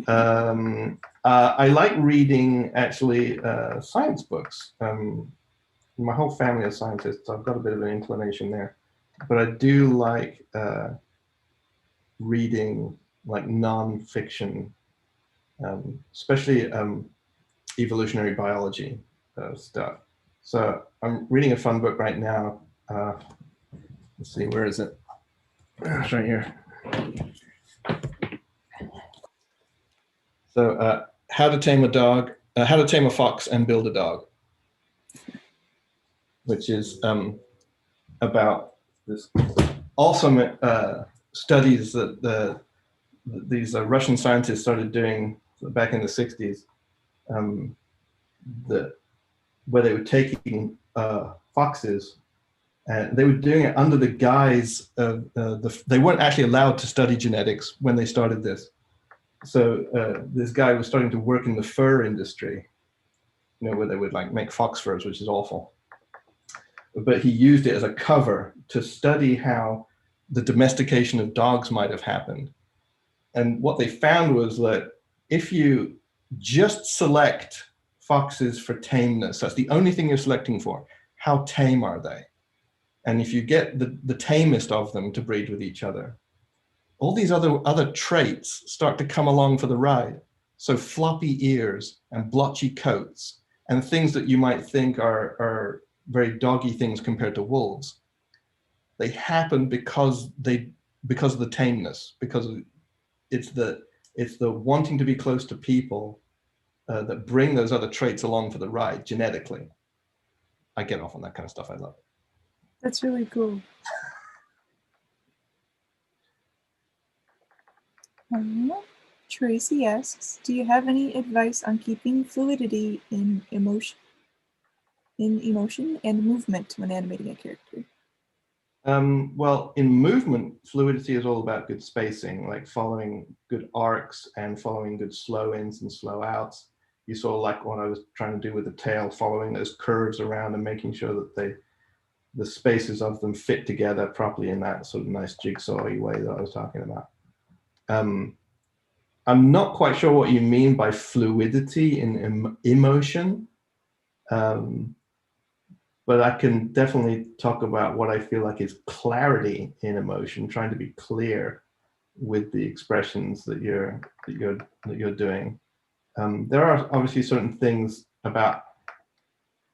I like reading, actually, science books. My whole family is scientists, so I've got a bit of an inclination there. But I do like reading like non-fiction, especially evolutionary biology stuff. So I'm reading a fun book right now. Let's see, where is it? It's right here. So how to tame a dog, how to tame a fox and build a dog, which is about this awesome studies that these Russian scientists started doing back in the 60s, where they were taking foxes, and they were doing it under the guise of they weren't actually allowed to study genetics when they started this. So this guy was starting to work in the fur industry, where they would like make fox furs, which is awful. But he used it as a cover to study how the domestication of dogs might have happened. And what they found was that if you just select foxes for tameness, that's the only thing you're selecting for. How tame are they? And if you get the tamest of them to breed with each other, all these other traits start to come along for the ride. So floppy ears and blotchy coats and things that you might think are very doggy things compared to wolves, they happen because of the tameness, because it's the wanting to be close to people that bring those other traits along for the ride genetically. I get off on that kind of stuff. I love it. That's really cool. Tracy asks, do you have any advice on keeping fluidity in emotion and movement when animating a character? Well, in movement, fluidity is all about good spacing, like following good arcs and following good slow ins and slow outs. You saw like what I was trying to do with the tail, following those curves around and making sure that the spaces of them fit together properly in that sort of nice jigsaw-y way that I was talking about. I'm not quite sure what you mean by fluidity in emotion. But I can definitely talk about what I feel like is clarity in emotion, trying to be clear with the expressions that you're doing. There are obviously certain things about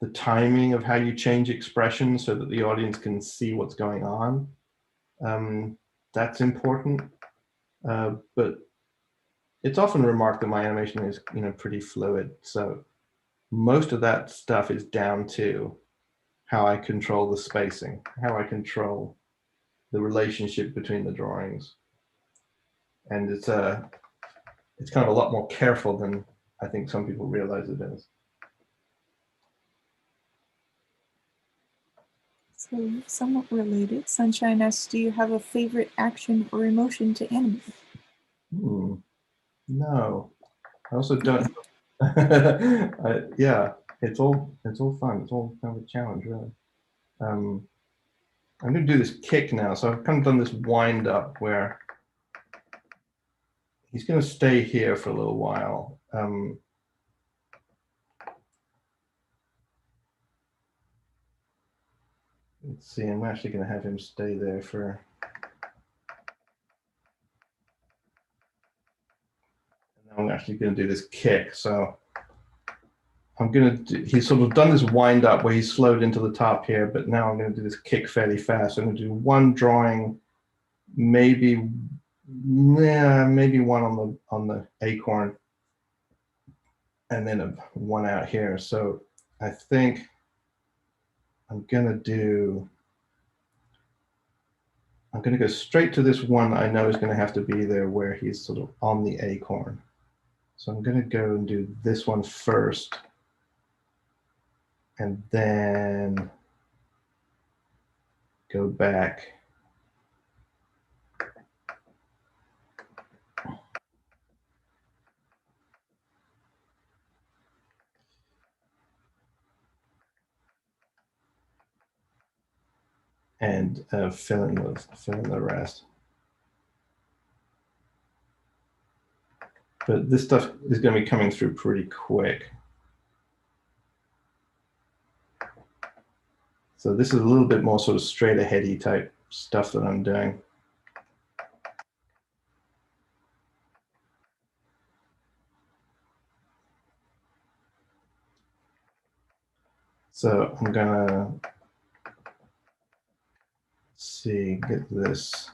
the timing of how you change expression so that the audience can see what's going on. That's important, but it's often remarked that my animation is pretty fluid. So most of that stuff is down to how I control the spacing, how I control the relationship between the drawings. And it's kind of a lot more careful than I think some people realize it is. So somewhat related, Sunshine asks, do you have a favorite action or emotion to animate? No, I also don't. Yeah, it's all fun. It's all kind of a challenge, really. I'm going to do this kick now. So I've kind of done this wind up where he's going to stay here for a little while. Let's see, I'm actually going to have him stay there for. And I'm actually going to do this kick. So I'm going to he's sort of done this wind up where he's slowed into the top here, but now I'm going to do this kick fairly fast. I'm going to do one drawing, maybe one on the acorn, and then one out here. So I think I'm going to go straight to this one I know is going to have to be there where he's sort of on the acorn. So I'm going to go and do this one first, and then go back. And fill in the rest. But this stuff is going to be coming through pretty quick. So this is a little bit more sort of straight aheady type stuff that I'm doing. So I'm gonna see, get this.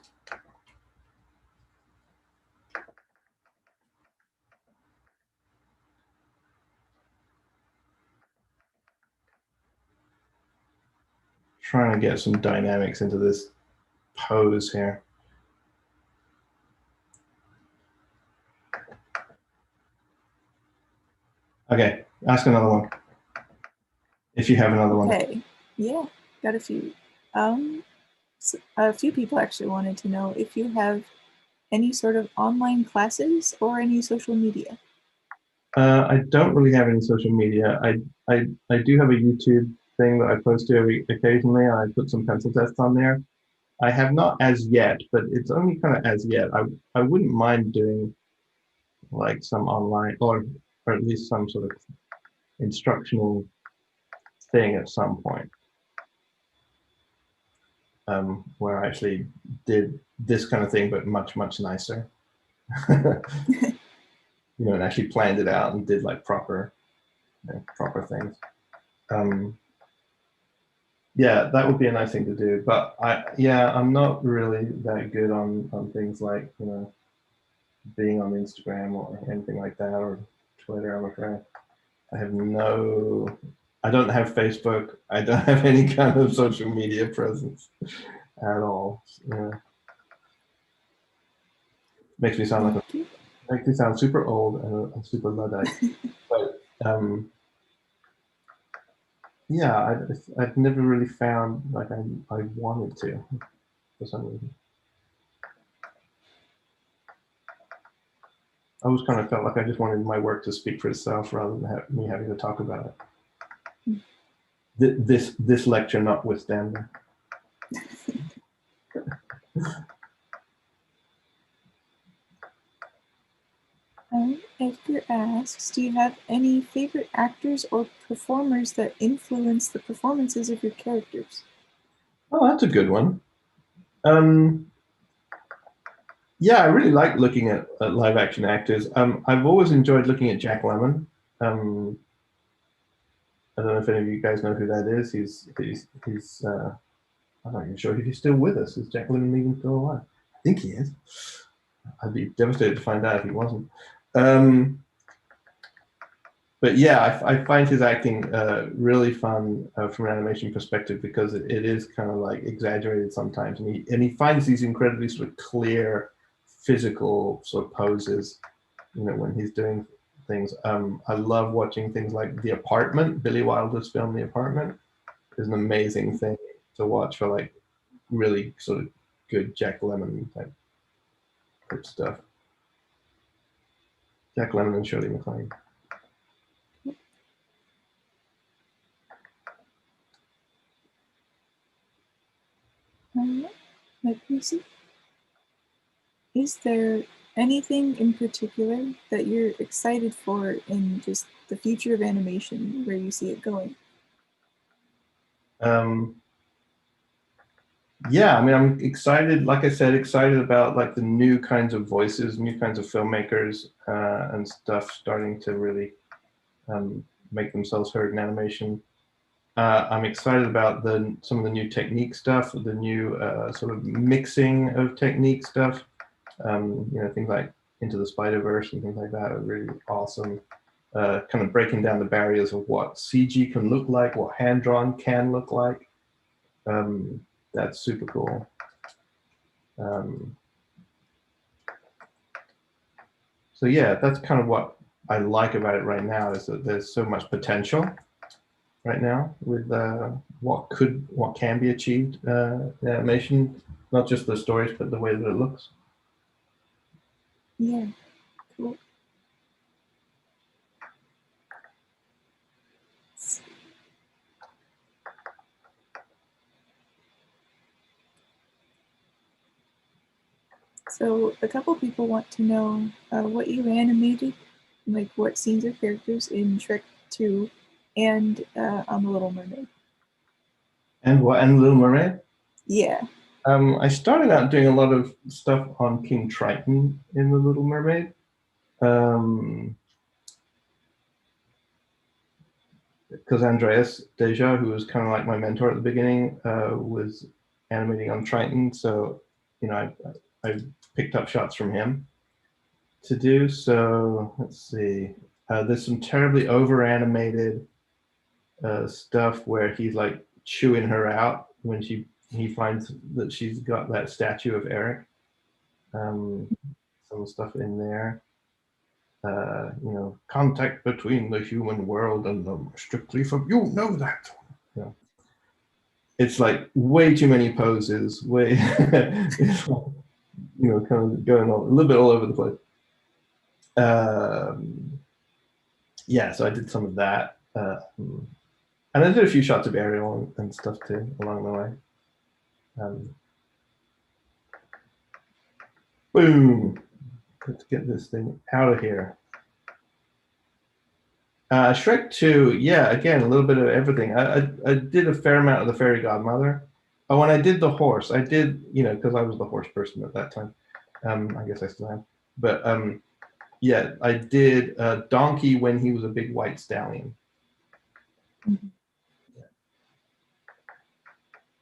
Trying to get some dynamics into this pose here. Okay, ask another one. If you have another one. Okay, yeah, got a few. So a few people actually wanted to know if you have any sort of online classes or any social media. I don't really have any social media. I do have a YouTube thing that I post to occasionally. I put some pencil tests on there. I have not as yet, but it's only kind of as yet. I wouldn't mind doing like some online or at least some sort of instructional thing at some point, where I actually did this kind of thing, but much, much nicer. You know, and actually planned it out and did like proper things. Yeah, that would be a nice thing to do. But I'm not really that good on things like, you know, being on Instagram or anything like that, or Twitter, I'm afraid. I don't have Facebook. I don't have any kind of social media presence at all. Yeah. Makes me sound super old and super Luddite. But yeah, I've never really found like I wanted to for some reason. I always kind of felt like I just wanted my work to speak for itself rather than me having to talk about it. This lecture notwithstanding. Edgar asks, do you have any favorite actors or performers that influence the performances of your characters? Oh, that's a good one. Yeah, I really like looking at live action actors. I've always enjoyed looking at Jack Lemmon. I don't know if any of you guys know who that is. He's I'm not even sure if he's still with us. Is Jack Lemmon even still alive? I think he is. I'd be devastated to find out if he wasn't. But yeah, I find his acting really fun from an animation perspective, because it is kind of like exaggerated sometimes, and he finds these incredibly sort of clear physical sort of poses, you know, when he's doing things. I love watching things like The Apartment. Billy Wilder's film The Apartment is an amazing thing to watch for like really sort of good Jack Lemmon type stuff. Jack Lemmon and Shirley MacLaine. Let me see. Is there anything in particular that you're excited for in just the future of animation, where you see it going? Yeah, I mean, I'm excited, like I said, excited about like the new kinds of voices, new kinds of filmmakers and stuff starting to really make themselves heard in animation. I'm excited about some of the new technique stuff, the new sort of mixing of technique stuff. You know, things like Into the Spider-Verse and things like that are really awesome. Kind of breaking down the barriers of what CG can look like, what hand-drawn can look like. That's super cool. So yeah, that's kind of what I like about it right now, is that there's so much potential right now with what can be achieved in animation, not just the stories, but the way that it looks. Yeah, cool. So a couple people want to know what you animated, like what scenes or characters in Shrek 2 and on The Little Mermaid. And what? And Little Mermaid? Yeah. I started out doing a lot of stuff on King Triton in The Little Mermaid. Because Andreas Deja, who was kind of like my mentor at the beginning, was animating on Triton. So, I picked up shots from him to do. So let's see. There's some terribly over animated stuff where he's like chewing her out when he finds that she's got that statue of Eric. Some stuff in there. Contact between the human world and the strictly from you know that. Yeah. It's like way too many poses, it's like, kind of going on a little bit all over the place. Yeah, so I did some of that. And I did a few shots of Ariel and stuff too along the way. Boom. Let's get this thing out of here. Shrek 2, yeah, again, a little bit of everything. I did a fair amount of the Fairy Godmother. Oh, when I did the horse, I did, because I was the horse person at that time. I guess I still am. But yeah, I did Donkey when he was a big white stallion. Mm-hmm. Yeah.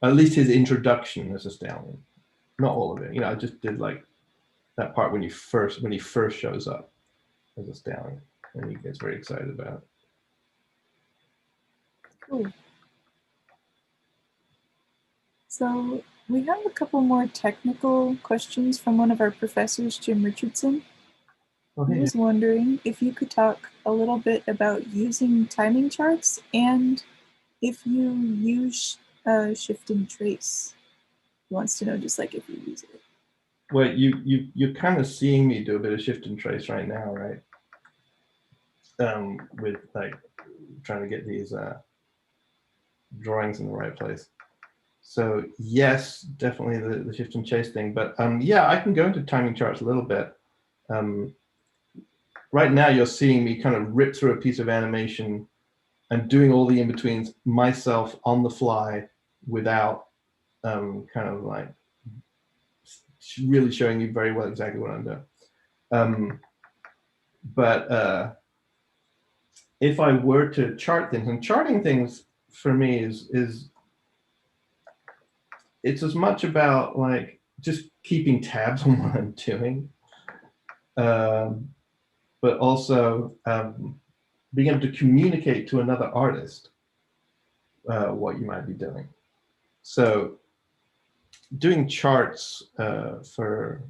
At least his introduction as a stallion. Not all of it. I just did like that part when he first shows up as a stallion and he gets very excited about it. Cool. So we have a couple more technical questions from one of our professors, Jim Richardson. He was wondering if you could talk a little bit about using timing charts and if you use shift and trace. He wants to know just like if you use it. Well, you're kind of seeing me do a bit of shift and trace right now, right? With like trying to get these drawings in the right place. So yes, definitely the shift and chase thing. But yeah, I can go into timing charts a little bit. Right now, you're seeing me kind of rip through a piece of animation and doing all the in-betweens myself on the fly without kind of like really showing you very well exactly what I'm doing. But if I were to chart things, and charting things for me is it's as much about like just keeping tabs on what I'm doing, but also being able to communicate to another artist what you might be doing. So doing charts for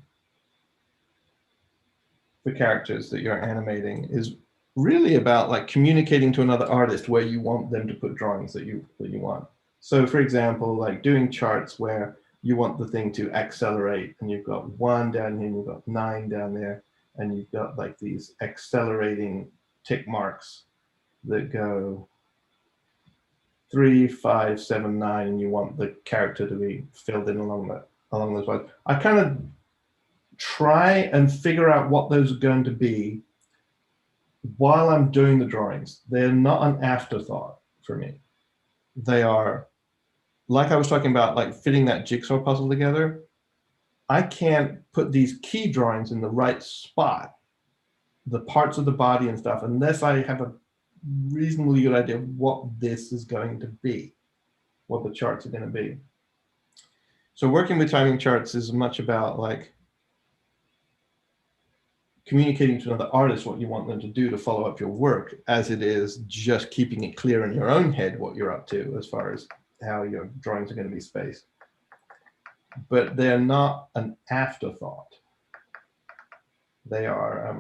characters that you're animating is really about like communicating to another artist where you want them to put drawings that you want. So for example, like doing charts where you want the thing to accelerate and you've got 1 down here and you've got 9 down there and you've got like these accelerating tick marks that go 3, 5, 7, 9, and you want the character to be filled in along those lines. I kind of try and figure out what those are going to be while I'm doing the drawings. They're not an afterthought for me. They are, like I was talking about, like fitting that jigsaw puzzle together. I can't put these key drawings in the right spot, the parts of the body and stuff, unless I have a reasonably good idea of what this is going to be, what the charts are going to be. So working with timing charts is much about like communicating to another artist what you want them to do to follow up your work, as it is just keeping it clear in your own head what you're up to as far as how your drawings are going to be spaced. But they're not an afterthought. They are,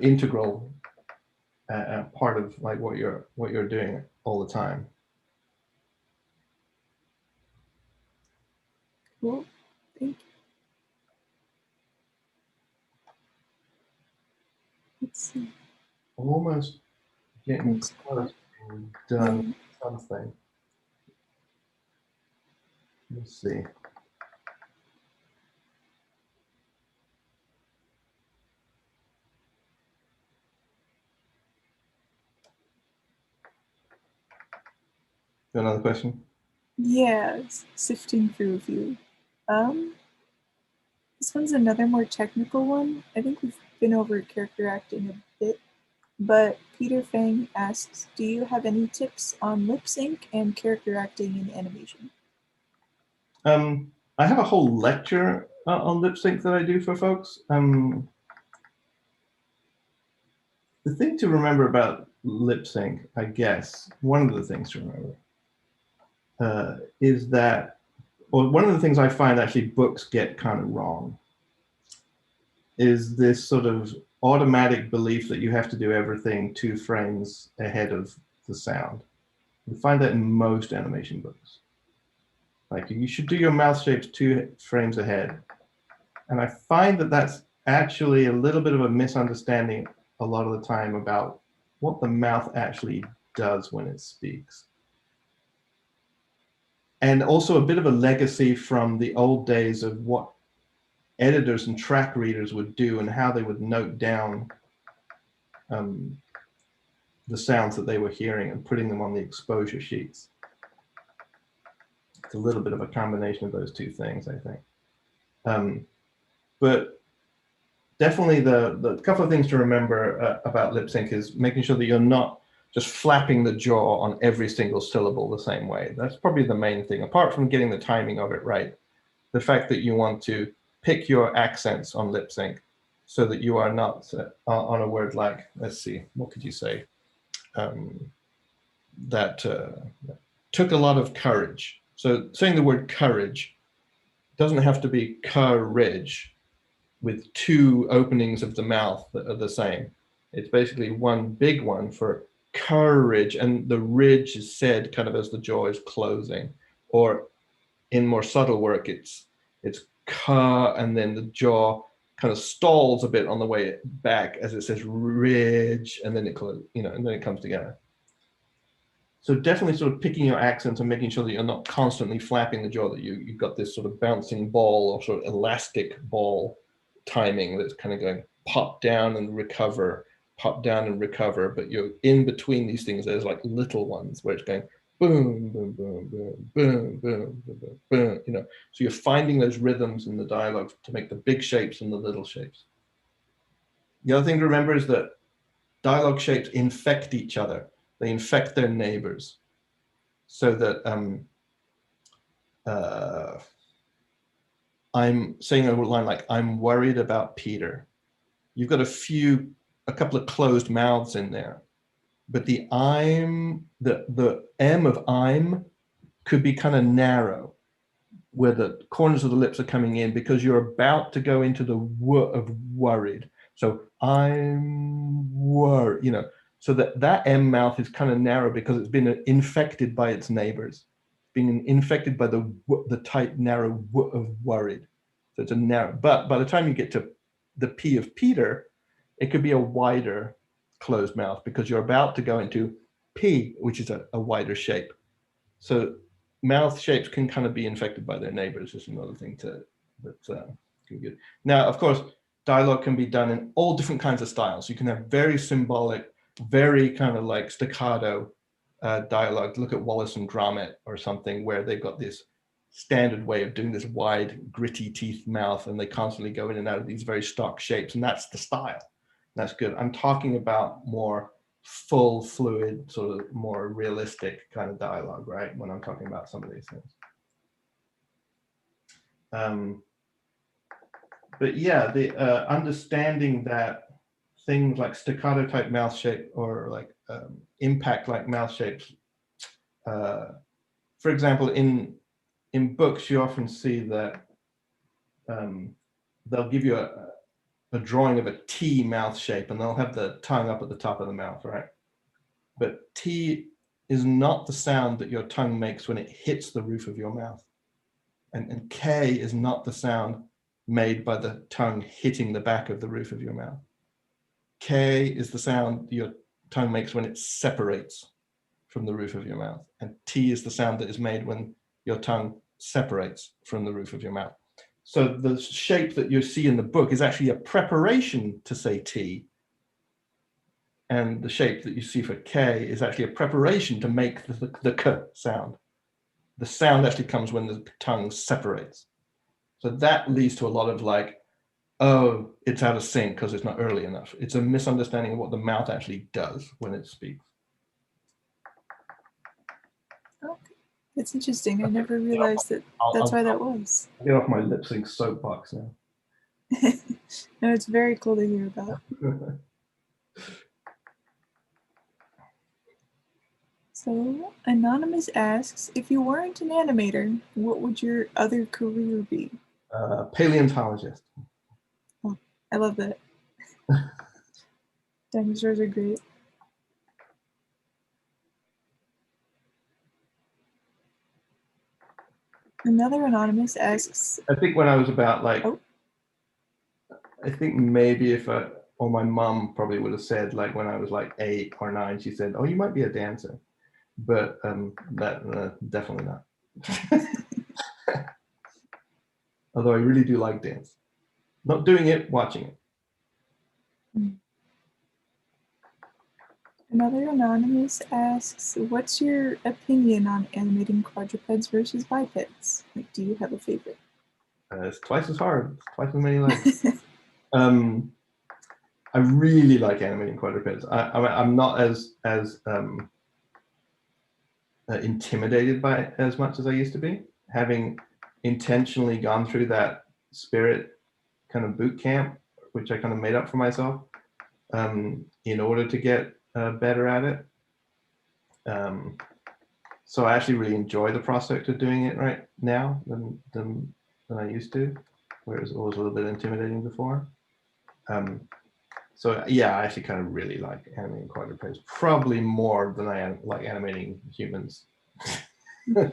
integral part of like what you're doing all the time. Cool. Thank you. Let's see. Almost getting Thanks. close to done Yeah. something. Let's see. Another question? Yeah, sifting through a few. This one's another more technical one. I think we've been over character acting a bit, but Peter Fang asks, do you have any tips on lip sync and character acting in animation? I have a whole lecture on lip sync that I do for folks. The thing to remember about lip sync, I guess, one of the things to remember is that, or one of the things I find actually books get kind of wrong is this sort of automatic belief that you have to do everything 2 frames ahead of the sound. You find that in most animation books. Like you should do your mouth shapes 2 frames ahead. And I find that that's actually a little bit of a misunderstanding a lot of the time about what the mouth actually does when it speaks. And also a bit of a legacy from the old days of what editors and track readers would do and how they would note down the sounds that they were hearing and putting them on the exposure sheets. It's a little bit of a combination of those 2 things, I think. But definitely the couple of things to remember about lip sync is making sure that you're not just flapping the jaw on every single syllable the same way. That's probably the main thing, apart from getting the timing of it right. The fact that you want to pick your accents on lip sync so that you are not on a word like, let's see, what could you say? That took a lot of courage. So saying the word courage doesn't have to be courage with 2 openings of the mouth that are the same. It's basically one big one for courage, and the ridge is said kind of as the jaw is closing. Or in more subtle work, it's ka, and then the jaw kind of stalls a bit on the way back as it says ridge, and then it and then it comes together. So definitely sort of picking your accents and making sure that you're not constantly flapping the jaw, that you've got this sort of bouncing ball or sort of elastic ball timing that's kind of going pop down and recover, pop down and recover, but you're in between these things. There's like little ones where it's going boom, boom, boom, boom, boom, boom, boom, boom, So you're finding those rhythms in the dialogue to make the big shapes and the little shapes. The other thing to remember is that dialogue shapes infect each other. They infect their neighbors. So that I'm saying a line like, I'm worried about Peter. You've got a couple of closed mouths in there, but the I'm, the M of I'm could be kind of narrow, where the corners of the lips are coming in because you're about to go into the W of worried. So I'm worried, so that M mouth is kind of narrow because it's been infected by its neighbors, being infected by the tight, narrow W of worried. So it's a narrow, but by the time you get to the P of Peter, it could be a wider closed mouth because you're about to go into P, which is a wider shape. So mouth shapes can kind of be infected by their neighbors is another thing that's good. Now, of course, dialogue can be done in all different kinds of styles. You can have very symbolic, very kind of like staccato dialogue. Look at Wallace and Gromit or something where they've got this standard way of doing this wide, gritty teeth mouth, and they constantly go in and out of these very stock shapes, and that's the style. That's good. I'm talking about more full, fluid, sort of more realistic kind of dialogue, right? When I'm talking about some of these things. But yeah, the understanding that things like staccato type mouth shape or like impact like mouth shapes, for example, in books, you often see that they'll give you a drawing of a T mouth shape and they'll have the tongue up at the top of the mouth, right? But T is not the sound that your tongue makes when it hits the roof of your mouth. And K is not the sound made by the tongue hitting the back of the roof of your mouth. K is the sound your tongue makes when it separates from the roof of your mouth. And T is the sound that is made when your tongue separates from the roof of your mouth. So the shape that you see in the book is actually a preparation to say T. and the shape that you see for K is actually a preparation to make the K sound. The sound actually comes when the tongue separates. So that leads to a lot of like, oh, it's out of sync because it's not early enough. It's a misunderstanding of what the mouth actually does when it speaks. Okay. That's interesting. I never realized that that's why that was. I'll get off my lip sync soapbox now. No, it's very cool to hear about. So, Anonymous asks, if you weren't an animator, what would your other career be? Paleontologist. Oh, I love that. Dinosaurs are great. Another Anonymous asks, I think when I was about like, oh. I think maybe if I, or my mum probably would have said like when I was like 8 or 9, she said, oh, you might be a dancer. But that definitely not. Although I really do like dance. Not doing it, watching it. Another Anonymous asks, what's your opinion on animating quadrupeds versus bipeds? Like, do you have a favorite? It's twice as hard, it's twice as many legs. I really like animating quadrupeds. I'm not as intimidated by it as much as I used to be, having intentionally gone through that spirit kind of boot camp, which I kind of made up for myself in order to get better at it. So I actually really enjoy the prospect of doing it right now than I used to, whereas it was a little bit intimidating before. So yeah, I actually kind of really like animating quadrupeds, probably more than I like animating humans, at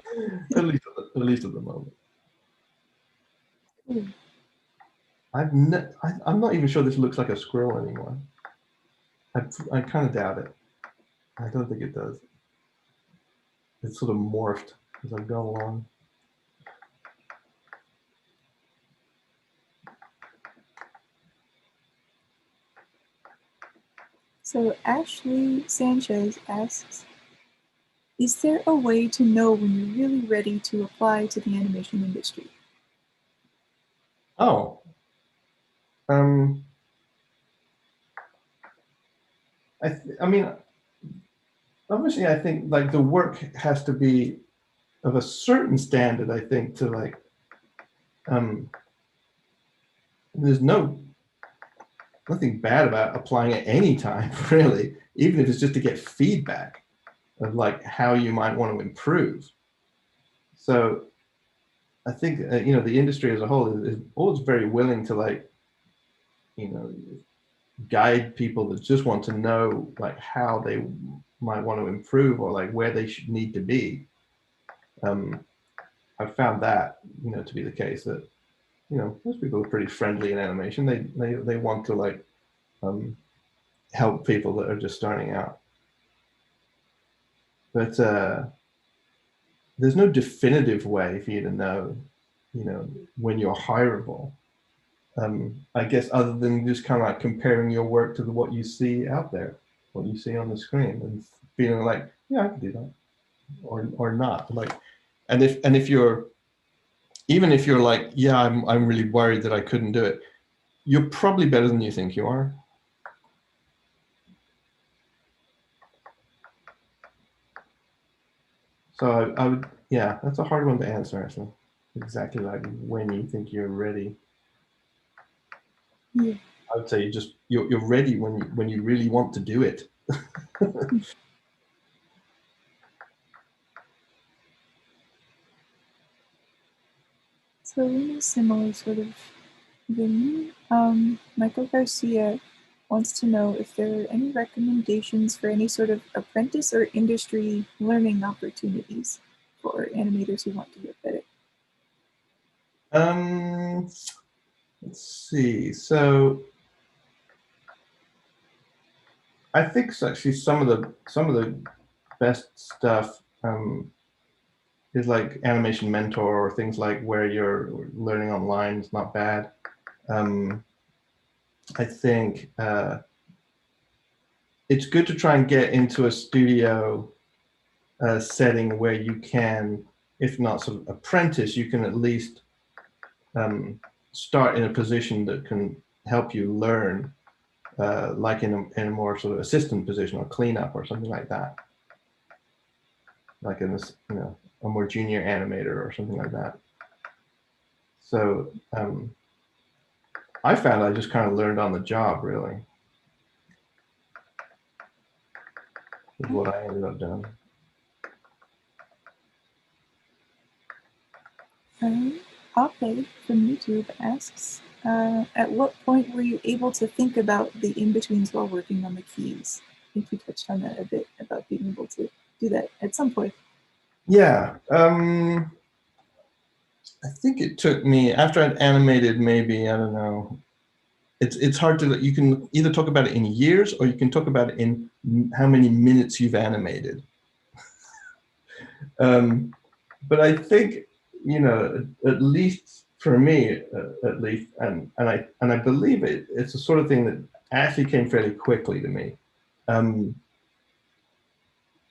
least at the moment. I'm not even sure this looks like a squirrel anymore. I kind of doubt it. I don't think it does. It's sort of morphed as I go along. So Ashley Sanchez asks, is there a way to know when you're really ready to apply to the animation industry? Oh. I mean, obviously, I think like the work has to be of a certain standard, I think, to like, there's nothing bad about applying at any time, really, even if it's just to get feedback of like how you might want to improve. So I think, you know, the industry as a whole is always very willing to like, you know, guide people that just want to know like how they might want to improve or like where they should need to be. I've found that, you know, to be the case that, you know, most people are pretty friendly in animation. They want to like help people that are just starting out. But there's no definitive way for you to know, you know, when you're hireable. I guess other than just kind of like comparing your work to what you see out there, what you see on the screen, and feeling like, yeah, I can do that, or not. Like, and if you're, even if you're like, yeah, I'm really worried that I couldn't do it, you're probably better than you think you are. So I would, yeah, that's a hard one to answer, actually. Exactly like when you think you're ready. Yeah. I would say you're ready when you really want to do it. So in a similar sort of vein, Michael Garcia wants to know if there are any recommendations for any sort of apprentice or industry learning opportunities for animators who want to get better. Let's see. So I think actually some of the best stuff is like Animation Mentor or things like where you're learning online is not bad. I think it's good to try and get into a studio setting where you can, if not sort of apprentice, you can at least start in a position that can help you learn, like in a more sort of assistant position or cleanup or something like that, like in this, a more junior animator or something like that. So I found I just kind of learned on the job, really, is what I ended up doing. Ape from YouTube asks, at what point were you able to think about the in-betweens while working on the keys? I think you touched on that a bit, about being able to do that at some point. Yeah, I think it took me, after I'd animated maybe, I don't know, it's hard to, you can either talk about it in years or you can talk about it in how many minutes you've animated. But I think, at least for me, at least, and I believe it's the sort of thing that actually came fairly quickly to me.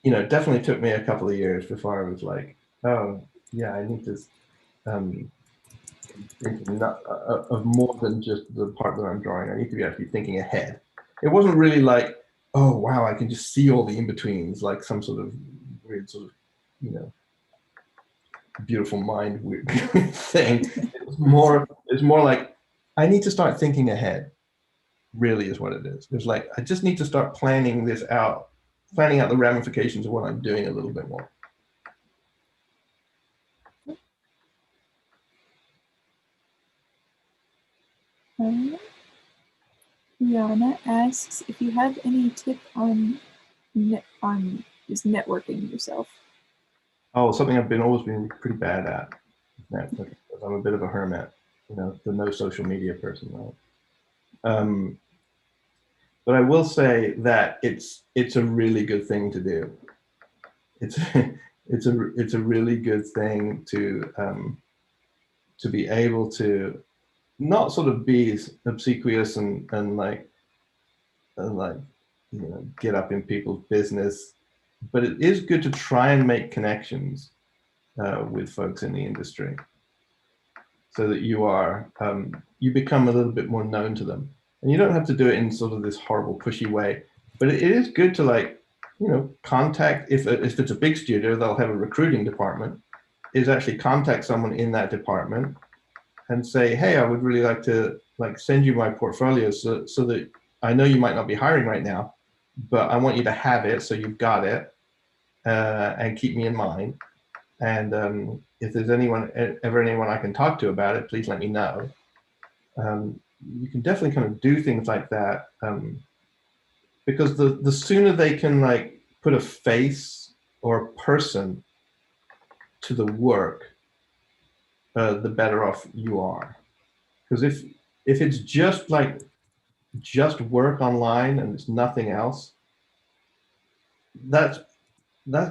It definitely took me a couple of years before I was like, oh yeah, I need to thinking of more than just the part that I'm drawing. I need to be actually thinking ahead. It wasn't really like, oh wow, I can just see all the in-betweens, like some sort of weird sort of, beautiful mind weird thing. It's more like, I need to start thinking ahead, really is what it is. It's like, I just need to start planning this out, planning out the ramifications of what I'm doing a little bit more. Rihanna asks if you have any tip on just networking yourself. Oh, something I've always been pretty bad at. Networking. I'm a bit of a hermit, the no social media person, right? But I will say that it's a really good thing to do. It's a really good thing to be able to not sort of be obsequious and like get up in people's business, but it is good to try and make connections with folks in the industry, so that you become a little bit more known to them. And you don't have to do it in sort of this horrible pushy way, but it is good to contact, if it's a big studio, they'll have a recruiting department, is actually contact someone in that department and say, hey, I would really like to send you my portfolio so that I know you might not be hiring right now, but I want you to have it so you've got it, and keep me in mind. And if there's ever anyone I can talk to about it, please let me know. You can definitely kind of do things like that, because the sooner they can put a face or a person to the work, the better off you are. Because if it's just work online and it's nothing else, that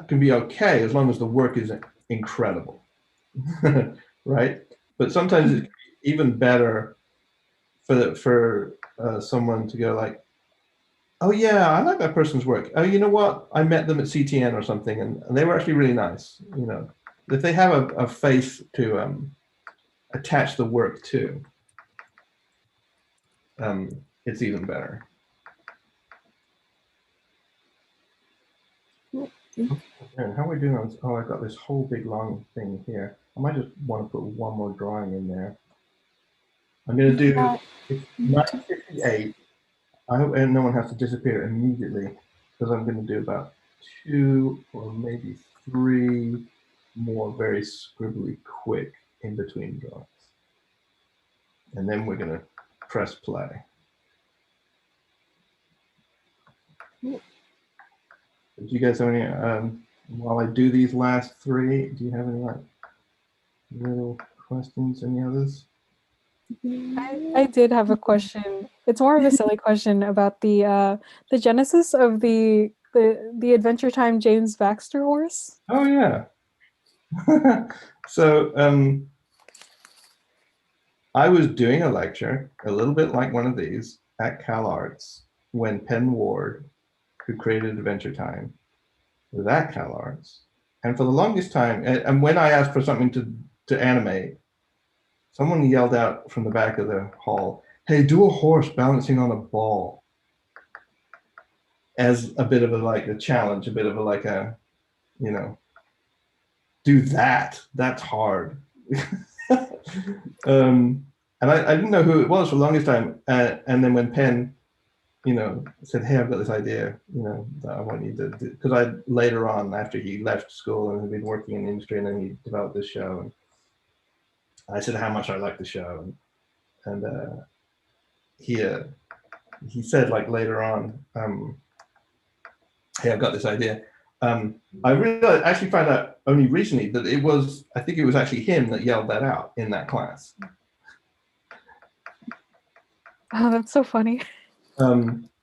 can be okay as long as the work is incredible. Right? But sometimes it's even better for someone to go like, oh yeah, I like that person's work. Oh, you know what? I met them at CTN or something, and they were actually really nice. If they have a face to attach the work to, it's even better. And how are we doing on? Oh, I've got this whole big long thing here. I might just want to put one more drawing in there. I'm going to do, it's 9:58. I hope no one has to disappear immediately, because I'm going to do about 2 or maybe 3 more very scribbly quick in between drawings. And then we're going to press play. Do you guys have any, while I do these last 3, do you have any little questions, any others? I did have a question. It's more of a silly question about the genesis of the Adventure Time James Baxter horse. Oh yeah. So I was doing a lecture, a little bit like one of these, at Cal Arts when Penn Ward, who created Adventure Time with that CalArts. And for the longest time, and when I asked for something to animate, someone yelled out from the back of the hall, "Hey, do a horse balancing on a ball," as a bit of a challenge, a bit of do that. That's hard. And I didn't know who it was for the longest time. And then when Penn, said, "Hey, I've got this idea, that I want you to do," because I later on, after he left school and had been working in the industry, and then he developed this show, and I said how much I liked the show, and he said later on, "Hey, I've got this idea." I really actually found out only recently that I think it was actually him that yelled that out in that class. Oh, that's so funny.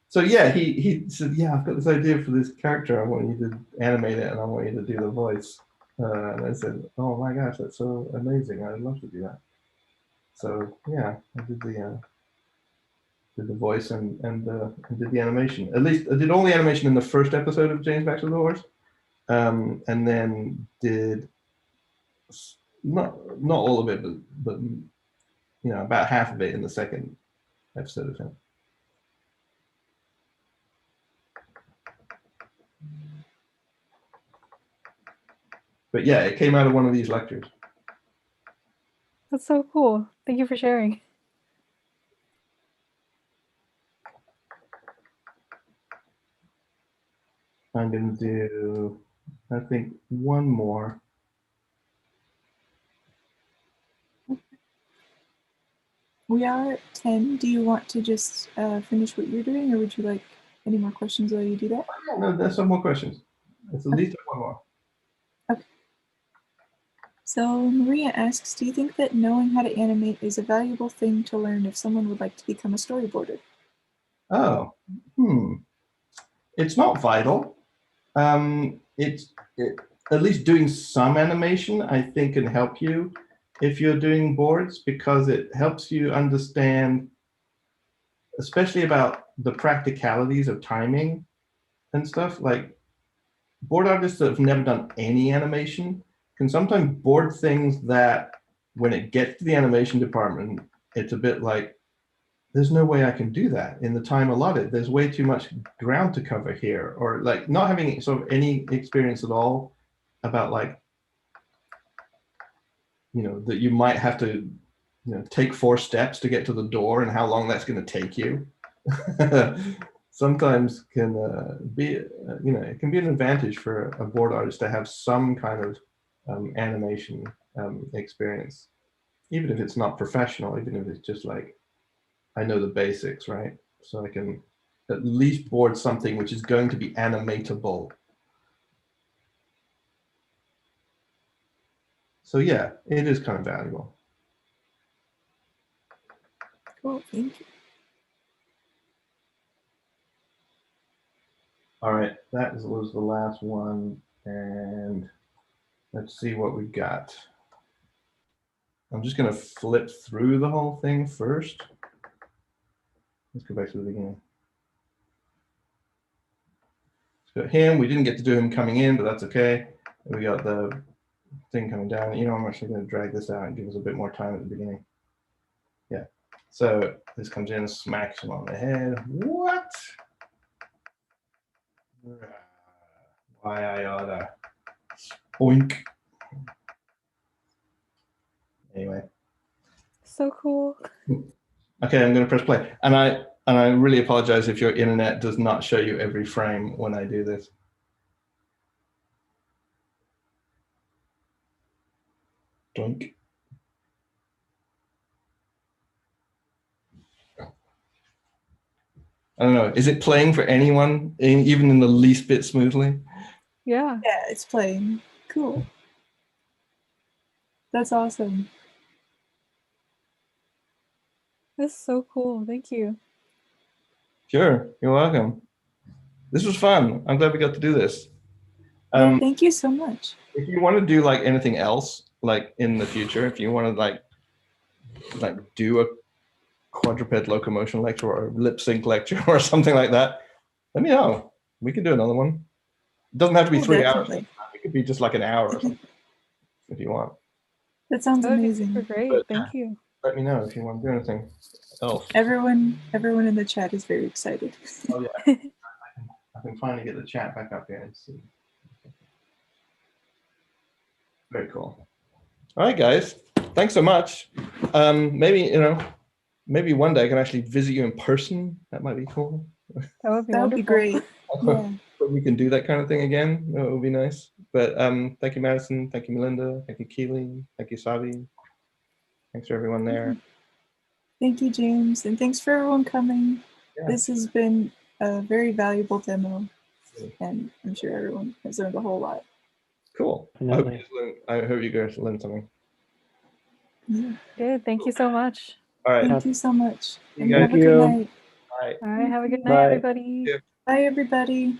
So yeah, he said, "Yeah, I've got this idea for this character. I want you to animate it, and I want you to do the voice." And I said, "Oh my gosh, that's so amazing! I'd love to do that." So yeah, I did the voice and did the animation. At least I did all the animation in the first episode of James Baxter the Horse, and then did not all of it, but about half of it in the second episode of him. But yeah, it came out of one of these lectures. That's so cool. Thank you for sharing. I'm going to do, I think, one more. We are at 10. Do you want to just finish what you're doing, or would you like any more questions while you do that? Oh, no, there's some more questions. It's at least one more. Okay. So Maria asks, do you think that knowing how to animate is a valuable thing to learn if someone would like to become a storyboarder? Oh, it's not vital. At least doing some animation, I think, can help you if you're doing boards, because it helps you understand, especially about the practicalities of timing and stuff. Like, board artists that have never done any animation can sometimes board things that when it gets to the animation department, it's a bit like, there's no way I can do that in the time allotted. There's way too much ground to cover here, or like not having sort of any experience at all about that you might have to take 4 steps to get to the door and how long that's going to take you. Sometimes can be it can be an advantage for a board artist to have some kind of animation experience, even if it's not professional, even if it's just like, I know the basics, right? So I can at least board something which is going to be animatable. So yeah, it is kind of valuable. Cool, thank you. All right, that was the last one, and let's see what we got. I'm just going to flip through the whole thing first. Let's go back to the beginning. So him, we didn't get to do him coming in, but that's okay. We got the thing coming down. I'm actually going to drag this out and give us a bit more time at the beginning. Yeah. So this comes in and smacks him on the head. What? Why I oughta. Boink. Anyway. So cool. Okay, I'm going to press play. And I really apologize if your internet does not show you every frame when I do this. Doink. I don't know. Is it playing for anyone, even in the least bit smoothly? Yeah. Yeah, it's playing. Cool. That's awesome. That's so cool. Thank you. Sure. You're welcome. This was fun. I'm glad we got to do this. Yeah, thank you so much. If you want to do like anything else, like in the future, if you want to like do a quadruped locomotion lecture or a lip sync lecture or something like that, let me know. We could do another one. It doesn't have to be Oh, 3 hours. definitely. It could be just like an hour or something, if you want. That sounds That would be amazing. super great. But- Thank you. Let me know if you want to do anything else. Everyone in the chat is very excited. Oh yeah, I can finally get the chat back up here and see. Very cool. All right, guys. Thanks so much. Maybe maybe one day I can actually visit you in person. That might be cool. That would be That would be wonderful. great. Yeah. But we can do that kind of thing again. That would be nice. But thank you, Madison. Thank you, Melinda. Thank you, Keely. Thank you, Savi. Thanks for everyone there. Thank you, James, and thanks for everyone coming. Yeah. This has been a very valuable demo, and I'm sure everyone has learned a whole lot. Cool. I hope you guys learned something. Yeah. Good. Thank you so much. All right. Thank you so much. You And guys- have a good night. Bye. All right. Have a good Bye. night, everybody. Bye, everybody.